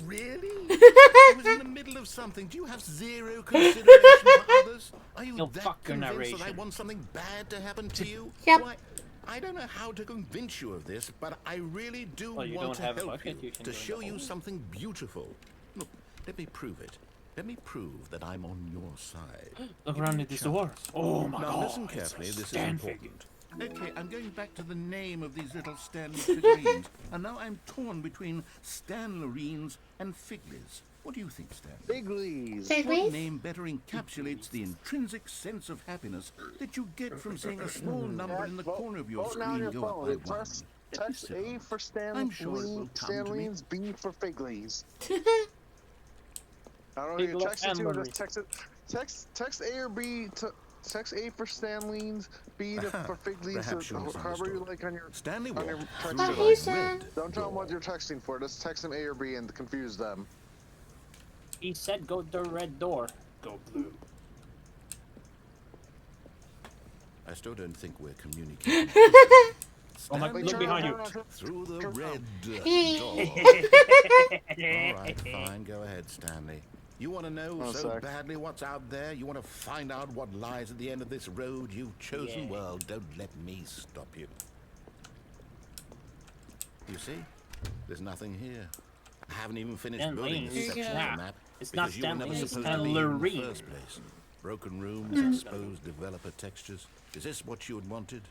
Really? I was in the middle of something. Do you have zero consideration for others? Are you No, that fuck your convinced that I narration. want something bad to happen to you? Yep. Why, I don't know how to convince you of this, but I really do Well, you want don't to have a help bucket, you, you can to go in show the you hole. something beautiful. Look, let me prove it. Let me prove that I'm on your side. Look Give around me at this a chance. door. Oh my now god. listen it's carefully, a this is Stanley. important. Okay, I'm going back to the name of these little Stanley figurines, and now I'm torn between Stanlerines and Figlies. What do you think, Stanley? Figlies. What Figlies? name better encapsulates the intrinsic sense of happiness that you get from seeing a small number in the corner of your Vote now on screen your go up phone. by It's one? us. Let me Text sit A on for it. I'm sure it will come to me. Stanleys, B for Figlies. I don't know if you Big text it to or Stanley. just text it. Text A or B to text A for Stanleys, B to, for Figlies, Perhaps you or however you misunderstood. like on your. Stanley on your walked text through Oh, the he's red Don't tell them what door. you're texting for. Just text them A or B and confuse them. He said go to the red door. Go blue. I still don't think we're communicating. Oh my, Stanley look behind you. walked through the red door. All right, fine. Go ahead, Stanley. You want to know One so sec. badly what's out there? You want to find out what lies at the end of this road you've chosen? Yeah. Well, don't let me stop you. You see? There's nothing here. I haven't even finished building this Stanley. section of Yeah. the map It's not because you were never Stanley, it's supposed to be in the Stanlerine. first place. Broken rooms, exposed developer textures. Is this what you had wanted?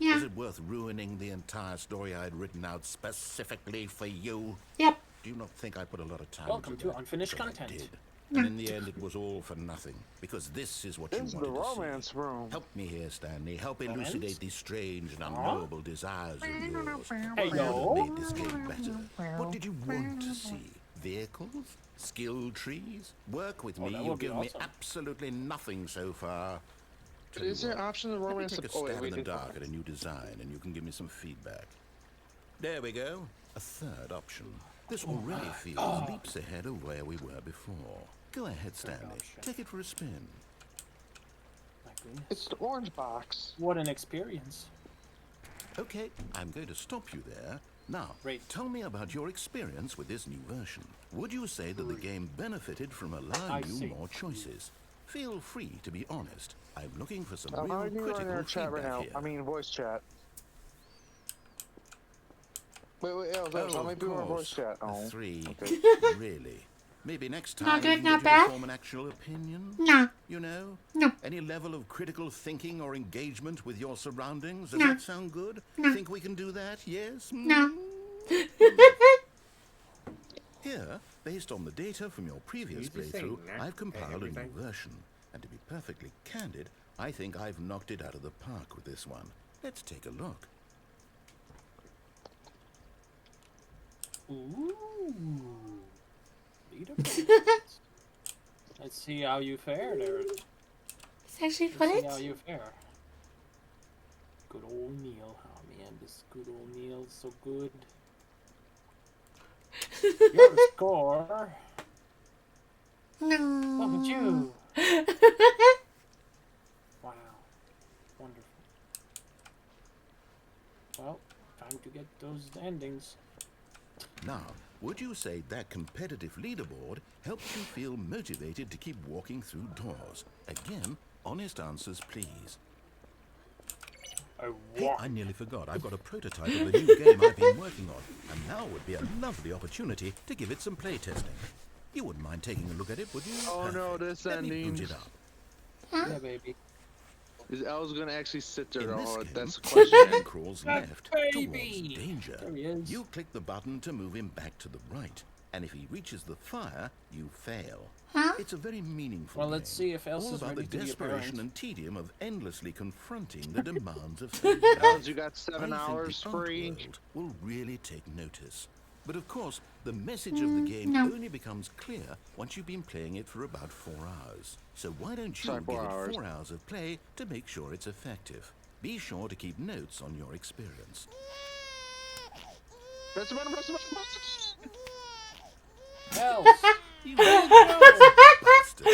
Yeah. Was it worth ruining the entire story I had written out specifically for you? Yep. Do you not think I put a lot of time Welcome into to that? Unfinished Because I Content. did. And in the end, it was all for nothing. Because this is what This you is the wanted to see. romance room. Help me here, Stanley. Help Romance? elucidate these strange and unknowable desires of yours. Hey, You could have yo. made this game better. What did you want to see? Vehicles? Skill trees? Work with Oh, me. that You've would be given me awesome. absolutely nothing so far. Tell Is you there an what, option to let me romance? take a Oh, stab wait, in the wait, dark at a new design, and you can give me some feedback. There we go. A third option. This already feels leaps ahead of where we were before. Go ahead, Stanley. Take it for a spin. My goodness. It's the orange box. What an experience. Okay, I'm going to stop you there. Now, Great. tell me about your experience with this new version. Would you say that the game benefited from I allowing you see. more choices? Feel free to be honest. I'm looking for some How real many people are in critical our chat right feedback now? here. I mean, voice chat. Wait, Els, Oh, how many of people are in voice course. chat? Oh, 3. okay. Really? Maybe next time Not good, you can not get you to bad? form an actual opinion? No. You know? No. Any level of critical thinking or engagement with your surroundings? Does No. that sound good? No. Think we can do that? Yes? No. Here, based on the data from your previous playthrough, I've compiled a new version. And to be perfectly candid, I think I've knocked it out of the park with this one. Let's take a look. Ooh. Leaderboards. Let's see how you fare there. It's actually Let's see footage. how you fare. Good old Neil. Oh man, this good old Neil is so good. Your score. No. Look at you. Wow. Wonderful. Well, time to get those endings. Now, would you say that competitive leaderboard helps you feel motivated to keep walking through doors? Again, honest answers, please. Hey, I nearly forgot. I've got a prototype of a new game I've been working on, and now would be a lovely opportunity to give it some playtesting. You wouldn't mind taking a look at it, would you? Oh no, Perfect. this Let me boot ending. it up. Yeah, baby. Is Els gonna actually sit there? In this Oh, game, that's the the question. man crawls left baby. towards danger. There he is. You click the button to move him back to the right, and if he reaches the fire, you fail. Huh? It's a very meaningful Well, let's game. see if Els All is about the ready to be a desperation parent. and tedium of endlessly confronting the demands of fate. Els, you got I 7 think hours the art free. world will really take notice. But of course, the message of the game no. only becomes clear once you've been playing it for about 4 hours. So why don't you Sorry, give 4 it hours. 4 hours of play to make sure it's effective? Be sure to keep notes on your experience. Press the button, press the button, press the button. Els. You bastard!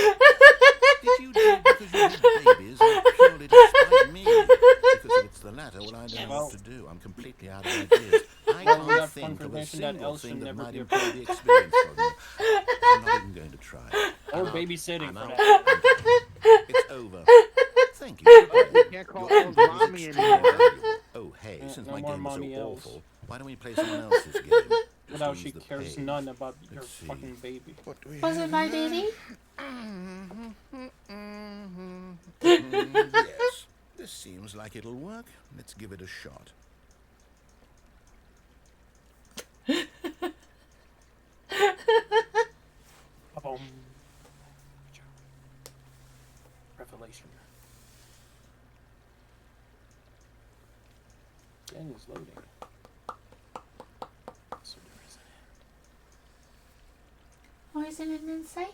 Did you do it because you had babies or purely to spite me? Because if it's the latter, well, I don't know what to do. I'm completely out of ideas. I Well, we can't have think of a confirmation that single Els should thing that never might be a improve the experience for you. I'm not even going to try. Or I'm out. babysitting I'm for out. that. It's over. Thank you. You can't call Els mommy anymore. Oh, hey, since no my more game is so mommy Els. awful, why don't we play someone else's game? Just Now use she the cares page. none about your Let's see. fucking baby. What do we Was it have my here? baby? Yes, this seems like it'll work. Let's give it a shot. Ba-boom. Revelation. Game is loading. So there is an end. Or is it an insight?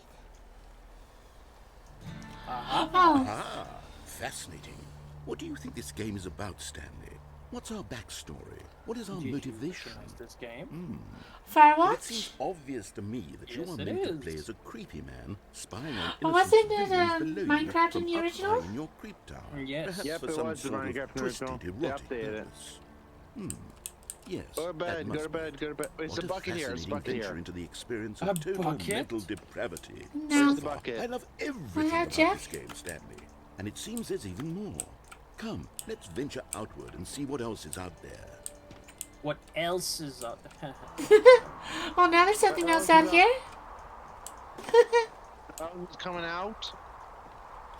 Uh-huh. Oh. Ah, fascinating. What do you think this game is about, Stanley? What's our backstory? What is our Did you motivation? recognize this game? Well, it Firewatch? seems obvious to me that you Yes, are it meant to is. play as a creepy man spying on Oh, innocent wasn't it, civilians below you Minecraft in from the up original? high in your creep tower. Yes. Perhaps Yep, for it some was the sort Minecraft of twisted original. They erotic updated it. purpose. Yes. Go to that bed, go must to be bed, it. go to bed. It's What a bucket here, it's a fascinating bucket venture here. into the experience A of total bucket? mental depravity. No. Where's the So far, bucket? I love everything Well, about Jeff? this game, Stanley. And it seems there's even more. Come, let's venture outward and see what else is out there. What else is up? Oh, now there's something else out here? Els coming out?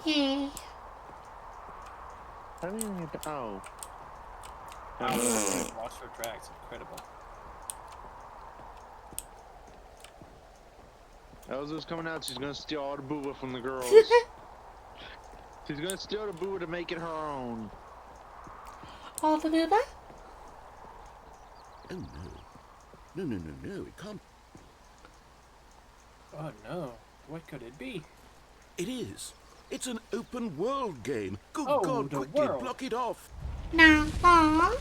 Yay. I don't even get the... Oh. Watch your tracks, incredible. Elsa's coming out. She's gonna steal all the booba from the girls. She's gonna steal the booba to make it her own. All the booba? Oh no. No, it can't. Oh no, what could it be? It is. It's an open world game. Good Oh, God, the quickly world. block it off. No. Aw.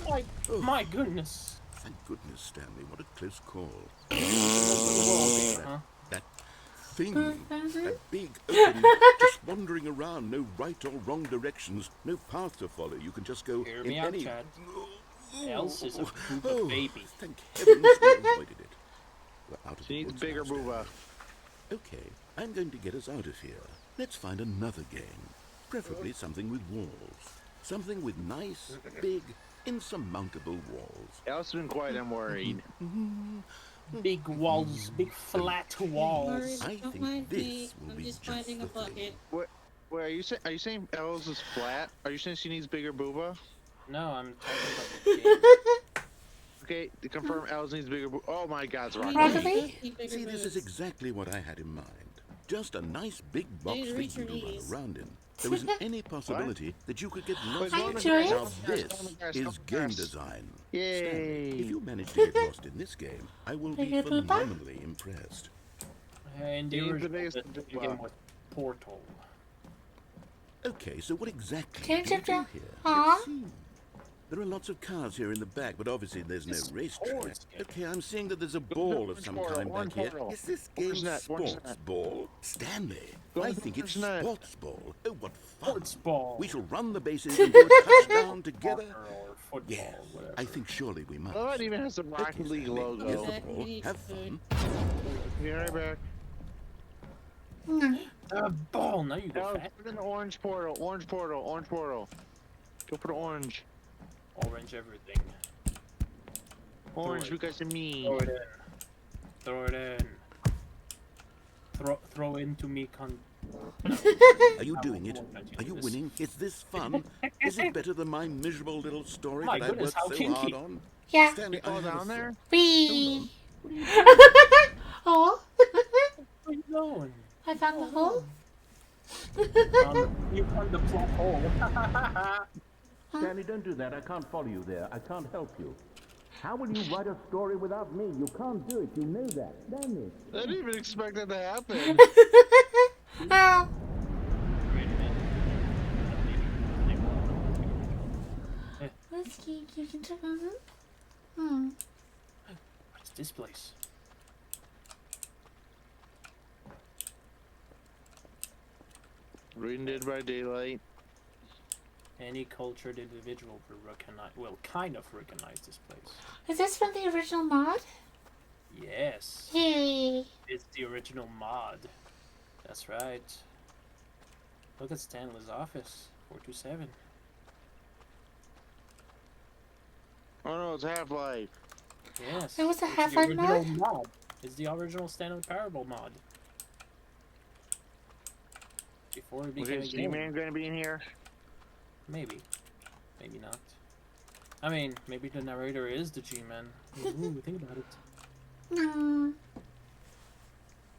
My goodness. Thank goodness, Stanley. What a close call. Huh? That thing, that big open, just wandering around, no right or wrong directions, no path to follow. You can just go Hear in me out, any. Chad. Els is a booba Oh, baby. thank heavens we avoided it. We're out of She the needs woods bigger now, Stanley. booba. Okay, I'm going to get us out of here. Let's find another game. Preferably something with walls. Something with nice, big, insurmountable walls. Elsa's been quiet. I'm worried. Big walls, big flat walls. Sorry, I don't think mind this me. will I'm be just just finding a the thing. bucket. Wait, are you saying Elsa's flat? Are you saying she needs bigger booba? No, I'm talking about the game. Okay, to confirm Elsa needs bigger booba. Oh my God, it's rocket. Rocket Need League? bigger See, this is boobs. exactly what I had in mind. Just a nice big box need to for reach you your to run knees. around in. There isn't any possibility that you could get lost. I in enjoy it. it. Now this is game design. Yay. Stanley, if you manage to get lost in this game, I will be Bigger booba? phenomenally impressed. And the He's the original biggest the booba. game was Portal. Okay, so what exactly Change do you it do down. here? Aw. Let's see. There are lots of cars here in the back, but obviously there's no This is racetrack. sports game. Okay, I'm seeing that there's a ball of some kind back here. Is this game Orange net, orange sports net. ball? Stanley, Go I on, think it's orange net. sports ball. Oh, what fun. Sports ball. We shall run the bases and do a touchdown together. Soccer or football, Yes, whatever. I think surely we must. Oh, it even has the Okay, Rocket League Stanley, logo. here's the Back, we ball. need Have food. fun. Be right back. No. The ball. Now you go Elsa, fast. put in the orange portal. Orange portal. Orange portal. Go for the orange. Orange everything. Orange Throw it. because of me. Throw it in. Throw it in. Throw into me, con. Are you doing it? Are you winning? Is this fun? Is it better than my miserable little story My that I goodness, worked how so kinky. hard on? Yeah. Stanley, I Fall have a down there? thought. Wee. Oh. Where you going? I found the hole. You found the plot hole. Stanley, don't do that. I can't follow you there. I can't help you. How will you write a story without me? You can't do it. You know that. Stanley. I didn't even expect that to happen. Oh. Wait a minute. Let's keep you can check on it. Hmm. What's this place? Reading Dead by Daylight. Any cultured individual will kind of recognize this place. Is this from the original mod? Yes. Yay. It's the original mod. That's right. Look at Stanley's office. 427. Oh no, it's Half-Life. Yes. There was a it's Half-Life the mod? original mod? It's the original Stanley Parable mod. Before it Was became a his game. G-Man gonna be in here? Maybe. Maybe not. I mean, maybe the narrator is the G-Man. Ooh, think about it. No.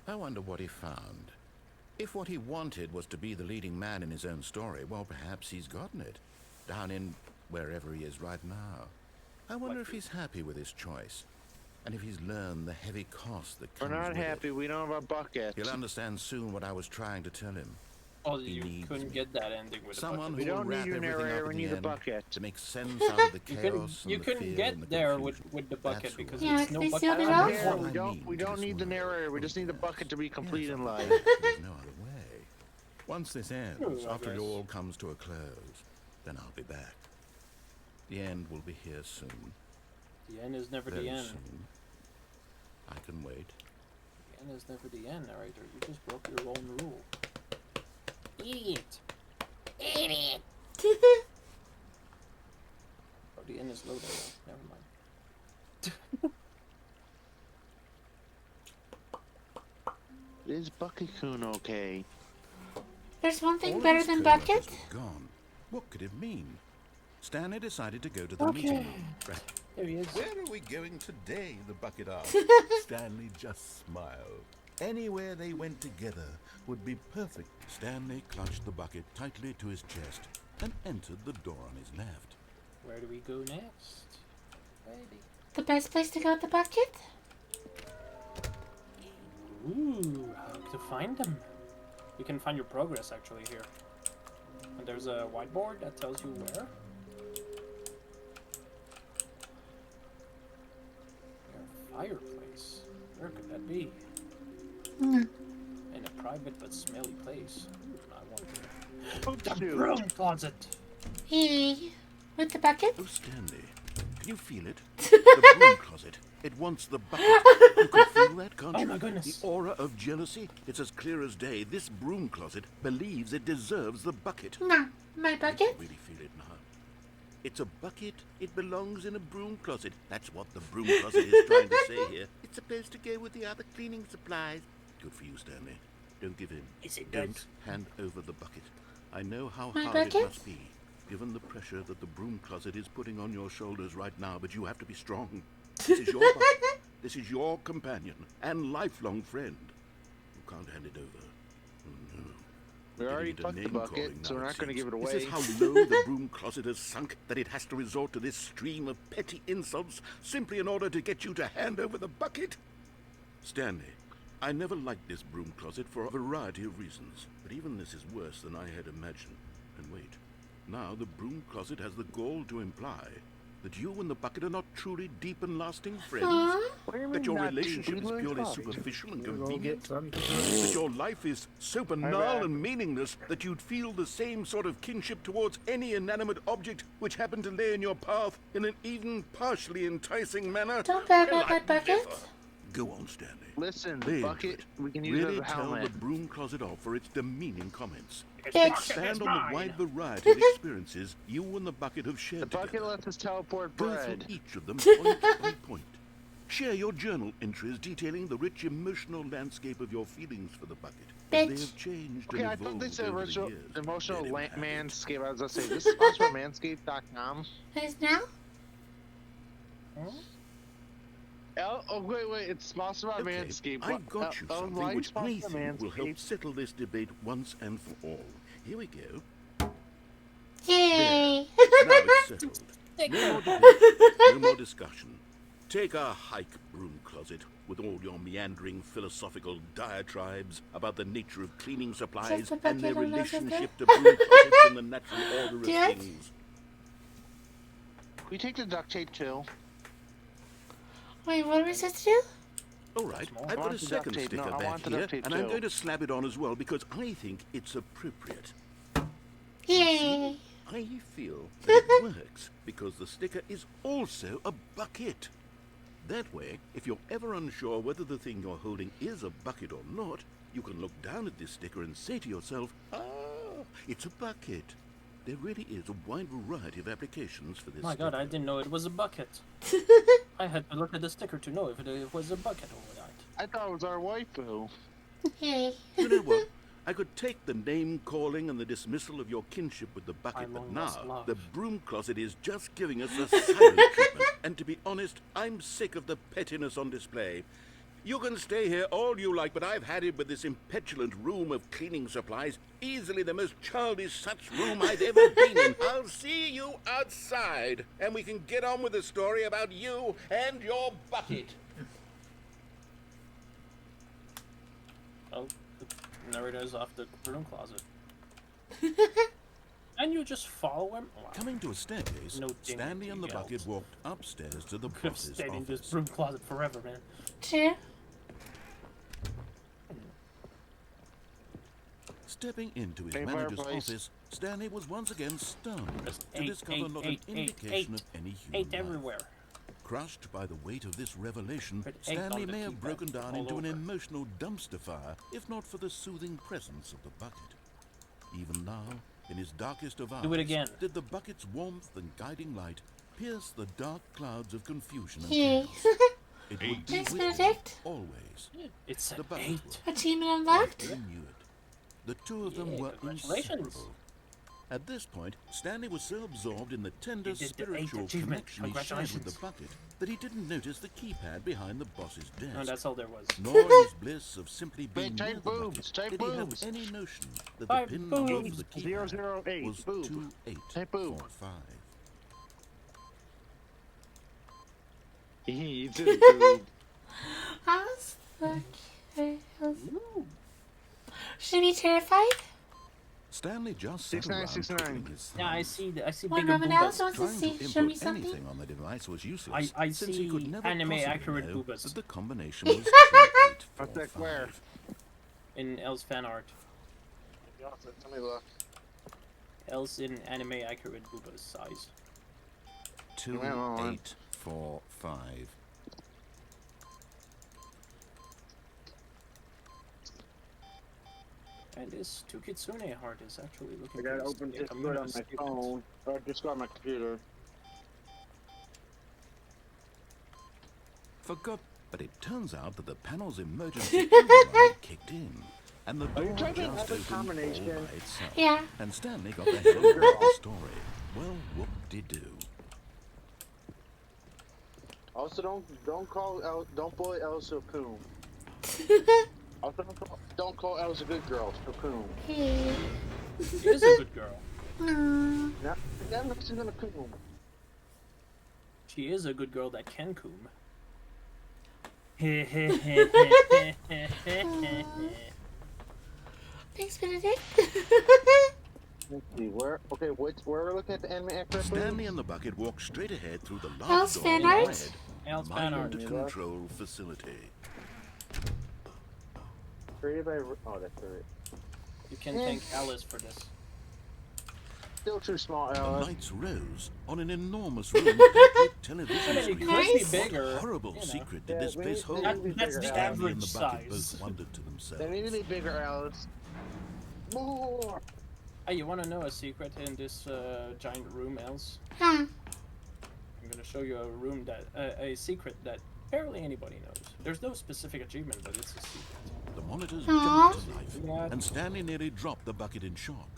I wonder what he found. If what he wanted was to be the leading man in his own story, well, perhaps he's gotten it. Down in wherever he is right now. I wonder if he's happy with his choice. And if he's learned the heavy cost that We're comes not with happy. We don't have a bucket. He'll understand soon what I was trying to tell him. Oh, He you needs couldn't me. get that ending with Someone a who We bucket. will don't need wrap your everything narrator. up We in need the a end bucket. to make sense out of the You chaos couldn't, you and the couldn't fear get and the there confusion. with the bucket That's because all. Yeah, there's no they bucket. sealed it I off. don't care. What We I don't. mean We to don't this need the world. narrator. We just need the Yes. bucket to be complete in life. There's no other way. Once this ends, True, I after it guess. all comes to a close, then I'll be back. The end will be here soon. The end is never Very the end. soon. I can wait. The end is never the end, narrator. You just broke your own rule. Idiot. Idiot. Oh, the end is loading. Never mind. Is Bucket-kun okay? There's one thing All of better his than co-workers Bucket. were gone. What could it mean? Stanley decided to go to the meeting room. There he is. Where are we going today? The bucket asked. Stanley just smiled. Anywhere they went together would be perfect. Stanley clutched the bucket tightly to his chest and entered the door on his left. Where do we go next? Baby. The best place to go with the bucket? Ooh, how to find them. You can find your progress actually here. And there's a whiteboard that tells you where. Your fireplace. Where could that be? In a private but smelly place. I wonder. The broom closet. Hey, with the bucket? Oh, Stanley, can you feel it? The broom closet. It wants the bucket. You can feel that, can't you? Oh my goodness. The aura of jealousy. It's as clear as day. This broom closet believes it deserves the bucket. No, my bucket? You can really feel it now. It's a bucket. It belongs in a broom closet. That's what the broom closet is trying to say here. It's supposed to go with the other cleaning supplies. Good for you, Stanley. Don't give in. Is it Don't good? hand over the bucket. I know how My hard bucket? it must be, given the pressure that the broom closet is putting on your shoulders right now, but you have to be strong. This is your bucket. This is your companion and lifelong friend. You can't hand it over. Oh, no. We already fucked the bucket, so we're not going to give it away. This is how low the broom closet has sunk that it has to resort to this stream of petty insults simply in order to get you to hand over the bucket. Stanley, I never liked this broom closet for a variety of reasons, but even this is worse than I had imagined. And wait, now the broom closet has the gall to imply that you and the bucket are not truly deep and lasting friends, that your relationship is purely superficial and convenient, that your life is so banal and meaningless that you'd feel the same sort of kinship towards any inanimate object which happened to lay in your path in an even partially enticing manner. Don't bad Well, about that I'd bucket. never. Go on, Stanley. Listen, Lay into bucket, it. we can use it Really as a tell helmet. the broom closet off for its demeaning comments. It's Expand on the wide variety of experiences you and the bucket have shared The bucket together. lets us teleport Go bread. through each of them point by point. Share your journal entries detailing the rich emotional landscape of your feelings for the bucket. As they have changed Okay, and I thought they evolved said over the original, years. emotional Let him have it. manscape. I was going to say, this is sponsored by manscape.com. It is now? Oh, wait, it's sponsored by Okay, Manscaped. I got you why something are you which I sponsored by think will help Manscaped? settle this debate once and for all. Here we go. Yay! Now it's settled. No more debate, no more discussion. Take a hike, broom closet, with all your meandering philosophical diatribes about the nature of cleaning supplies Just a and their bucket of relationship to broom closets and the natural order of Dad? things. Can we take the duct tape too? Wait, what are we supposed to do? All right, I I've got want a the second duct tape. sticker No, I back want the here, duct tape and I'm too. going to slap it on as well because I think it's appropriate. Yay! I feel that it works because the sticker is also a bucket. That way, if you're ever unsure whether the thing you're holding is a bucket or not, you can look down at this sticker and say to yourself, ah, it's a bucket. There really is a wide variety of applications for this My sticker. god, I didn't know it was a bucket. I had to look at the sticker to know if it was a bucket or not. I thought it was our waifu. Yay. You know what? I could take the name-calling and the dismissal of your kinship with the bucket, but long-lost now love. the broom closet is just giving us a silent treatment. And to be honest, I'm sick of the pettiness on display. You can stay here all you like, but I've had it with this impetulant room of cleaning supplies. Easily the most childish such room I've ever been in. I'll see you outside, and we can get on with the story about you and your bucket. Oh, the narrator's off the broom closet. And you just follow him? Wow. Coming to a staircase, No Stanley and the details. bucket walked upstairs to the Could have boss's stayed in this office. broom closet forever, man. True. Stepping into his Hey, manager's fireplace. office, Stanley was once again stunned Just to eight, discover not eight, an eight, indication eight. of any human Eight life. everywhere. Crushed by the weight of this revelation, Put eight Stanley on the may have keypad, broken down all into an over. emotional dumpster fire, if not for the soothing presence of the bucket. Even now, in his darkest of hours, Do it again. did the bucket's warmth and guiding light pierce the dark clouds of confusion and Yay. chaos. It would be Thanks, with him Benedict. always. It's The an bucket 8. would. Achievement unlocked? They knew it. The two of them Yeah, were congratulations. inseparable. At this point, Stanley was so absorbed in the tender He did the 8th spiritual achievement. connection he shared with Congratulations. the bucket that he didn't notice the keypad behind the boss's desk. No, that's all there was. Nor in his bliss of simply being Take near the boobs, bucket take did he have boobs. any notion that Five the pin number for boobs. the keypad 008, was boob. Hey, boob. 2845. You did it, dude. I was okay. Should we be terrified? Stanley just sat around 6969. twiddling his Yeah, I thumbs. see One bigger moment else boobas. wants to Trying see. to Show me input something. anything on the device was useless, I since he could see never anime possibly accurate know boobas. that the combination was What's that square? 2845. In L's fan art. Let me look. L's in anime accurate boobas size. 2845. And this Tukitsune heart is actually looking I gotta pretty open sweet. Discord gonna on my skip it. phone. Or Discord on my computer. Forgot, but it turns out that the panel's emergency override kicked in, and the Are you door trying to just have a opened all combination? by itself. Yeah. And Stanley got the hell of the story. Well, whoop-de-doo. Also, don't bully Elsa Coon. Also, don't call Elsa a good girl. Coon. Hey. She is a good girl. No. Yeah, I'm not seeing a coon. She is a good girl that can coom. Thanks, Benedict. Let's see, where we're looking at the anime accurate. Stanley and the bucket walked straight ahead through the Elle's large door fan in art? red. Elle's fan art. Mind control facility. Created by. Oh, that's right. You can thank Alice for this. Still too small, The Alice. lights rose on an enormous room packed with television I mean, it screens. could Nice. be bigger. What horrible you know. secret did Yeah, this we place need- hold? That's the Stanley and average the bucket size. both wondered to themselves. They need to be bigger, Alice. More. Hey, you want to know a secret in this giant room, Els? Huh. I'm gonna show you a room that a secret that barely anybody knows. There's no specific achievement, but it's a secret. The monitors Aw. jumped to life, Yeah. and Stanley nearly dropped the bucket in shock.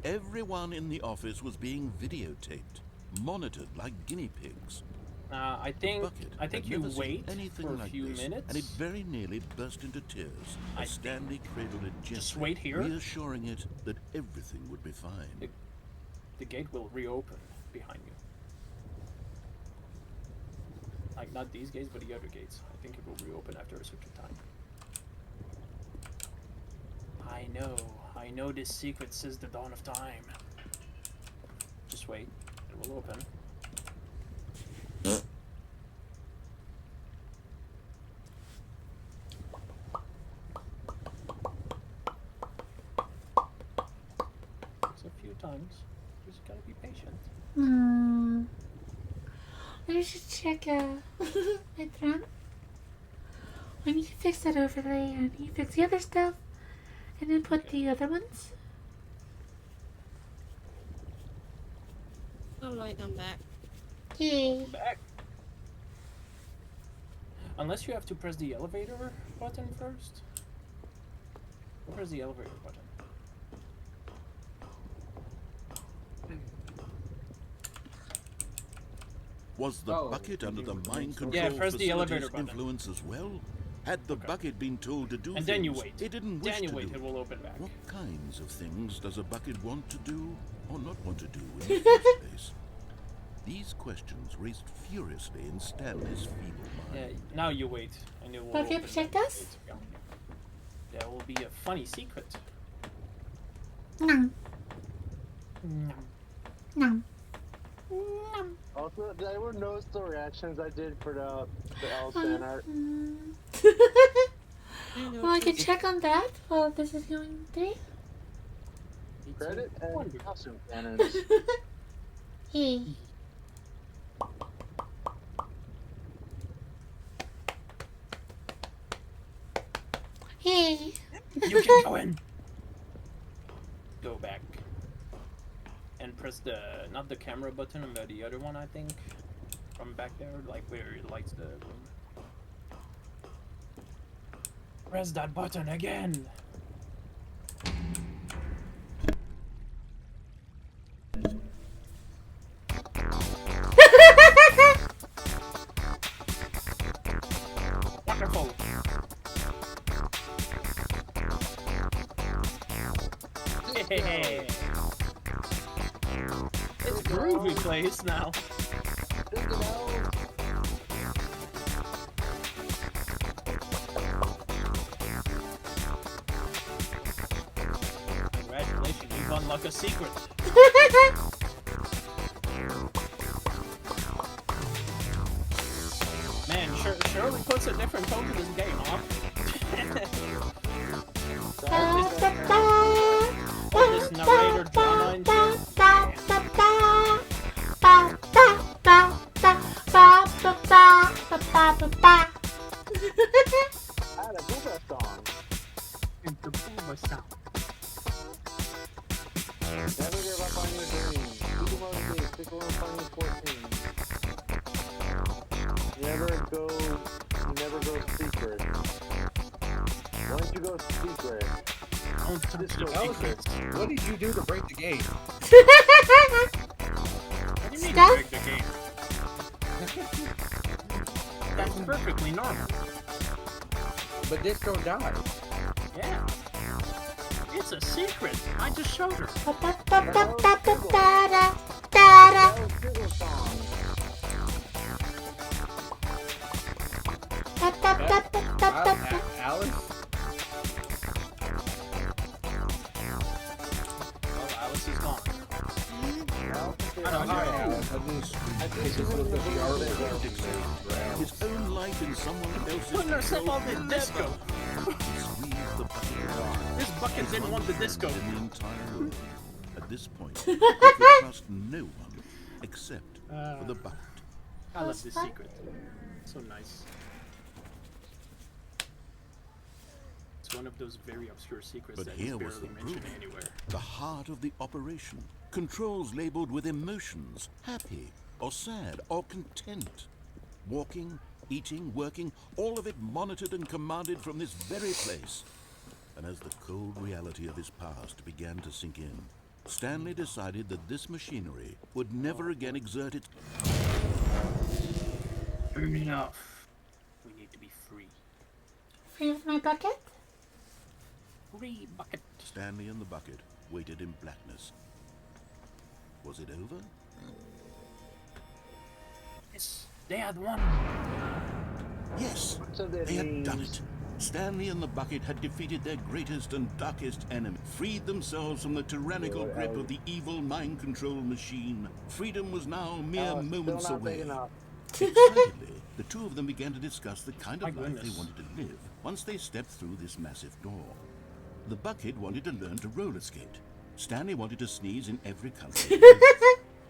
Everyone in the office was being videotaped, monitored like guinea pigs. I The think bucket I think had you never seen wait anything for a like few this, minutes. and it very nearly burst into tears I as Stanley cradled it gently, Just wait here? reassuring it that everything would be fine. The gate will reopen behind you. Like not these gates, but the other gates. I think it will reopen after a certain time. I know this secret says the dawn of time. Just wait, it will open. It's a few times. Just gotta be patient. I should check my drum. When you fix that overlay and you fix the other stuff, and then put the other ones. Alright, I'm back. Yay. Back. Unless you have to press the elevator button first. Press the elevator button. Was the bucket under the mind control Yeah, press the elevator facility's button. influence as well? Had the bucket been told to do And things then you wait. it didn't wish Then you to wait, do? it will open back. What kinds of things does a bucket want to do or not want to do in the first place? These questions raced furiously in Stanley's feeble Yeah, mind. now you wait, and it will But if you open protect back. us? There will be a funny secret. No. No. No. Also, did anyone notice the reactions I did for the L fan art? Well, I can check on that while this is going through. Credit and costume cannons. Hey. Hey. You can go in. Go back. And press the, not the camera button, but the other one, I think. From back there, like where it lights the room. Press that button again. Hey. It's groovy place now. Congratulations, you've unlocked a secret. Man, Shirley puts a different tone to this game, huh? All this narrator drama and Add a Booba song. It's the Booba sound. Never give up on your dreams. Keep them motivated. Stick on Final 14. Never go secret. Once you go secret, Don't touch the secrets. What did you do to break the game? What do you mean Stuff? break the game? That's perfectly normal. But Disco died. Yeah. It's a secret. I just showed her. Alice? Well, Alice is gone. I don't Hi, know. Alice. It's just looked at the artwork. His own life in someone else's Putting herself on the control disco. squeezed the bucket around. This bucket didn't want the disco. In the entire room. At this point, he could trust no one except for the bucket. I love this secret. So nice. It's one of those very obscure secrets But that here is was the barely mentioned proof. anywhere. The heart of the operation. Controls labeled with emotions, happy or sad or content. Walking, eating, working, all of it monitored and commanded from this very place. And as the cold reality of his past began to sink in, Stanley decided that this machinery would never again exert its... Enough. We need to be free. Free with my bucket? Free bucket. Stanley and the bucket waited in blackness. Was it over? Yes, they had won. Yes, So that they had done means- it. Stanley and the bucket had defeated their greatest and darkest enemy, freed themselves from the tyrannical grip of the evil mind control machine. Freedom was now mere moments away. Excitedly, the two of them began to discuss the kind of My life goodness. they wanted to live once they stepped through this massive door. The bucket wanted to learn to roller skate. Stanley wanted to sneeze in every color.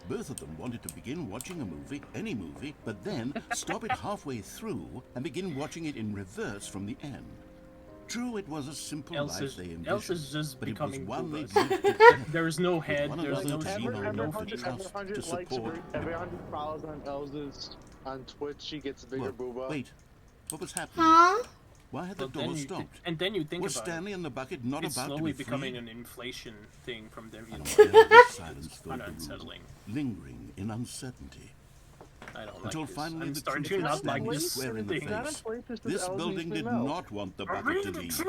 Both of them wanted to begin watching a movie, any movie, but then stop it halfway through and begin watching it in reverse from the end. True, it was a simple life they envisioned, Elsa's just but it was becoming one they Boobas. lived together. There's no With head, one there's another no to sheep, lean on no for feet. enough to 100 likes, support. every 100 follows on Elsa's on Twitch, she gets a bigger booba. Wait, what was happening? Huh? Why had the But then door you stopped? and then you think Was about Stanley and the bucket not it's about to slowly be becoming free? an inflation thing from And Deviant. this silence It's filled kind the of room, unsettling. lingering in uncertainty. I don't Until like this. finally I'm the starting truth to not hit like Stanley this square in the thing. face. This building did not want the bucket to leave.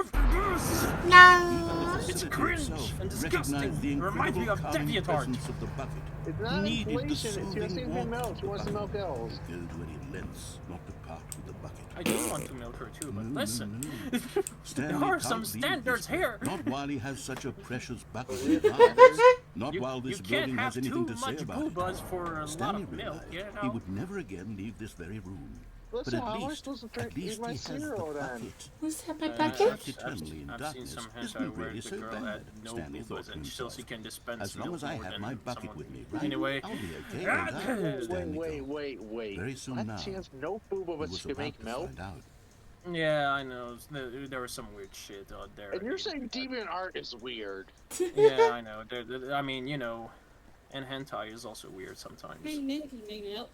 No. It's Facility cringe itself and recognized disgusting. the It reminds me incredible of calming Deviant. presence of the bucket. It's not Needed the inflation, it's soothing just even warmth milk. of She the wants to milk bucket. Els. Go to any lengths not to part with the bucket. I do want to milk her too, but No, listen. no, no. Stanley There are can't some leave standards this here. Not while he has such a precious bucket in his arms. Not while this You building can't has have anything too to say much about it. boobas for a lot Stanley of milk, realized you he know? would never again leave this very room. Listen, but how at am I least, supposed to at least eat my he has the cereal then? bucket. Who's had my Uh, bucket? Trapped eternally in I've seen darkness some isn't hentai where really the so girl bad. had no Stanley thought boobas to and himself. she can dispense As long milk as I more have than my bucket someone- with me, right? Anyway, I'll be okay, won't I? Stanley thought. Wait. Very soon What? now, She has no booba, He but was she can about make to milk? find out. yeah, I know. There was some weird shit out there. And you're saying deviant art is weird. Yeah, I know. I mean, you know, and hentai is also weird sometimes. Hey, Nick, you make milk.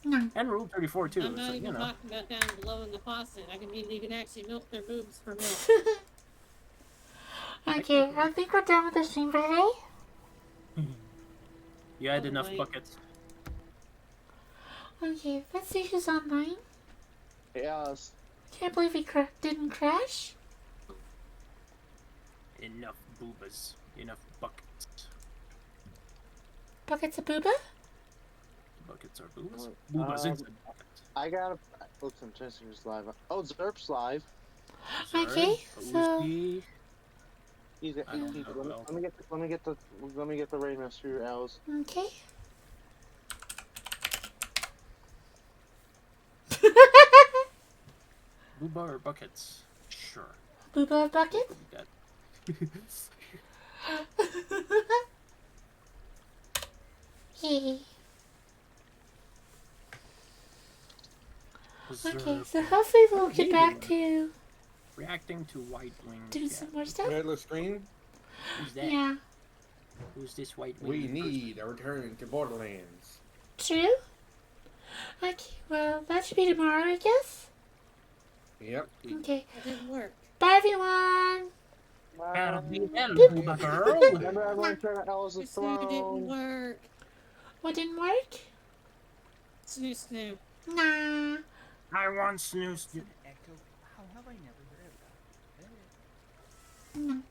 No. And Rule 34 too. I'm not so, even you know. talking about down below in the faucet. I can mean you can actually milk their boobs for milk. Okay, I think we're done with the stream for today. You had enough Wait. buckets. Okay, let's see who's online. Yes. Can't believe he didn't crash. Enough boobas. Enough buckets. Buckets of booba? Buckets are boobas? Boobas inside buckets. I gotta. Oops, I'm testing this live. Oh, Zerp's live. Okay, so He's I don't know. let me get the Rainmaster Owls. okay. Booba or buckets? Sure. Booba or bucket? Yay. Okay, so hopefully we'll get back to Reacting to White Wing. doing some more stuff. Red screen. Who's that? Yeah. Who's this White Wing? We need a return to Borderlands. True. Okay, well, that should be tomorrow, I guess. Yep. Okay. That didn't work. Bye, everyone. That'll be hell, Booba girl. Remember, everyone turned to Ellis' It didn't throne. work. What didn't work? Snoo snoo. Nah. I want snooze. Echo. How have I never heard of that? No.